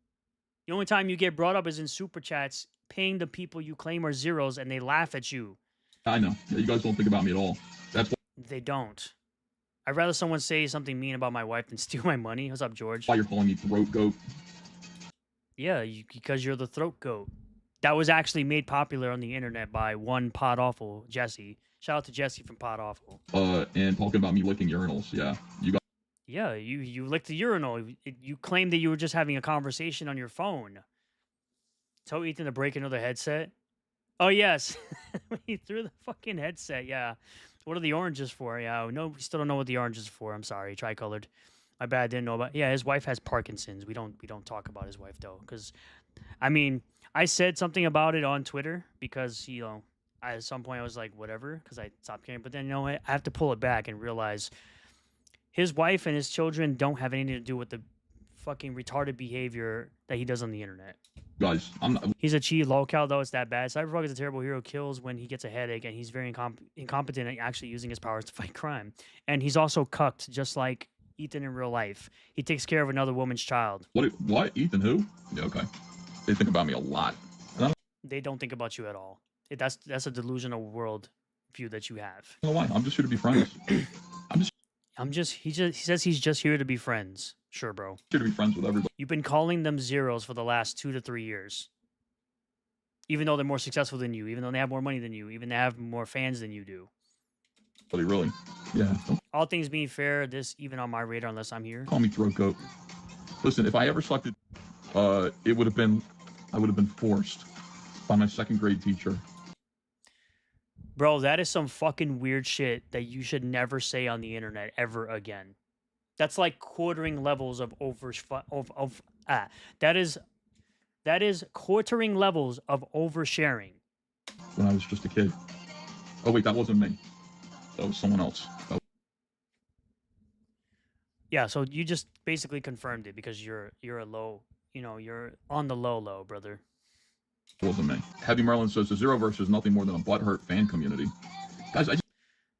The only time you get brought up is in super chats, paying the people you claim are zeros, and they laugh at you. I know. Yeah, you guys don't think about me at all. That's why. They don't. I'd rather someone say something mean about my wife than steal my money. What's up, George? Why you're calling me throat goat? Yeah, because you're the throat goat. That was actually made popular on the internet by one Pod Awful, Jesse. Shout out to Jesse from Pod Awful. And talking about me licking urinals. Yeah, you got. Yeah, you licked the urinal. You claimed that you were just having a conversation on your phone. Tell Ethan to break another headset. Oh, yes. He threw the fucking headset, yeah. What are the oranges for? Yeah, no, we still don't know what the oranges are for. I'm sorry, tricolored. My bad, didn't know about. Yeah, his wife has Parkinson's. We don't talk about his wife though, because, I mean, I said something about it on Twitter because at some point I was like, whatever, because I stopped caring. But then I have to pull it back and realize his wife and his children don't have anything to do with the fucking retarded behavior that he does on the internet. Guys, He's a cheat locale though. It's that bad. Cyberfrog is a terrible hero. Kills when he gets a headache, and he's very incompetent at actually using his powers to fight crime. And he's also cucked, just like Ethan in real life. He takes care of another woman's child. What? Ethan who? Yeah, okay. They think about me a lot. They don't think about you at all. That's a delusional world view that you have. I don't know why. I'm just here to be friends. He says he's just here to be friends. Sure, bro. Here to be friends with everybody. You've been calling them zeros for the last 2 to 3 years. Even though they're more successful than you, even though they have more money than you, even they have more fans than you do. Really? Yeah. All things being fair, this even on my radar unless I'm here. Call me throat goat. Listen, if I ever selected, I would have been forced by my 2nd grade teacher. Bro, that is some fucking weird shit that you should never say on the internet ever again. That's like quartering levels of that is quartering levels of oversharing. When I was just a kid. Oh wait, that wasn't me. That was someone else. Yeah, so you just basically confirmed it because you're a low, you're on the low, brother. It wasn't me. Heavy Merlin says the Zeroverse is nothing more than a butthurt fan community. Guys,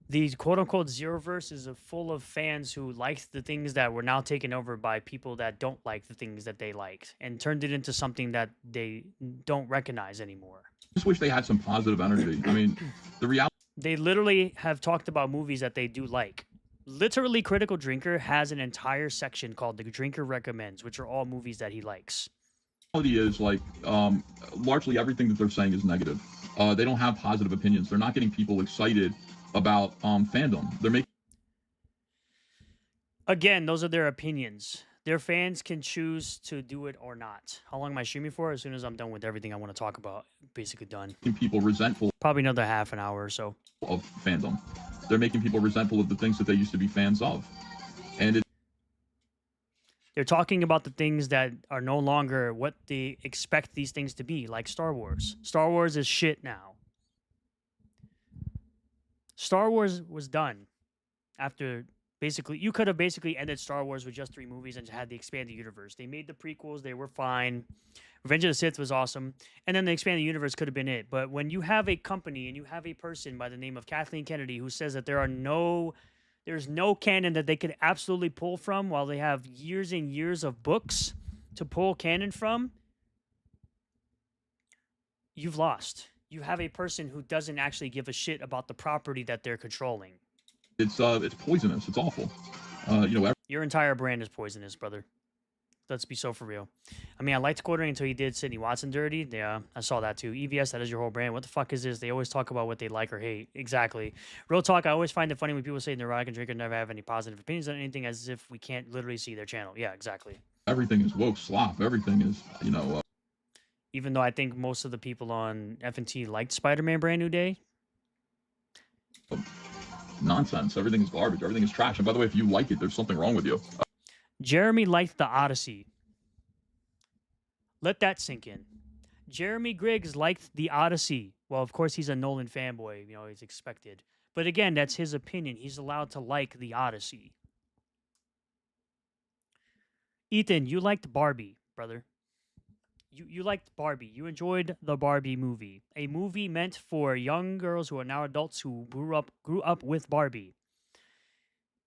the quote-unquote Zeroverse is full of fans who liked the things that were now taken over by people that don't like the things that they liked and turned it into something that they don't recognize anymore. I just wish they had some positive energy. I mean, the reality... They literally have talked about movies that they do like. Literally, Critical Drinker has an entire section called The Drinker Recommends, which are all movies that he likes. The reality is, largely everything that they're saying is negative. They don't have positive opinions. They're not getting people excited about fandom. They're making... Again, those are their opinions. Their fans can choose to do it or not. How long am I streaming for? As soon as I'm done with everything I want to talk about, basically done. People resentful. Probably another half an hour or so. Of fandom. They're making people resentful of the things that they used to be fans of. And they're talking about the things that are no longer what they expect these things to be, like Star Wars. Star Wars is shit now. Star Wars was done after basically, you could have basically ended Star Wars with just 3 movies and had the expanded universe. They made the prequels, they were fine. Revenge of the Sith was awesome. And then the expanded universe could have been it. But when you have a company and you have a person by the name of Kathleen Kennedy who says that there's no canon that they could absolutely pull from while they have years and years of books to pull canon from, you've lost. You have a person who doesn't actually give a shit about the property that they're controlling. It's poisonous. It's awful. Your entire brand is poisonous, brother. Let's be so for real. I mean, I liked quartering until he did Sidney Watson dirty. Yeah, I saw that too. EVS, that is your whole brand. What the fuck is this? They always talk about what they like or hate. Exactly. Real talk, I always find it funny when people say neurotic and drinker never have any positive opinions on anything as if we can't literally see their channel. Yeah, exactly. Everything is woke slop. Everything is, Even though I think most of the people on F&T liked Spider-Man Brand New Day. Nonsense. Everything is garbage. Everything is trash. And by the way, if you like it, there's something wrong with you. Jeremy liked the Odyssey. Let that sink in. Jeremy Griggs liked the Odyssey. Well, of course, he's a Nolan fanboy. You know, he's expected. But again, that's his opinion. He's allowed to like the Odyssey. Ethan, you liked Barbie, brother. You liked Barbie. You enjoyed the Barbie movie. A movie meant for young girls who are now adults who grew up with Barbie.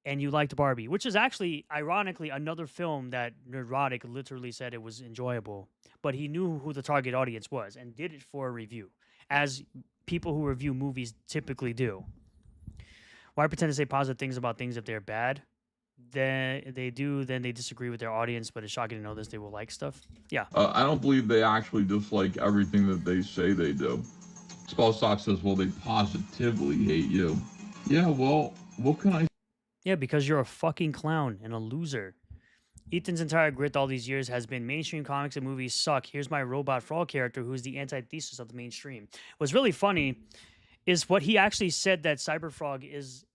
And you liked Barbie, which is actually, ironically, another film that Neurotic literally said it was enjoyable. But he knew who the target audience was and did it for a review, as people who review movies typically do. Why pretend to say positive things about things if they're bad? Then they disagree with their audience, but it's shocking to know this. They will like stuff. Yeah. I don't believe they actually dislike everything that they say they do. Spellstock says, well, they positively hate you. Yeah, well, what can I... Yeah, because you're a fucking clown and a loser. Ethan's entire grit all these years has been mainstream comics and movies suck. Here's my robot frog character who's the antithesis of the mainstream. What's really funny is what he actually said that Cyberfrog is.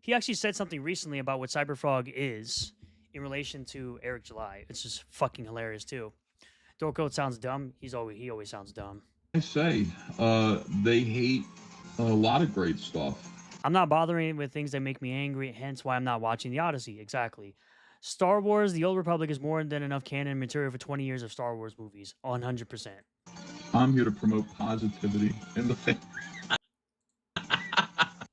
He actually said something recently about what Cyberfrog is in relation to Eric July. It's just fucking hilarious too. Dorko sounds dumb. He always sounds dumb. I say, they hate a lot of great stuff. I'm not bothering with things that make me angry, hence why I'm not watching the Odyssey. Exactly. Star Wars, The Old Republic is more than enough canon material for 20 years of Star Wars movies. 100%. I'm here to promote positivity in the family.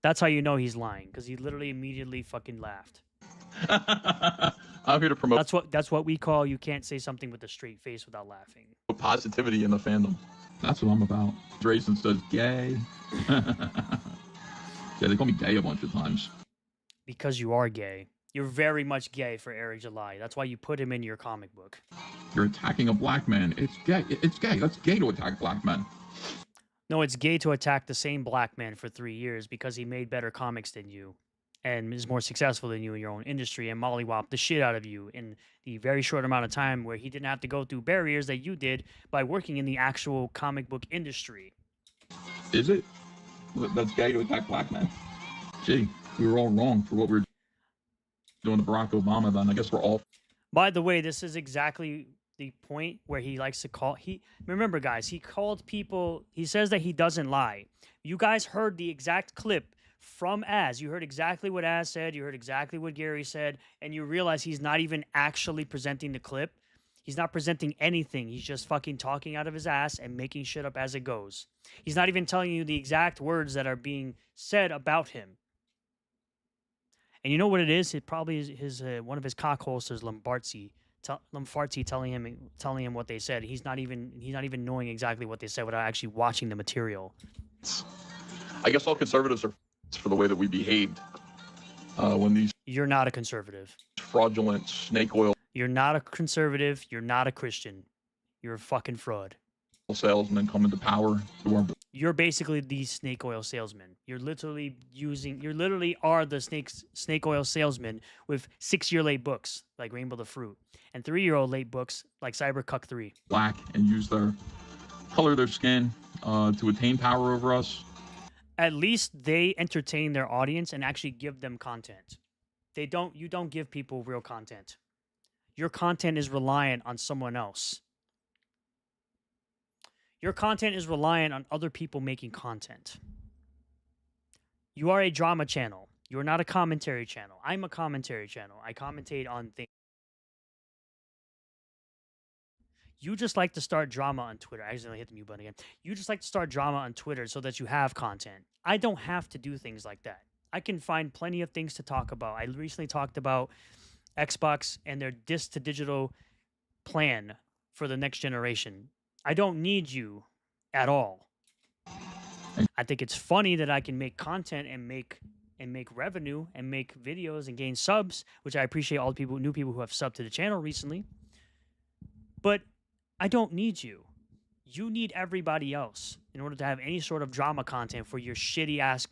That's how you know he's lying, because he literally immediately fucking laughed. I'm here to promote... That's what we call you can't say something with a straight face without laughing. Positivity in the fandom. That's what I'm about. Drayson says gay. Yeah, they call me gay a bunch of times. Because you are gay. You're very much gay for Eric July. That's why you put him in your comic book. You're attacking a black man. It's gay. It's gay. That's gay to attack black men. No, it's gay to attack the same black man for 3 years because he made better comics than you and is more successful than you in your own industry and mollywopped the shit out of you in the very short amount of time where he didn't have to go through barriers that you did by working in the actual comic book industry. Is it? That's gay to attack black men. Gee, we were all wrong for what we were doing to Barack Obama then. I guess we're all... By the way, this is exactly the point where he likes to call... Remember, guys, he called people... He says that he doesn't lie. You guys heard the exact clip from Az. You heard exactly what Az said. You heard exactly what Gary said. And you realize he's not even actually presenting the clip. He's not presenting anything. He's just fucking talking out of his ass and making shit up as it goes. He's not even telling you the exact words that are being said about him. And you know what it is? It probably is his one of his cock holsters, Lombardi, telling him what they said. He's not even knowing exactly what they said without actually watching the material. I guess all conservatives are for the way that we behaved when these... You're not a conservative. Fraudulent snake oil... You're not a conservative. You're not a Christian. You're a fucking fraud. Salesmen come into power. You're basically the snake oil salesman. You literally are the snake oil salesman with 6-year late books like Rainbow the Fruit and 3-year-old late books like Cybercuck 3. Black and use their color of their skin to attain power over us. At least they entertain their audience and actually give them content. You don't give people real content. Your content is reliant on someone else. Your content is reliant on other people making content. You are a drama channel. You're not a commentary channel. I'm a commentary channel. I commentate on things. You just like to start drama on Twitter. I accidentally hit the mute button again. You just like to start drama on Twitter so that you have content. I don't have to do things like that. I can find plenty of things to talk about. I recently talked about Xbox and their disc to digital plan for the next generation. I don't need you at all. I think it's funny that I can make content and make and make revenue and make videos and gain subs, which I appreciate all the people, new people who have subbed to the channel recently. But I don't need you. You need everybody else in order to have any sort of drama content for your shitty ass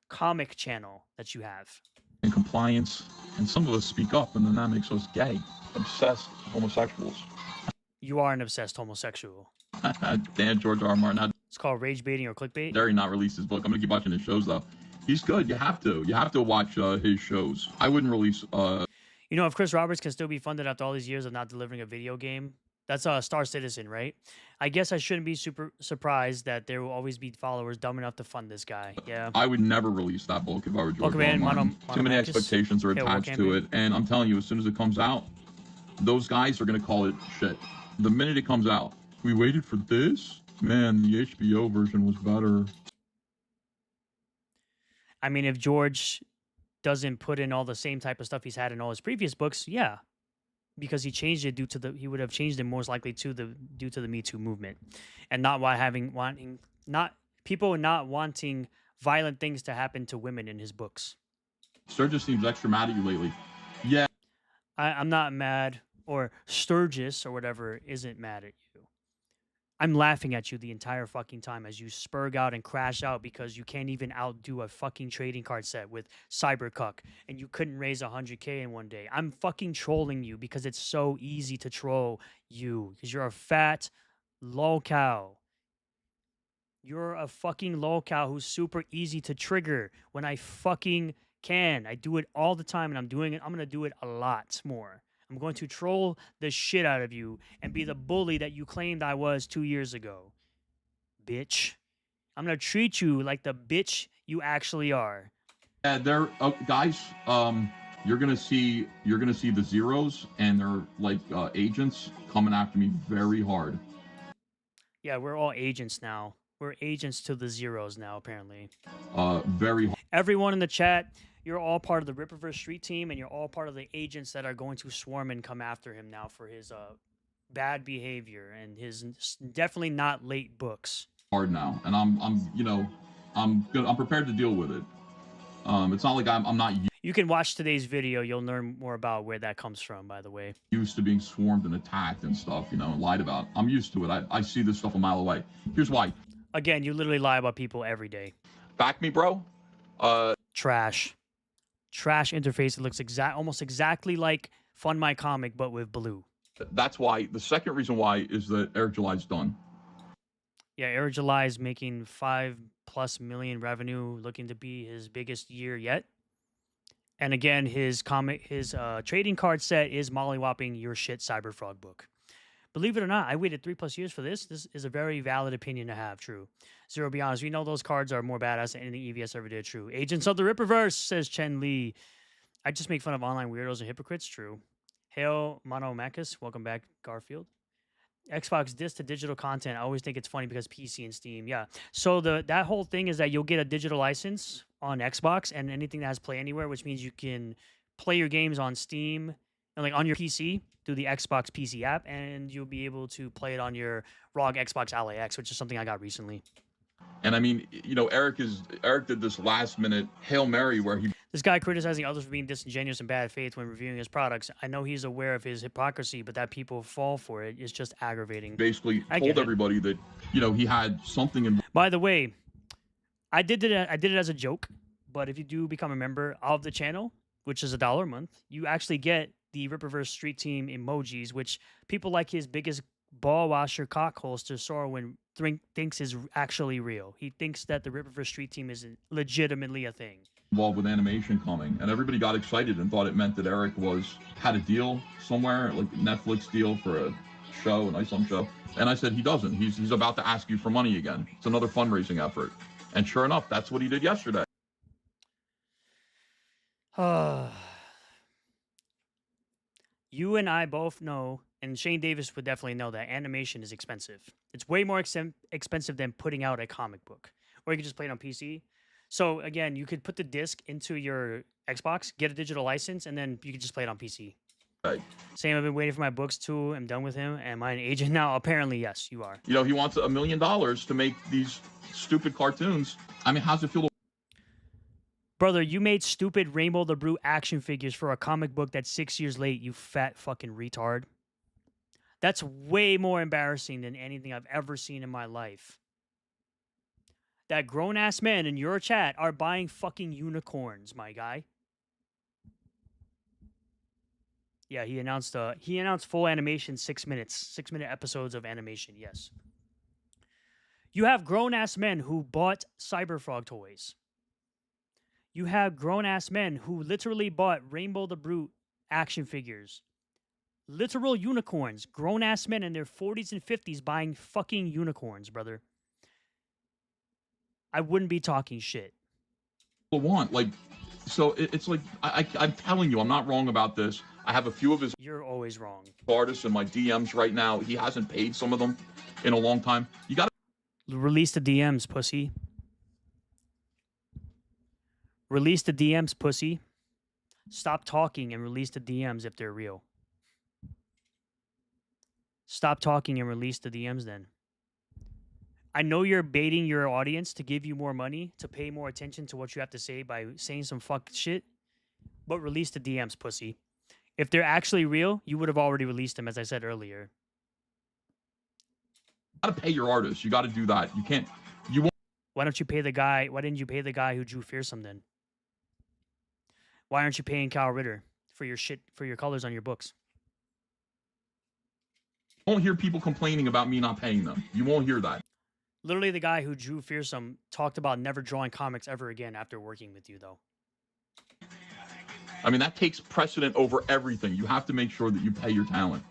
comic channel that you have. And compliance, and some of us speak up, and then that makes us gay, obsessed homosexuals. You are an obsessed homosexual. Dan George R. R. Martin. It's called rage baiting or clickbait. Derry not released his book. I'm gonna keep watching his shows though. He's good. You have to watch his shows. I wouldn't release. You know, if Chris Roberts can still be funded after all these years of not delivering a video game, that's Star Citizen, right? I guess I shouldn't be super surprised that there will always be followers dumb enough to fund this guy. Yeah. I would never release that book if I were George R. R. Martin. Too many expectations are attached to it, and I'm telling you, as soon as it comes out, those guys are gonna call it shit. The minute it comes out, we waited for this. Man, the HBO version was better. I mean, if George doesn't put in all the same type of stuff he's had in all his previous books, yeah, because he changed it he would have changed it most likely due to the Me Too movement, and not people not wanting violent things to happen to women in his books. Sturgis seems extra mad at you lately. Yeah. I'm not mad, or Sturgis or whatever isn't mad at you. I'm laughing at you the entire fucking time as you spurg out and crash out because you can't even outdo a fucking trading card set with Cybercuck and you couldn't raise 100K in one day. I'm fucking trolling you because it's so easy to troll you because you're a fat lolcow. You're a fucking lolcow who's super easy to trigger when I fucking can. I do it all the time and I'm going to do it a lot more. I'm going to troll the shit out of you and be the bully that you claimed I was 2 years ago. Bitch. I'm going to treat you like the bitch you actually are. Yeah, guys, you're going to see the zeros and they're like agents coming after me very hard. Yeah, we're all agents now. We're agents to the zeros now, apparently. Very hard. Everyone in the chat, you're all part of the Ripperverse Street team, and you're all part of the agents that are going to swarm and come after him now for his bad behavior and his definitely not late books. Hard now, and I'm prepared to deal with it. It's not like I'm not. You can watch today's video. You'll learn more about where that comes from, by the way. Used to being swarmed and attacked and stuff, and lied about. I'm used to it. I see this stuff a mile away. Here's why. Again, you literally lie about people every day. BackMeBro. Trash interface. It looks almost exactly like Fund My Comic, but with blue. That's why. The second reason why is that Eric July's done. Yeah, Eric July is making $5+ million revenue, looking to be his biggest year yet. And again, his trading card set is mollywhopping your shit Cyberfrog book. Believe it or not, I waited 3+ years for this. This is a very valid opinion to have, true. Zero, be honest, we know those cards are more badass than anything EVS ever did, true. Agents of the Ripperverse, says Chen Li. I just make fun of online weirdos and hypocrites, true. Hail Monomachus, welcome back, Garfield. Xbox disc to digital content. I always think it's funny because PC and Steam, yeah. So that whole thing is that you'll get a digital license on Xbox and anything that has Play Anywhere, which means you can play your games on Steam and like on your PC through the Xbox PC app, and you'll be able to play it on your ROG Xbox Ally X, which is something I got recently. And I mean, Eric did this last minute Hail Mary where this guy criticizing others for being disingenuous and bad faith when reviewing his products. I know he's aware of his hypocrisy, but that people fall for it is just aggravating. Basically told everybody that, he had something in. By the way, I did it as a joke, but if you do become a member of the channel, which is $1 a month, you actually get the Ripperverse Street Team emojis, which people like his biggest ball washer cockholster Sorwin thinks is actually real. He thinks that the Ripperverse Street Team is legitimately a thing. Involved with animation coming, and everybody got excited and thought it meant that Eric had a deal somewhere, like a Netflix deal for a show, an Iceland show. And I said he doesn't. He's about to ask you for money again. It's another fundraising effort. And sure enough, that's what he did yesterday. You and I both know, and Shane Davis would definitely know, that animation is expensive. It's way more expensive than putting out a comic book. Or you can just play it on PC. So, again, you could put the disc into your Xbox, get a digital license, and then you could just play it on PC. Right. Same, I've been waiting for my books too. I'm done with him. Am I an agent now? Apparently, yes, you are. He wants $1 million to make these stupid cartoons. I mean, how's it feel? Brother, you made stupid Rainbow the Brute action figures for a comic book that's 6 years late, you fat fucking retard. That's way more embarrassing than anything I've ever seen in my life. That grown-ass men in your chat are buying fucking unicorns, my guy. Yeah, he announced full animation, 6 minutes, 6-minute episodes of animation, yes. You have grown-ass men who bought Cyberfrog toys. You have grown-ass men who literally bought Rainbow the Brute action figures. Literal unicorns. Grown-ass men in their 40s and 50s buying fucking unicorns, brother. I wouldn't be talking shit. Want like, so it's like I'm telling you, I'm not wrong about this. I have a few of his. You're always wrong. Artists in my DMs right now. He hasn't paid some of them in a long time. You got to release the DMs, pussy. Release the DMs, pussy. Stop talking and release the DMs if they're real. Stop talking and release the DMs then. I know you're baiting your audience to give you more money, to pay more attention to what you have to say by saying some fuck shit, but release the DMs, pussy. If they're actually real, you would have already released them, as I said earlier. You gotta pay your artists. You gotta do that. You can't. You won't. Why don't you pay the guy? Why didn't you pay the guy who drew Fearsome then? Why aren't you paying Kyle Ritter for your shit, for your colors on your books? You won't hear people complaining about me not paying them. You won't hear that. Literally, the guy who drew Fearsome talked about never drawing comics ever again after working with you, though. I mean, that takes precedent over everything. You have to make sure that you pay your talent.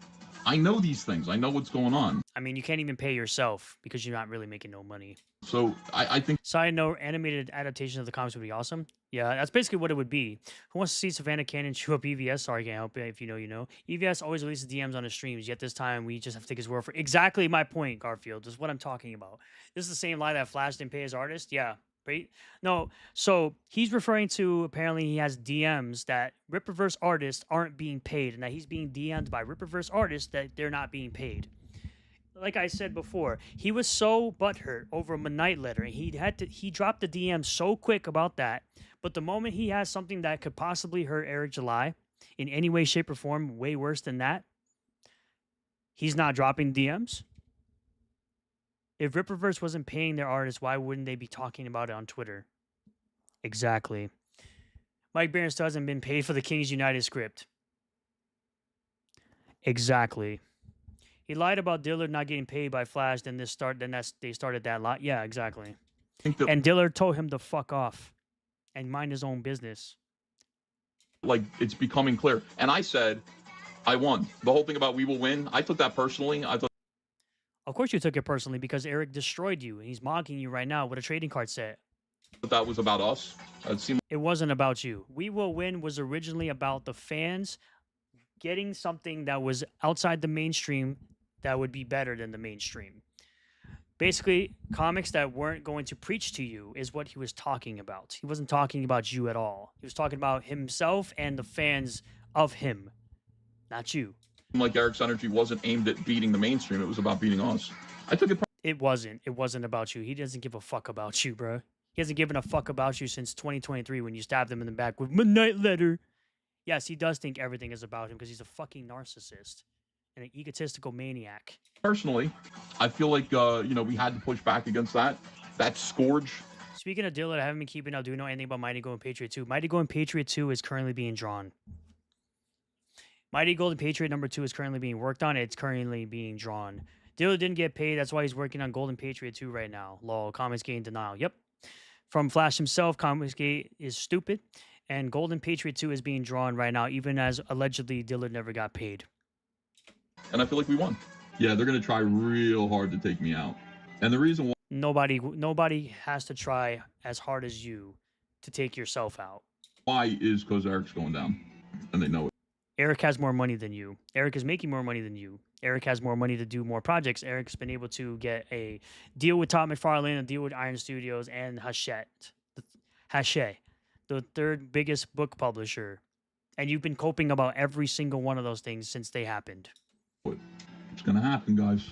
I know these things. I know what's going on. I mean, you can't even pay yourself because you're not really making no money. So I think. Side note: animated adaptation of the comics would be awesome. Yeah, that's basically what it would be. Who wants to see Savannah Cannon chew up EVS? Sorry, can't help it. If you know, you know. EVS always releases DMs on his streams. Yet this time, we just have to take his word for exactly my point. Garfield, this is what I'm talking about. This is the same lie that Flash didn't pay his artist. Yeah. Right? No, so he's referring to, apparently he has DMs that Ripperverse artists aren't being paid, and that he's being DM'd by Ripperverse artists that they're not being paid. Like I said before, he was so butthurt over a Midnight Letter, and he dropped the DM so quick about that. But the moment he has something that could possibly hurt Eric July in any way, shape, or form, way worse than that, he's not dropping DMs. If Ripperverse wasn't paying their artists, why wouldn't they be talking about it on Twitter? Exactly. Mike Barron still hasn't been paid for the Kings United script. Exactly. He lied about Dillard not getting paid by Flash, they started that lot. Yeah, exactly. And Dillard told him to fuck off and mind his own business. Like, it's becoming clear. And I said, I won. The whole thing about we will win, I took that personally. I thought. Of course you took it personally because Eric destroyed you and he's mocking you right now with a trading card set. That was about us. It wasn't about you. We Will Win was originally about the fans getting something that was outside the mainstream that would be better than the mainstream. Basically, comics that weren't going to preach to you is what he was talking about. He wasn't talking about you at all. He was talking about himself and the fans of him, not you. Like Eric's energy wasn't aimed at beating the mainstream. It was about beating us. I took it. It wasn't. It wasn't about you. He doesn't give a fuck about you, bro. He hasn't given a fuck about you since 2023 when you stabbed him in the back with Midnight Letter. Yes, he does think everything is about him because he's a fucking narcissist and an egotistical maniac. Personally, I feel like, we had to push back against that. That scourge. Speaking of Dillard, I haven't been keeping up. Do you know anything about Mighty Golden Patriot 2? Mighty Golden Patriot 2 is currently being drawn. Mighty Golden Patriot number 2 is currently being worked on. It's currently being drawn. Dillard didn't get paid. That's why he's working on Golden Patriot 2 right now. Lol. Comicsgate in denial. Yep. From Flash himself, Comicsgate is stupid. And Golden Patriot 2 is being drawn right now, even as allegedly Dillard never got paid. And I feel like we won. Yeah, they're going to try real hard to take me out. And the reason why... Nobody has to try as hard as you to take yourself out. Why is because Eric's going down. And they know it. Eric has more money than you. Eric is making more money than you. Eric has more money to do more projects. Eric's been able to get a deal with Todd McFarlane, a deal with Iron Studios, and Hachette, the third biggest book publisher. And you've been coping about every single one of those things since they happened. It's going to happen, guys.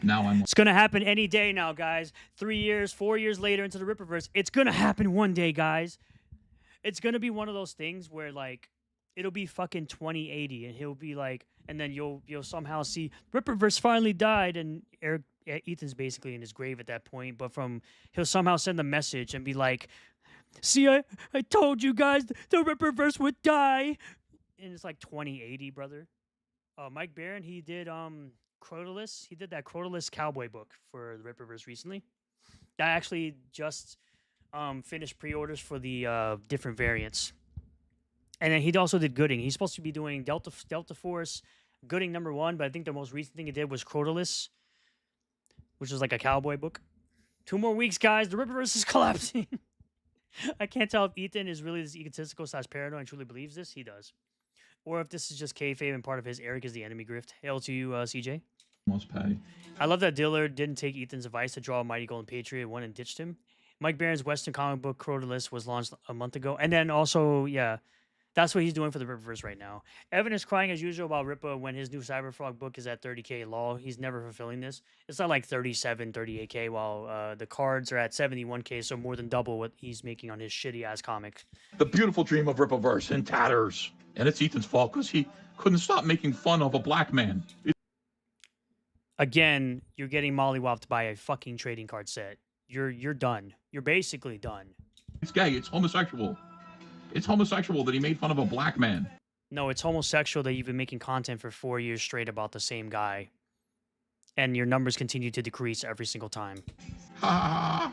It's going to happen any day now, guys. 3 years, 4 years later into the Ripperverse. It's going to happen one day, guys. it's gonna be one of those things where like it'll be fucking 2080, and he'll be like, and then you'll somehow see Ripperverse finally died, and Ethan's basically in his grave at that point. But he'll somehow send a message and be like, "See, I told you guys the Ripperverse would die," and it's like 2080, brother. Mike Barron, he did Crotalus. He did that Crotalus cowboy book for the Ripperverse recently. I actually just finished pre-orders for the different variants. And then he also did Gooding. He's supposed to be doing Delta Force, Gooding #1, but I think the most recent thing he did was Crotalus, which is like a cowboy book. 2 more weeks, guys. The Ripperverse is collapsing. I can't tell if Ethan is really this egotistical / paranoid and truly believes this. He does. Or if this is just kayfabe and part of his Eric is the enemy grift. Hail to you, CJ. Must pay. I love that Dillard didn't take Ethan's advice to draw a Mighty Golden Patriot, went and ditched him. Mike Barron's Western comic book Crotalus was launched a month ago. And then also, yeah, that's what he's doing for the Ripperverse right now. Evan is crying as usual about Rippa when his new Cyberfrog book is at 30K law. He's never fulfilling this. It's not like 37, 38K, while the cards are at 71K, so more than double what he's making on his shitty-ass comic. The beautiful dream of Rippaverse in tatters. And it's Ethan's fault because he couldn't stop making fun of a black man. Again, you're getting mollywopped by a fucking trading card set. You're done. You're basically done. It's gay. It's homosexual. It's homosexual that he made fun of a black man. No, it's homosexual that you've been making content for 4 years straight about the same guy. And your numbers continue to decrease every single time. Ha!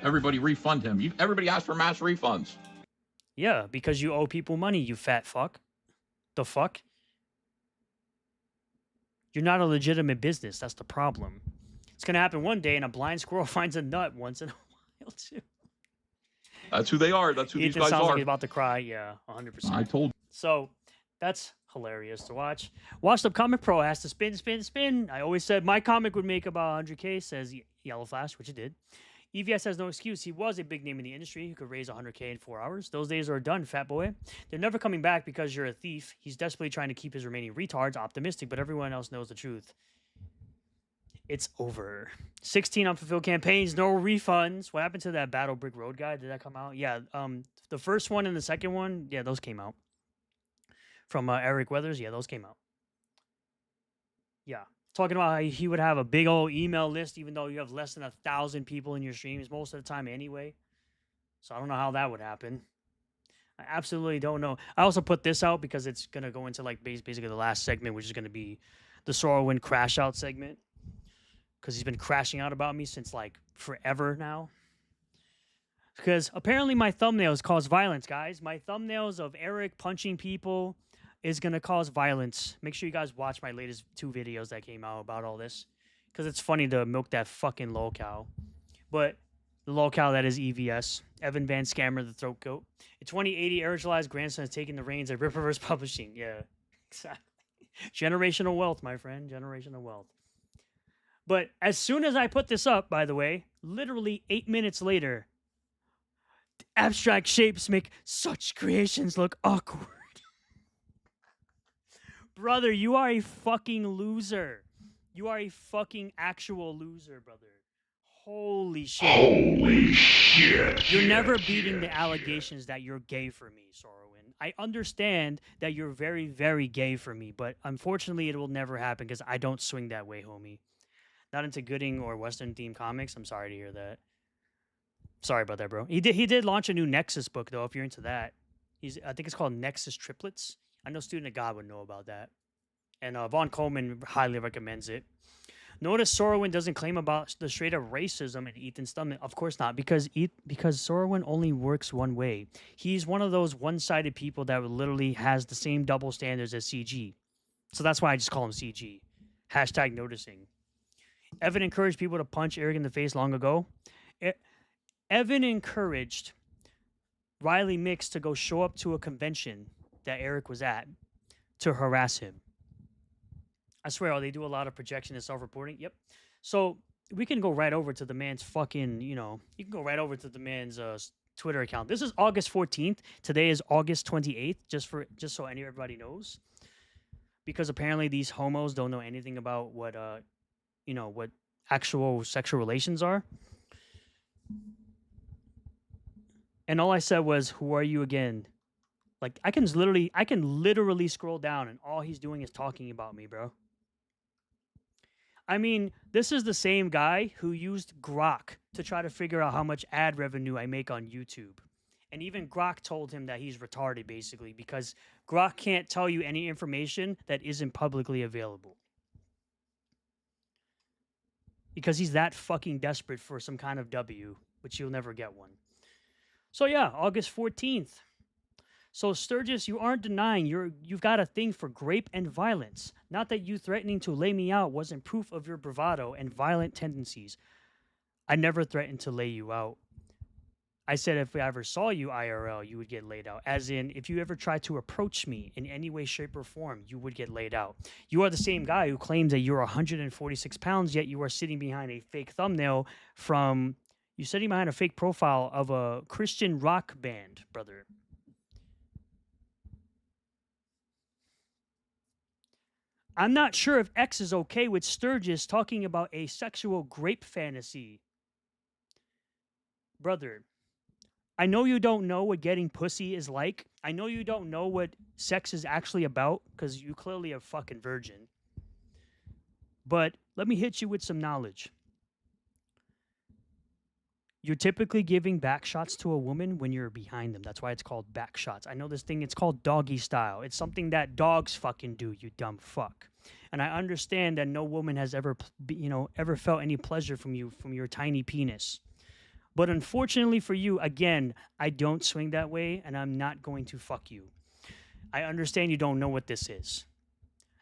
Everybody refund him. Everybody asked for mass refunds. Yeah, because you owe people money, you fat fuck. The fuck? You're not a legitimate business. That's the problem. It's going to happen one day, and a blind squirrel finds a nut once in a while, too. That's who they are. That's who these guys sounds are. like he's about to cry. Yeah, 100%. I told you. So, that's hilarious to watch. Washed Up Comic Pro has to spin. I always said my comic would make about 100K, says Yellow Flash, which it did. EVS has no excuse. He was a big name in the industry who could raise 100K in 4 hours. Those days are done, fat boy. They're never coming back because you're a thief. He's desperately trying to keep his remaining retards optimistic, but everyone else knows the truth. It's over. 16 unfulfilled campaigns, no refunds. What happened to that Battle Brick Road guy? Did that come out? Yeah, the first one and the second one, yeah, those came out. From Eric Weathers, yeah, those came out. Yeah. Talking about how he would have a big old email list, even though you have less than 1,000 people in your streams most of the time anyway. So I don't know how that would happen. I absolutely don't know. I also put this out because it's going to go into like basically the last segment, which is going to be the Sorrowwind crash out segment. Because he's been crashing out about me since like forever now. Because apparently my thumbnails cause violence, guys. My thumbnails of Eric punching people is going to cause violence. Make sure you guys watch my latest 2 videos that came out about all this. Because it's funny to milk that fucking lolcow. But the lolcow that is EVS. Evan Van Scammer, the throat goat. In 2080, Eric July's grandson is taking the reins at Ripperverse Publishing. Yeah, exactly. Generational wealth, my friend. Generational wealth. But as soon as I put this up, by the way, literally 8 minutes later, abstract shapes make such creations look awkward. Brother, you are a fucking loser. You are a fucking actual loser, brother. Holy shit. Holy shit. You're never beating the allegations that you're gay for me, Sorrowwind. I understand that you're very, very gay for me, but unfortunately it will never happen because I don't swing that way, homie. Not into Gooding or Western themed comics. I'm sorry to hear that. Sorry about that, bro. He did launch a new Nexus book though, if you're into that. I think it's called Nexus Triplets. I know Student of God would know about that. And Vaughn Coleman highly recommends it. Notice Sorrowwind doesn't claim about the straight up racism in Ethan's stomach. Of course not, because Sorrowwind only works one way. He's one of those one-sided people that literally has the same double standards as CG. So that's why I just call him CG. Hashtag noticing. Evan encouraged people to punch Eric in the face long ago. Evan encouraged Riley Mix to go show up to a convention that Eric was at to harass him. I swear, they do a lot of projection and self-reporting. Yep. So we can go right over to the man's fucking, you can go right over to the man's Twitter account. This is August 14th. Today is August 28th, just so everybody knows. Because apparently these homos don't know anything about what what actual sexual relations are. And all I said was, "Who are you again?" Like I can literally scroll down, and all he's doing is talking about me, bro. I mean, this is the same guy who used Grok to try to figure out how much ad revenue I make on YouTube. And even Grok told him that he's retarded, basically, because Grok can't tell you any information that isn't publicly available. Because he's that fucking desperate for some kind of W, which you'll never get one. So yeah, August 14th. So Sturgis, you aren't denying you've got a thing for grape and violence. Not that you threatening to lay me out wasn't proof of your bravado and violent tendencies. I never threatened to lay you out. I said if I ever saw you IRL, you would get laid out. As in, if you ever tried to approach me in any way, shape, or form, you would get laid out. You are the same guy who claims that you're 146 pounds, yet you are sitting behind a fake thumbnail from... You're sitting behind a fake profile of a Christian rock band, brother. I'm not sure if X is okay with Sturgis talking about a sexual grape fantasy. Brother, I know you don't know what getting pussy is like. I know you don't know what sex is actually about, because you clearly a fucking virgin. But let me hit you with some knowledge. You're typically giving back shots to a woman when you're behind them. That's why it's called back shots. I know this thing, it's called doggy style. It's something that dogs fucking do, you dumb fuck. And I understand that no woman has ever felt any pleasure from you, from your tiny penis. But unfortunately for you, again, I don't swing that way, and I'm not going to fuck you. I understand you don't know what this is.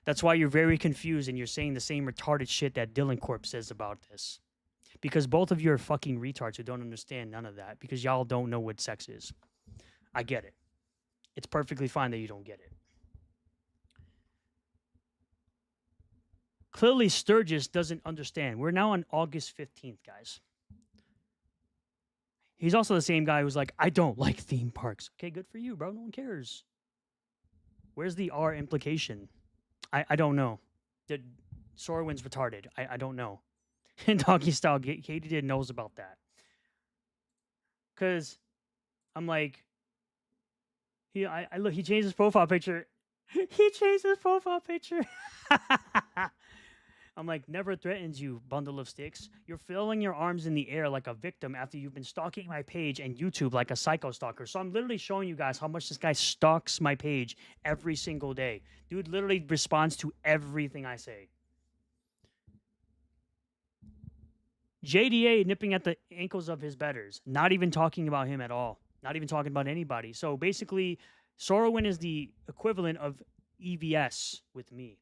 That's why you're very confused and you're saying the same retarded shit that Dylan Corp says about this. Because both of you are fucking retards who don't understand none of that, because y'all don't know what sex is. I get it. It's perfectly fine that you don't get it. Clearly, Sturgis doesn't understand. We're now on August 15th, guys. He's also the same guy who's like, I don't like theme parks. Okay, good for you, bro. No one cares. Where's the R implication? I don't know. Sorwin's retarded. I don't know. In doggy style, Katie did knows about that. Because I'm like, I look, he changed his profile picture. He changed his profile picture. I'm like, never threatens you, bundle of sticks. You're flailing your arms in the air like a victim after you've been stalking my page and YouTube like a psycho stalker. So I'm literally showing you guys how much this guy stalks my page every single day. Dude literally responds to everything I say. JDA nipping at the ankles of his betters. Not even talking about him at all. Not even talking about anybody. So basically, Sorowin is the equivalent of EVS with me.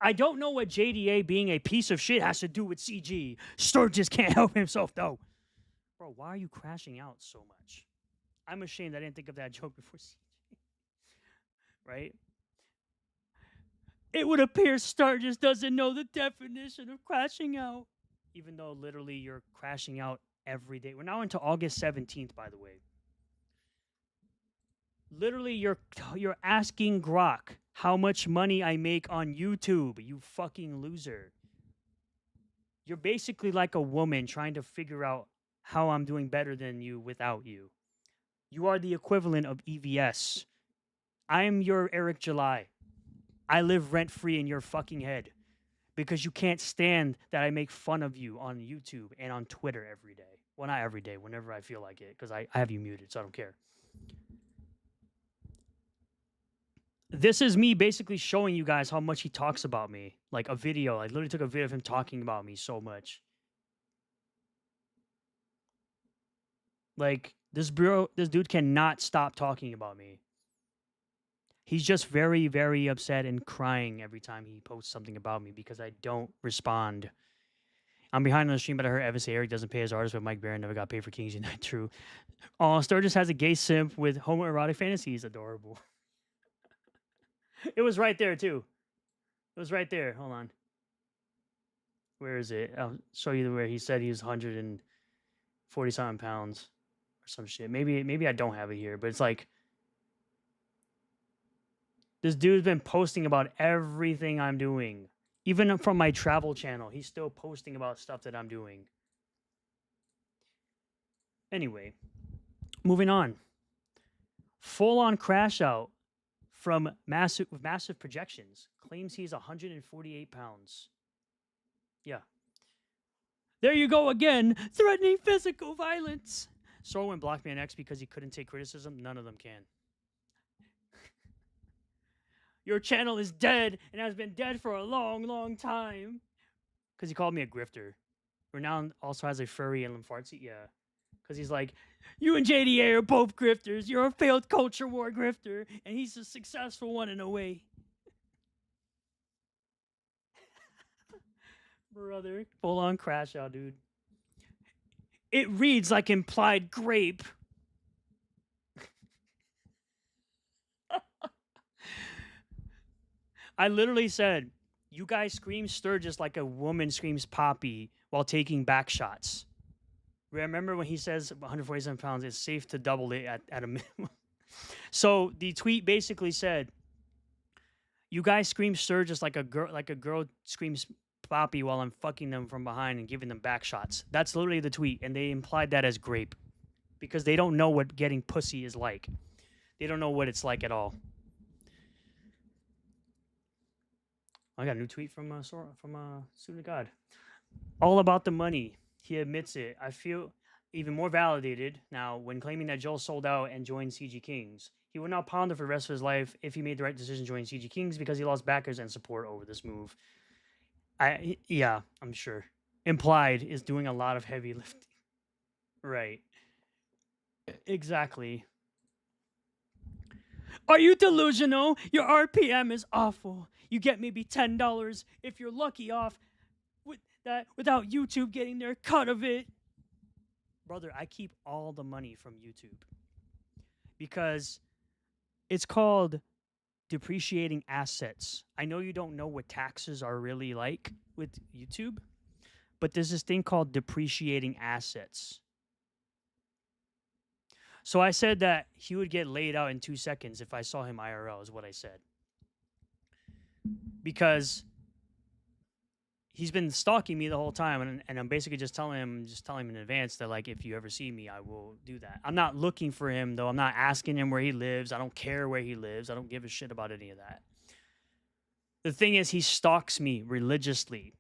I don't know what JDA being a piece of shit has to do with CG. Sturgis can't help himself, though. Bro, why are you crashing out so much? I'm ashamed I didn't think of that joke before CG. Right? It would appear Sturgis doesn't know the definition of crashing out. Even though literally you're crashing out every day. We're now into August 17th, by the way. Literally, you're asking Grok how much money I make on YouTube, you fucking loser. You're basically like a woman trying to figure out how I'm doing better than you without you. You are the equivalent of EVS. I'm your Eric July. I live rent-free in your fucking head. Because you can't stand that I make fun of you on YouTube and on Twitter every day. Well, not every day, whenever I feel like it, because I have you muted, so I don't care. This is me basically showing you guys how much he talks about me. Like a video. I literally took a video of him talking about me so much. Like, this dude cannot stop talking about me. He's just very, very upset and crying every time he posts something about me because I don't respond. I'm behind on the stream, but I heard Evan say Eric doesn't pay his artists, but Mike Barron never got paid for Kings Unite. True. Oh, Sturgis has a gay simp with homoerotic fantasies. Adorable. It was right there, too. It was right there. Hold on. Where is it? I'll show you where he said he was 140-something pounds or some shit. Maybe I don't have it here, but it's like, this dude's been posting about everything I'm doing. Even from my travel channel, he's still posting about stuff that I'm doing. Anyway, Moving on. Full-on crash out from massive projections. Claims he's 148 pounds. Yeah. There you go again, threatening physical violence. Sorwin blocked me on X because he couldn't take criticism. None of them can. Your channel is dead and has been dead for a long, long time. Because he called me a grifter. Renown also has a furry and lymphartsy. Yeah. Because he's like, you and JDA are both grifters. You're a failed culture war grifter. And he's a successful one in a way. Brother, full on crash out, dude. It reads like implied grape. I literally said, you guys scream Sturgis like a woman screams Poppy while taking back shots. Remember when he says 147 pounds, it's safe to double it at a minimum. So the tweet basically said, you guys scream Sturgis like a girl screams Poppy while I'm fucking them from behind and giving them back shots. That's literally the tweet, and they implied that as grape because they don't know what getting pussy is like. They don't know what it's like at all. I got a new tweet from Student of God. All about the money. He admits it. I feel even more validated now when claiming that Joel sold out and joined CG Kings. He would not ponder for the rest of his life if he made the right decision joining CG Kings because he lost backers and support over this move. Yeah, I'm sure. Implied is doing a lot of heavy lifting. Right. Exactly. Are you delusional? Your RPM is awful. You get maybe $10 if you're lucky off with that without YouTube getting their cut of it. Brother, I keep all the money from YouTube because it's called depreciating assets. I know you don't know what taxes are really like with YouTube, but there's this thing called depreciating assets. So I said that he would get laid out in 2 seconds if I saw him IRL, is what I said. Because he's been stalking me the whole time, and I'm basically just telling him in advance that, like, if you ever see me, I will do that. I'm not looking for him, though. I'm not asking him where he lives. I don't care where he lives. I don't give a shit about any of that. The thing is, he stalks me religiously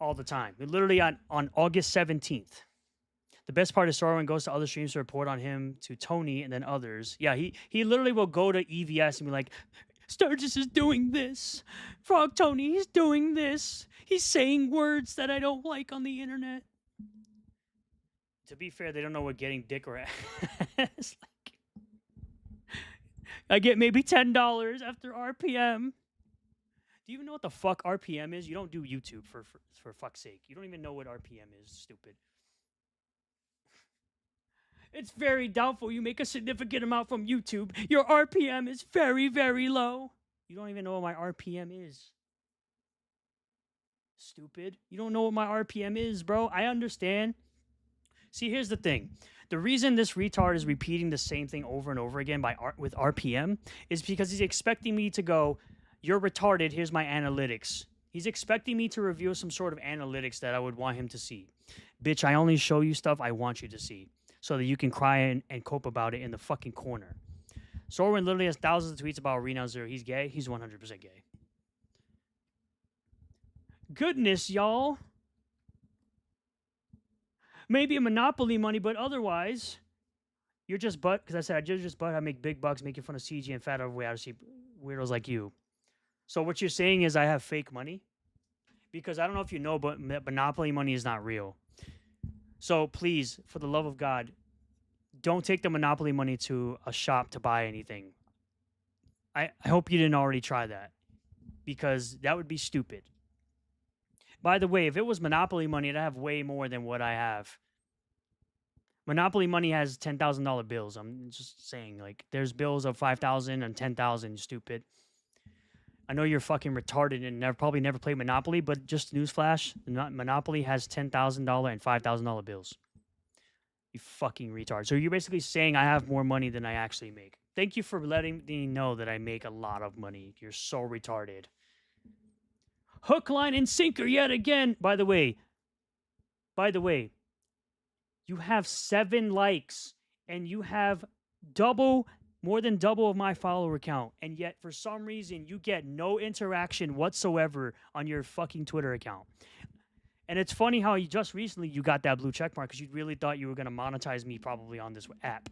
all the time. Literally on August 17th. The best part is Sorwin goes to other streams to report on him to Tony and then others. Yeah, he literally will go to EVS and be like, Sturgis is doing this. Frog Tony, he's doing this. He's saying words that I don't like on the internet. To be fair, they don't know what getting dick or ass is like. I get maybe $10 after RPM. Do you even know what the fuck RPM is? You don't do YouTube for fuck's sake. You don't even know what RPM is, stupid. It's very doubtful you make a significant amount from YouTube. Your RPM is very, very low. You don't even know what my RPM is. Stupid. You don't know what my RPM is, bro. I understand. See, here's the thing. The reason this retard is repeating the same thing over and over again with RPM is because he's expecting me to go, you're retarded, here's my analytics. He's expecting me to reveal some sort of analytics that I would want him to see. Bitch, I only show you stuff I want you to see, so that you can cry and cope about it in the fucking corner. Sorwin literally has thousands of tweets about Reno Zero. He's gay. He's 100% gay. Goodness, y'all. Maybe a monopoly money, but otherwise, you're just butt. Because I said, you're just butt. I make big bucks making fun of CG and fat overweight. I see weirdos like you. So what you're saying is I have fake money? Because I don't know if you know, but monopoly money is not real. So please, for the love of God, don't take the monopoly money to a shop to buy anything. I hope you didn't already try that, because that would be stupid. By the way, if it was monopoly money, I'd have way more than what I have. Monopoly money has $10,000 bills. I'm just saying, like, there's bills of $5,000 and $10,000, stupid. I know you're fucking retarded and probably never played Monopoly, but just newsflash, Monopoly has $10,000 and $5,000 bills. You fucking retard. So you're basically saying I have more money than I actually make. Thank you for letting me know that I make a lot of money. You're so retarded. Hook, line, and sinker yet again. By the way, You have 7 likes, and you have more than double of my follower count, and yet for some reason you get no interaction whatsoever on your fucking Twitter account. And it's funny how you just recently you got that blue check mark because you really thought you were going to monetize me probably on this app.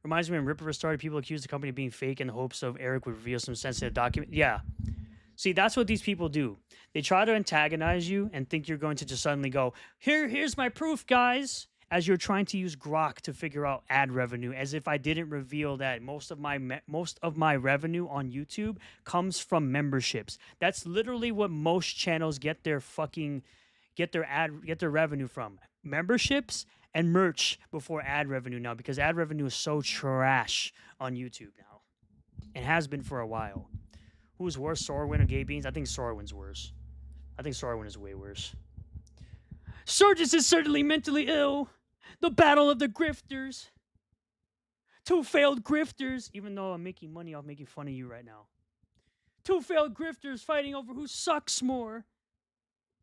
Reminds me when Ripper started, people accused the company of being fake in the hopes of Eric would reveal some sensitive document. Yeah. See, that's what these people do. They try to antagonize you and think you're going to just suddenly go, here's my proof, guys, as you're trying to use Grok to figure out ad revenue, as if I didn't reveal that most of my revenue on YouTube comes from memberships. That's literally what most channels get their revenue from. Memberships and merch before ad revenue now, because ad revenue is so trash on YouTube now. And has been for a while. Who's worse, Sorwin or Gay Beans? I think Sorwin's worse. I think Sorwin is way worse. Surges is certainly mentally ill. The battle of the grifters. 2 failed grifters. Even though I'm making money off making fun of you right now. 2 failed grifters fighting over who sucks more.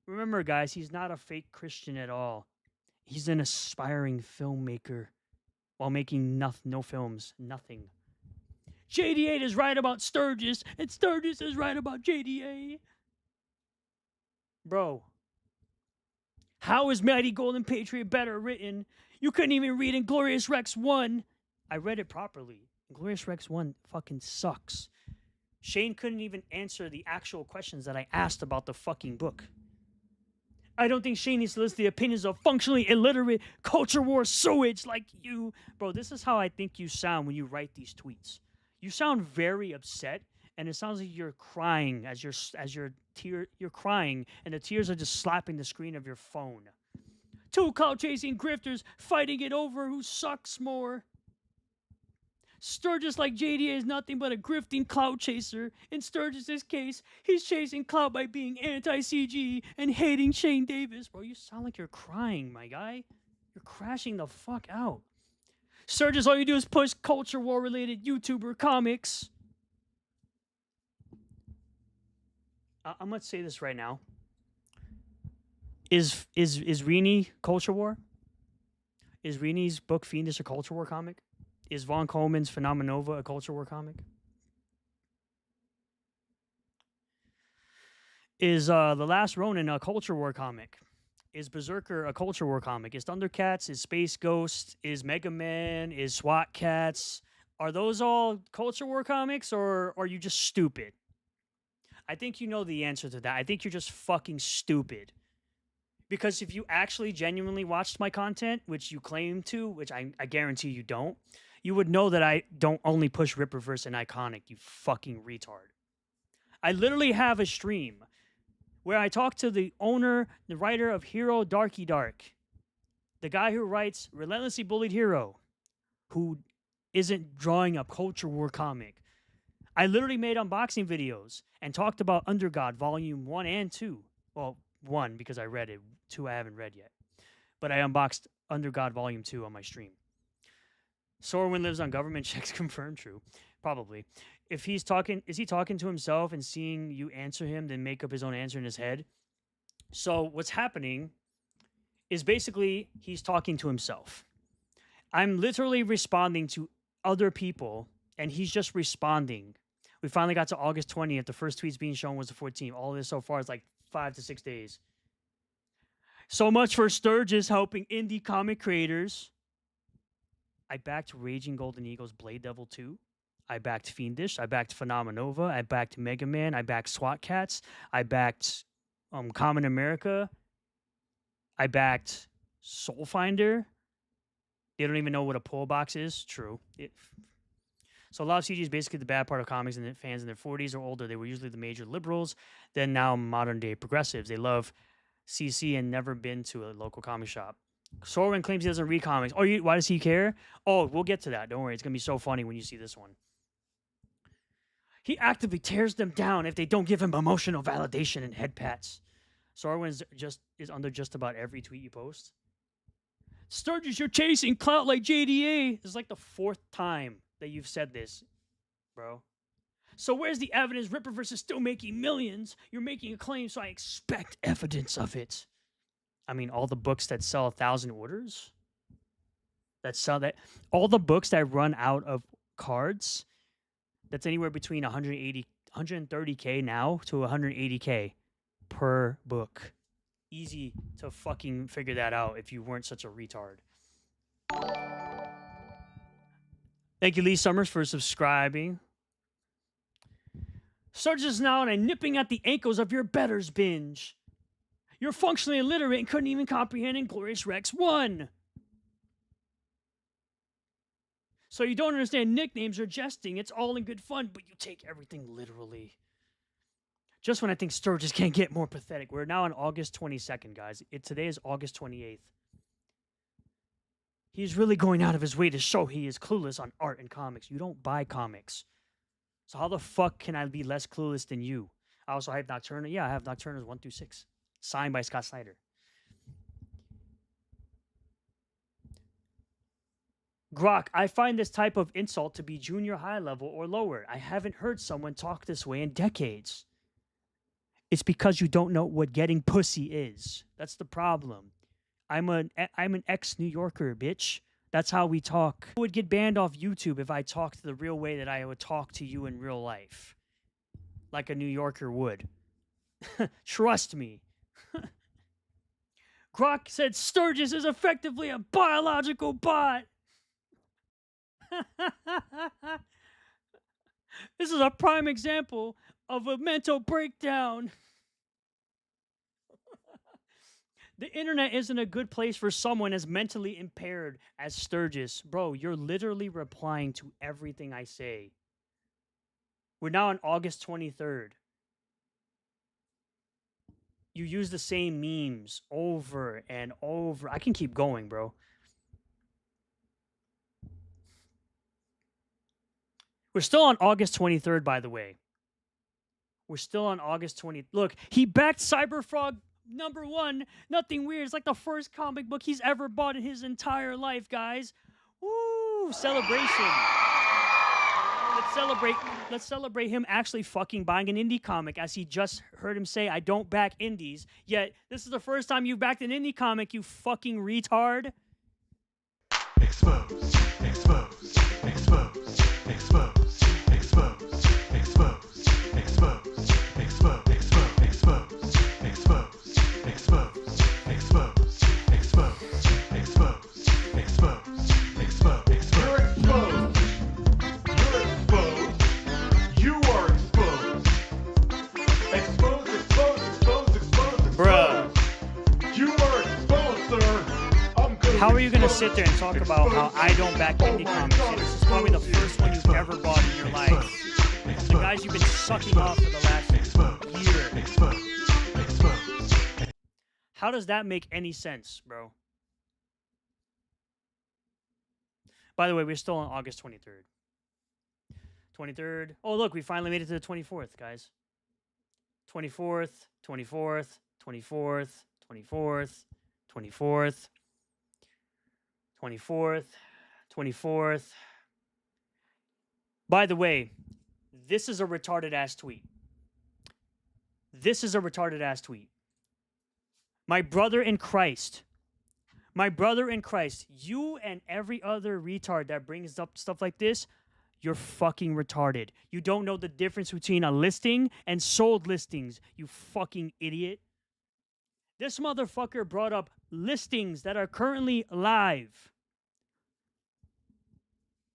Remember, guys, he's not a fake Christian at all. He's an aspiring filmmaker while making no films. Nothing. JD8 is right about Sturgis, and Sturgis is right about JD8. Bro. How is Mighty Golden Patriot better written? You couldn't even read Inglorious Rex 1. I read it properly. Inglorious Rex 1 fucking sucks. Shane couldn't even answer the actual questions that I asked about the fucking book. I don't think Shane needs to listen to the opinions of functionally illiterate culture war sewage like you. Bro, this is how I think you sound when you write these tweets. You sound very upset, and it sounds like you're crying you're crying, and the tears are just slapping the screen of your phone. 2 clout-chasing grifters fighting it over who sucks more. Sturgis like JDA is nothing but a grifting clout chaser. In Sturgis' case, he's chasing clout by being anti-CG and hating Shane Davis. Bro, you sound like you're crying, my guy. You're crashing the fuck out. Sturgis, all you do is push culture war-related YouTuber comics. I'm going to say this right now. Is Rini culture war? Is Rini's book Fiendish a culture war comic? Is Von Coleman's Phenomenova a culture war comic? Is The Last Ronin a culture war comic? Is Berserker a culture war comic? Is Thundercats? Is Space Ghost? Is Mega Man? Is SWAT Cats? Are those all culture war comics, or are you just stupid? I think you know the answer to that. I think you're just fucking stupid. Because if you actually genuinely watched my content, which you claim to, which I guarantee you don't, you would know that I don't only push Ripperverse and Iconic, you fucking retard. I literally have a stream where I talk to the owner, the writer of Hero Darky Dark, the guy who writes Relentlessly Bullied Hero, who isn't drawing a culture war comic. I literally made unboxing videos and talked about Undergod Volume 1 and 2. Well, 1 because I read it, 2 I haven't read yet. But I unboxed Undergod Volume 2 on my stream. Sorwin lives on government checks, confirmed true. Probably. If he's talking, is he talking to himself and seeing you answer him, then make up his own answer in his head? So what's happening is basically he's talking to himself. I'm literally responding to other people, and he's just responding. We finally got to August 20th. The first tweets being shown was the 14th. All of this so far is like 5 to 6 days. So much for Sturgis helping indie comic creators. I backed Raging Golden Eagles Blade Devil 2. I backed Fiendish. I backed Phenomenova. I backed Mega Man. I backed SWAT Cats. I backed Common America. I backed Soul Finder. They don't even know what a pull box is. True. So a lot of CG is basically the bad part of comics, and the fans in their 40s or older, they were usually the major liberals, then now modern day progressives. They love CC and never been to a local comic shop. Sorwin claims he doesn't read comics. Oh, why does he care? Oh, we'll get to that. Don't worry. It's going to be so funny when you see this one. He actively tears them down if they don't give him emotional validation and head pats. Sorwin is under just about every tweet you post. Sturgis, you're chasing clout like JDA. This is like the 4th time that you've said this, bro. So where's the evidence? Ripperverse is still making millions. You're making a claim, so I expect evidence of it. I mean, all the books that sell 1,000 orders, all the books that run out of cards, that's anywhere between 130K now to 180K per book. Easy to fucking figure that out if you weren't such a retard. Thank you, Lee Summers, for subscribing. Surge is now and nipping at the ankles of your betters binge. You're functionally illiterate and couldn't even comprehend Inglorious Rex 1. So you don't understand nicknames or jesting. It's all in good fun, but you take everything literally. Just when I think Sturgis can't get more pathetic. We're now on August 22nd, guys. Today is August 28th. He's really going out of his way to show he is clueless on art and comics. You don't buy comics. So how the fuck can I be less clueless than you? I also have Nocturna. Yeah, I have Nocturnas 1 through 6. Signed by Scott Snyder. Grok, I find this type of insult to be junior high level or lower. I haven't heard someone talk this way in decades. It's because you don't know what getting pussy is. That's the problem. I'm an ex-New Yorker, bitch. That's how we talk. I would get banned off YouTube if I talked the real way that I would talk to you in real life. Like a New Yorker would. Trust me. Grok said Sturgis is effectively a biological bot. This is a prime example of a mental breakdown. The internet isn't a good place for someone as mentally impaired as Sturgis. Bro, you're literally replying to everything I say. We're now on August 23rd. You use the same memes over and over. I can keep going, bro. We're still on August 23rd, by the way. We're still on August 20th. Look, he backed Cyberfrog #1. Nothing weird. It's like the first comic book he's ever bought in his entire life, guys. Woo! Celebration. Let's celebrate him actually fucking buying an indie comic, as he just heard him say, I don't back indies. Yet, this is the first time you've backed an indie comic, you fucking retard. Expose, expose, expose, expose, expose, expose, expose, expose, expose, expose, expose, expose, expose, expose, expose, expose. You're exposed. You're exposed. You are exposed. Exposed, exposed, exposed, exposed. Bruh. You are exposed, sir. How are you going to sit there and talk about how I don't back indie comics? This is probably the first one you've ever bought in your life. The guys you've been sucking off for the last year. How does that make any sense, bro? By the way, we're still on August 23rd. 23rd. Oh, look, we finally made it to the 24th, guys. 24th, 24th, 24th, 24th, 24th. 24th, 24th. By the way, this is a retarded ass tweet. This is a retarded ass tweet. My brother in Christ. My brother in Christ. You and every other retard that brings up stuff like this, you're fucking retarded. You don't know the difference between a listing and sold listings, you fucking idiot. This motherfucker brought up listings that are currently live.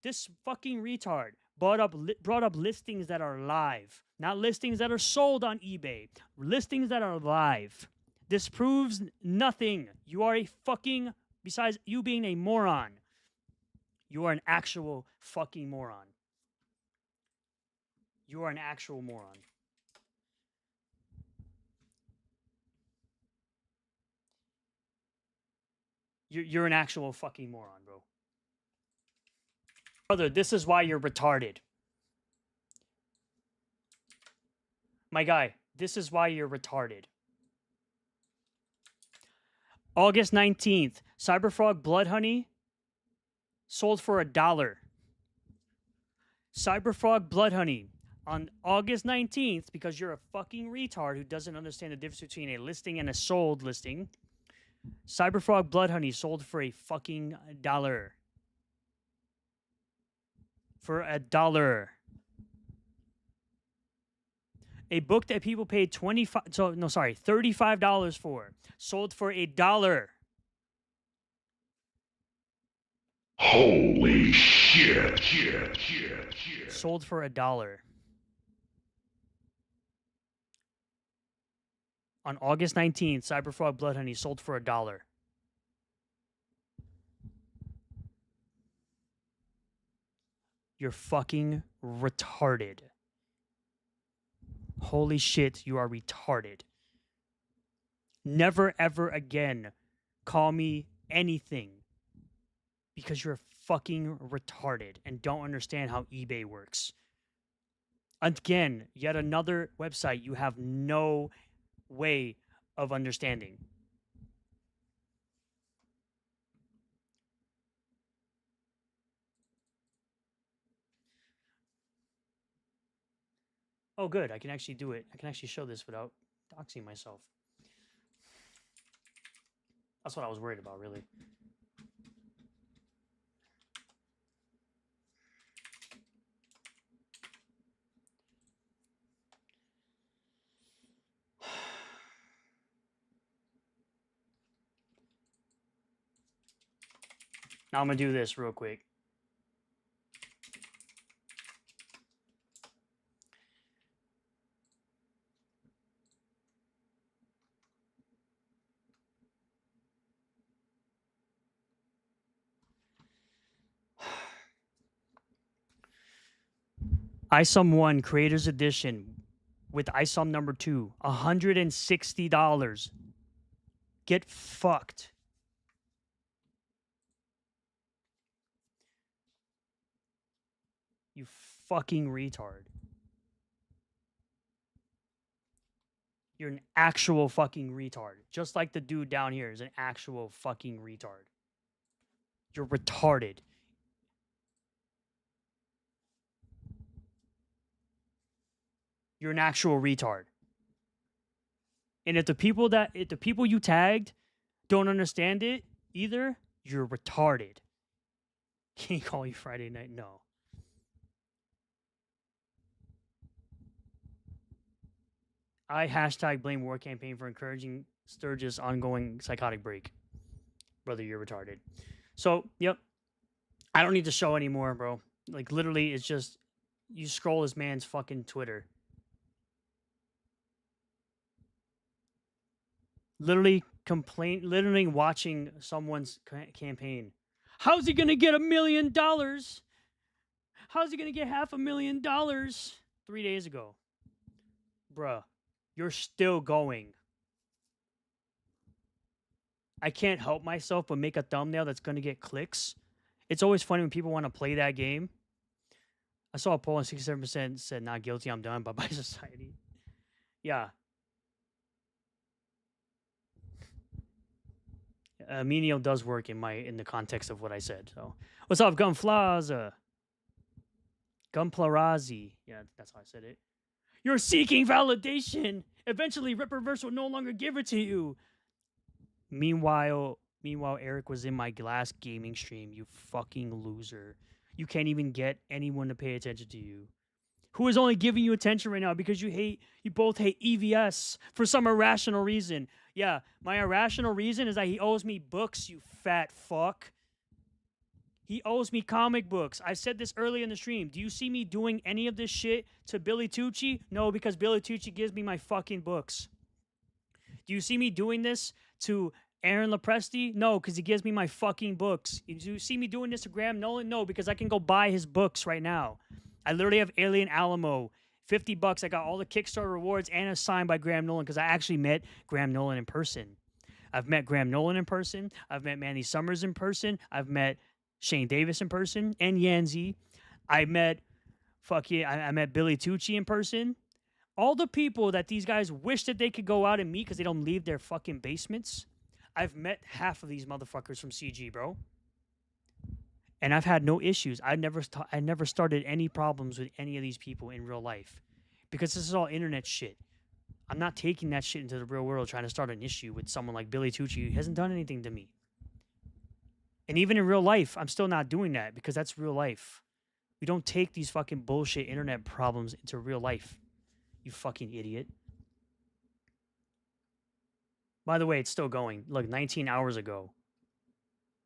This fucking retard brought up listings that are live, not listings that are sold on eBay. Listings that are live. This proves nothing. You are a fucking, besides you being a moron, you are an actual fucking moron. You are an actual moron. You're an actual fucking moron, bro. Brother, this is why you're retarded. My guy, this is why you're retarded. August 19th, Cyberfrog Blood Honey sold for $1. Cyberfrog Blood Honey on August 19th, because you're a fucking retard who doesn't understand the difference between a listing and a sold listing. Cyberfrog Blood Honey sold for a fucking $1. For $1. A book that people paid $35 for sold for $1. Holy shit. Sold for $1. On August 19th, Cyberfrog Blood Honey sold for $1. You're fucking retarded. Holy shit, you are retarded. Never ever again call me anything because you're fucking retarded and don't understand how eBay works. Again, yet another website you have no way of understanding. Oh, good. I can actually do it. I can actually show this without doxing myself. That's what I was worried about, really. Now I'm going to do this real quick. ISOM 1 Creators Edition with ISOM number 2, $160. Get fucked. You fucking retard. You're an actual fucking retard. Just like the dude down here is an actual fucking retard. You're retarded. You're an actual retard. And if the people you tagged don't understand it either, you're retarded. Can he call you Friday night? No. I hashtag blame war campaign for encouraging Sturgis' ongoing psychotic break. Brother, you're retarded. So, yep. I don't need to show anymore, bro. Like, literally, it's just, you scroll this man's fucking Twitter. Literally watching someone's campaign. How's he gonna get $1 million? How's he gonna get $500,000? 3 days ago. Bruh, you're still going. I can't help myself but make a thumbnail that's gonna get clicks. It's always funny when people want to play that game. I saw a poll and 67% said not guilty, I'm done, bye-bye society. Yeah. Menial does work in the context of what I said. So, what's up, Gunflaza? Gunplarazi. Yeah, that's how I said it. You're seeking validation. Eventually, Ripperverse will no longer give it to you. Meanwhile, Eric was in my last gaming stream. You fucking loser. You can't even get anyone to pay attention to you. Who is only giving you attention right now because you both hate EVS for some irrational reason. Yeah, my irrational reason is that he owes me books, you fat fuck. He owes me comic books. I said this early in the stream. Do you see me doing any of this shit to Billy Tucci? No, because Billy Tucci gives me my fucking books. Do you see me doing this to Aaron Lopresti? No, because he gives me my fucking books. Do you see me doing this to Graham Nolan? No, because I can go buy his books right now. I literally have Alien Alamo. $50. I got all the Kickstarter rewards and a signed by Graham Nolan because I actually met Graham Nolan in person. I've met Graham Nolan in person. I've met Manny Summers in person. I've met Shane Davis in person and Yanzi. I met I met Billy Tucci in person. All the people that these guys wish that they could go out and meet because they don't leave their fucking basements. I've met half of these motherfuckers from CG, bro. And I've had no issues. I never started any problems with any of these people in real life because this is all internet shit. I'm not taking that shit into the real world trying to start an issue with someone like Billy Tucci who hasn't done anything to me. And even in real life, I'm still not doing that because that's real life. We don't take these fucking bullshit internet problems into real life. You fucking idiot. By the way, it's still going. Look, 19 hours ago.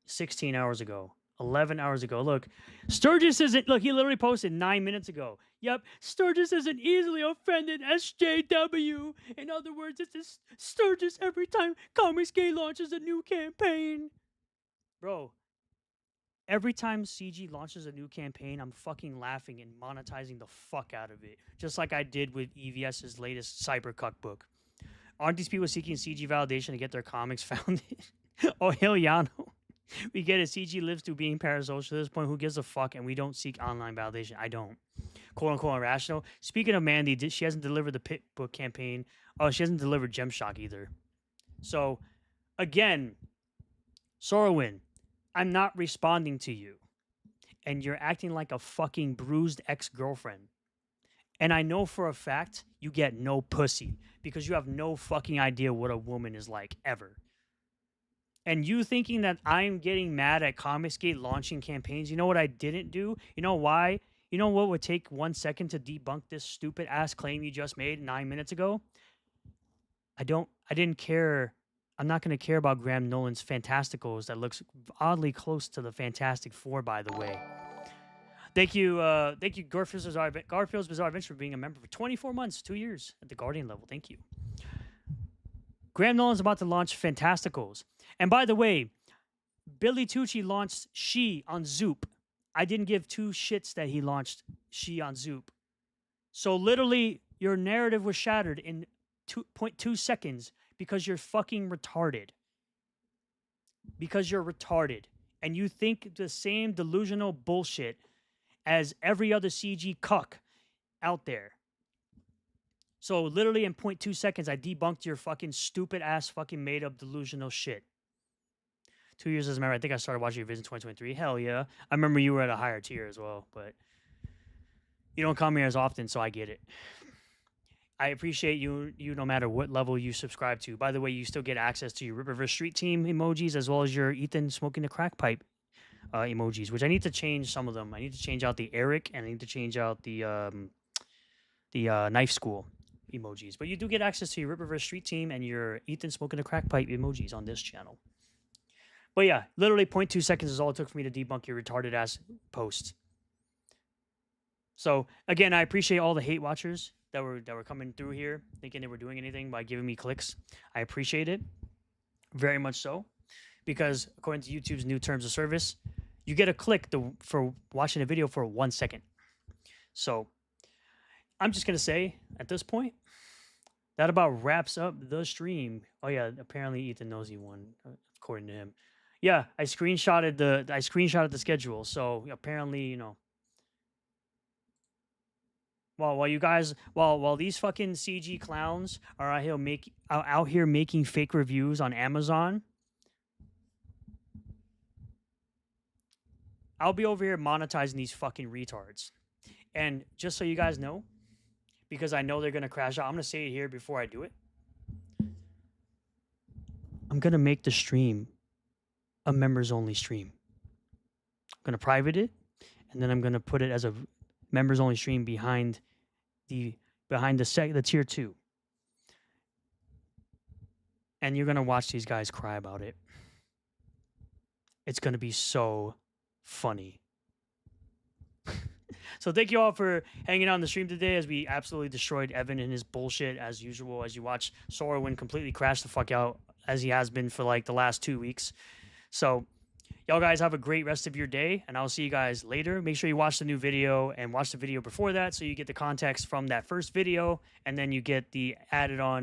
16 hours ago. 11 hours ago. Look, Sturgis isn't... Look, he literally posted 9 minutes ago. Yep, Sturgis isn't easily offended. SJW. In other words, it's a Sturgis every time Comicsgate launches a new campaign. Bro, every time CG launches a new campaign, I'm fucking laughing and monetizing the fuck out of it. Just like I did with EVS's latest Cybercuck book. Aren't these people seeking CG validation to get their comics founded? Oh, hell yeah, no. We get it. CG lives through being parasocial to this point. Who gives a fuck? And we don't seek online validation. I don't. Quote unquote irrational. Speaking of Mandy, she hasn't delivered the Pit book campaign. Oh, she hasn't delivered Gemshock either. So, again, Sorrowin, I'm not responding to you. And you're acting like a fucking bruised ex-girlfriend. And I know for a fact you get no pussy because you have no fucking idea what a woman is like ever. And you thinking that I'm getting mad at Comicsgate launching campaigns, you know what I didn't do? You know why? You know what would take 1 second to debunk this stupid ass claim you just made 9 minutes ago? I didn't care. I'm not going to care about Graham Nolan's Fantasticals that looks oddly close to the Fantastic Four, by the way. Thank you, Garfield's Bizarre Adventure, for being a member for 24 months, 2 years at the Guardian level. Thank you. Graham Nolan's about to launch Fantasticals. And by the way, Billy Tucci launched She on Zoop. I didn't give two shits that he launched She on Zoop. So literally, your narrative was shattered in 2.2 seconds because you're fucking retarded. Because you're retarded. And you think the same delusional bullshit as every other CG cuck out there. So literally in 0.2 seconds, I debunked your fucking stupid ass fucking made up delusional shit. 2 years as a member. I think I started watching your vids in 2023. Hell yeah. I remember you were at a higher tier as well, but you don't come here as often, so I get it. I appreciate you no matter what level you subscribe to. By the way, you still get access to your Riververse Street Team emojis as well as your Ethan smoking the crack pipe emojis, which I need to change some of them. I need to change out the Eric and I need to change out the Knife School emojis. But you do get access to your Riververse Street Team and your Ethan smoking the crack pipe emojis on this channel. But yeah, literally 0.2 seconds is all it took for me to debunk your retarded ass post. So again, I appreciate all the hate watchers that were coming through here thinking they were doing anything by giving me clicks. I appreciate it very much so, because according to YouTube's new terms of service, you get a click for watching a video for 1 second. So I'm just gonna say at this point that about wraps up the stream. Oh yeah, apparently Ethan knows he won, according to him. Yeah, I screenshotted the schedule. So apparently, you know, while these fucking CG clowns are out here making fake reviews on Amazon, I'll be over here monetizing these fucking retards. And just so you guys know, because I know they're gonna crash out, I'm gonna say it here before I do it. I'm gonna make the stream a members only stream. I'm gonna private it, and then I'm gonna put it as a members only stream behind the tier 2. And you're gonna watch these guys cry about it. It's gonna be so funny. So thank you all for hanging out on the stream today as we absolutely destroyed Evan and his bullshit as usual, as you watch Sorrowin completely crash the fuck out as he has been for like the last 2 weeks. So y'all guys have a great rest of your day, and I'll see you guys later. Make sure you watch the new video and watch the video before that so you get the context from that first video, and then you get the added on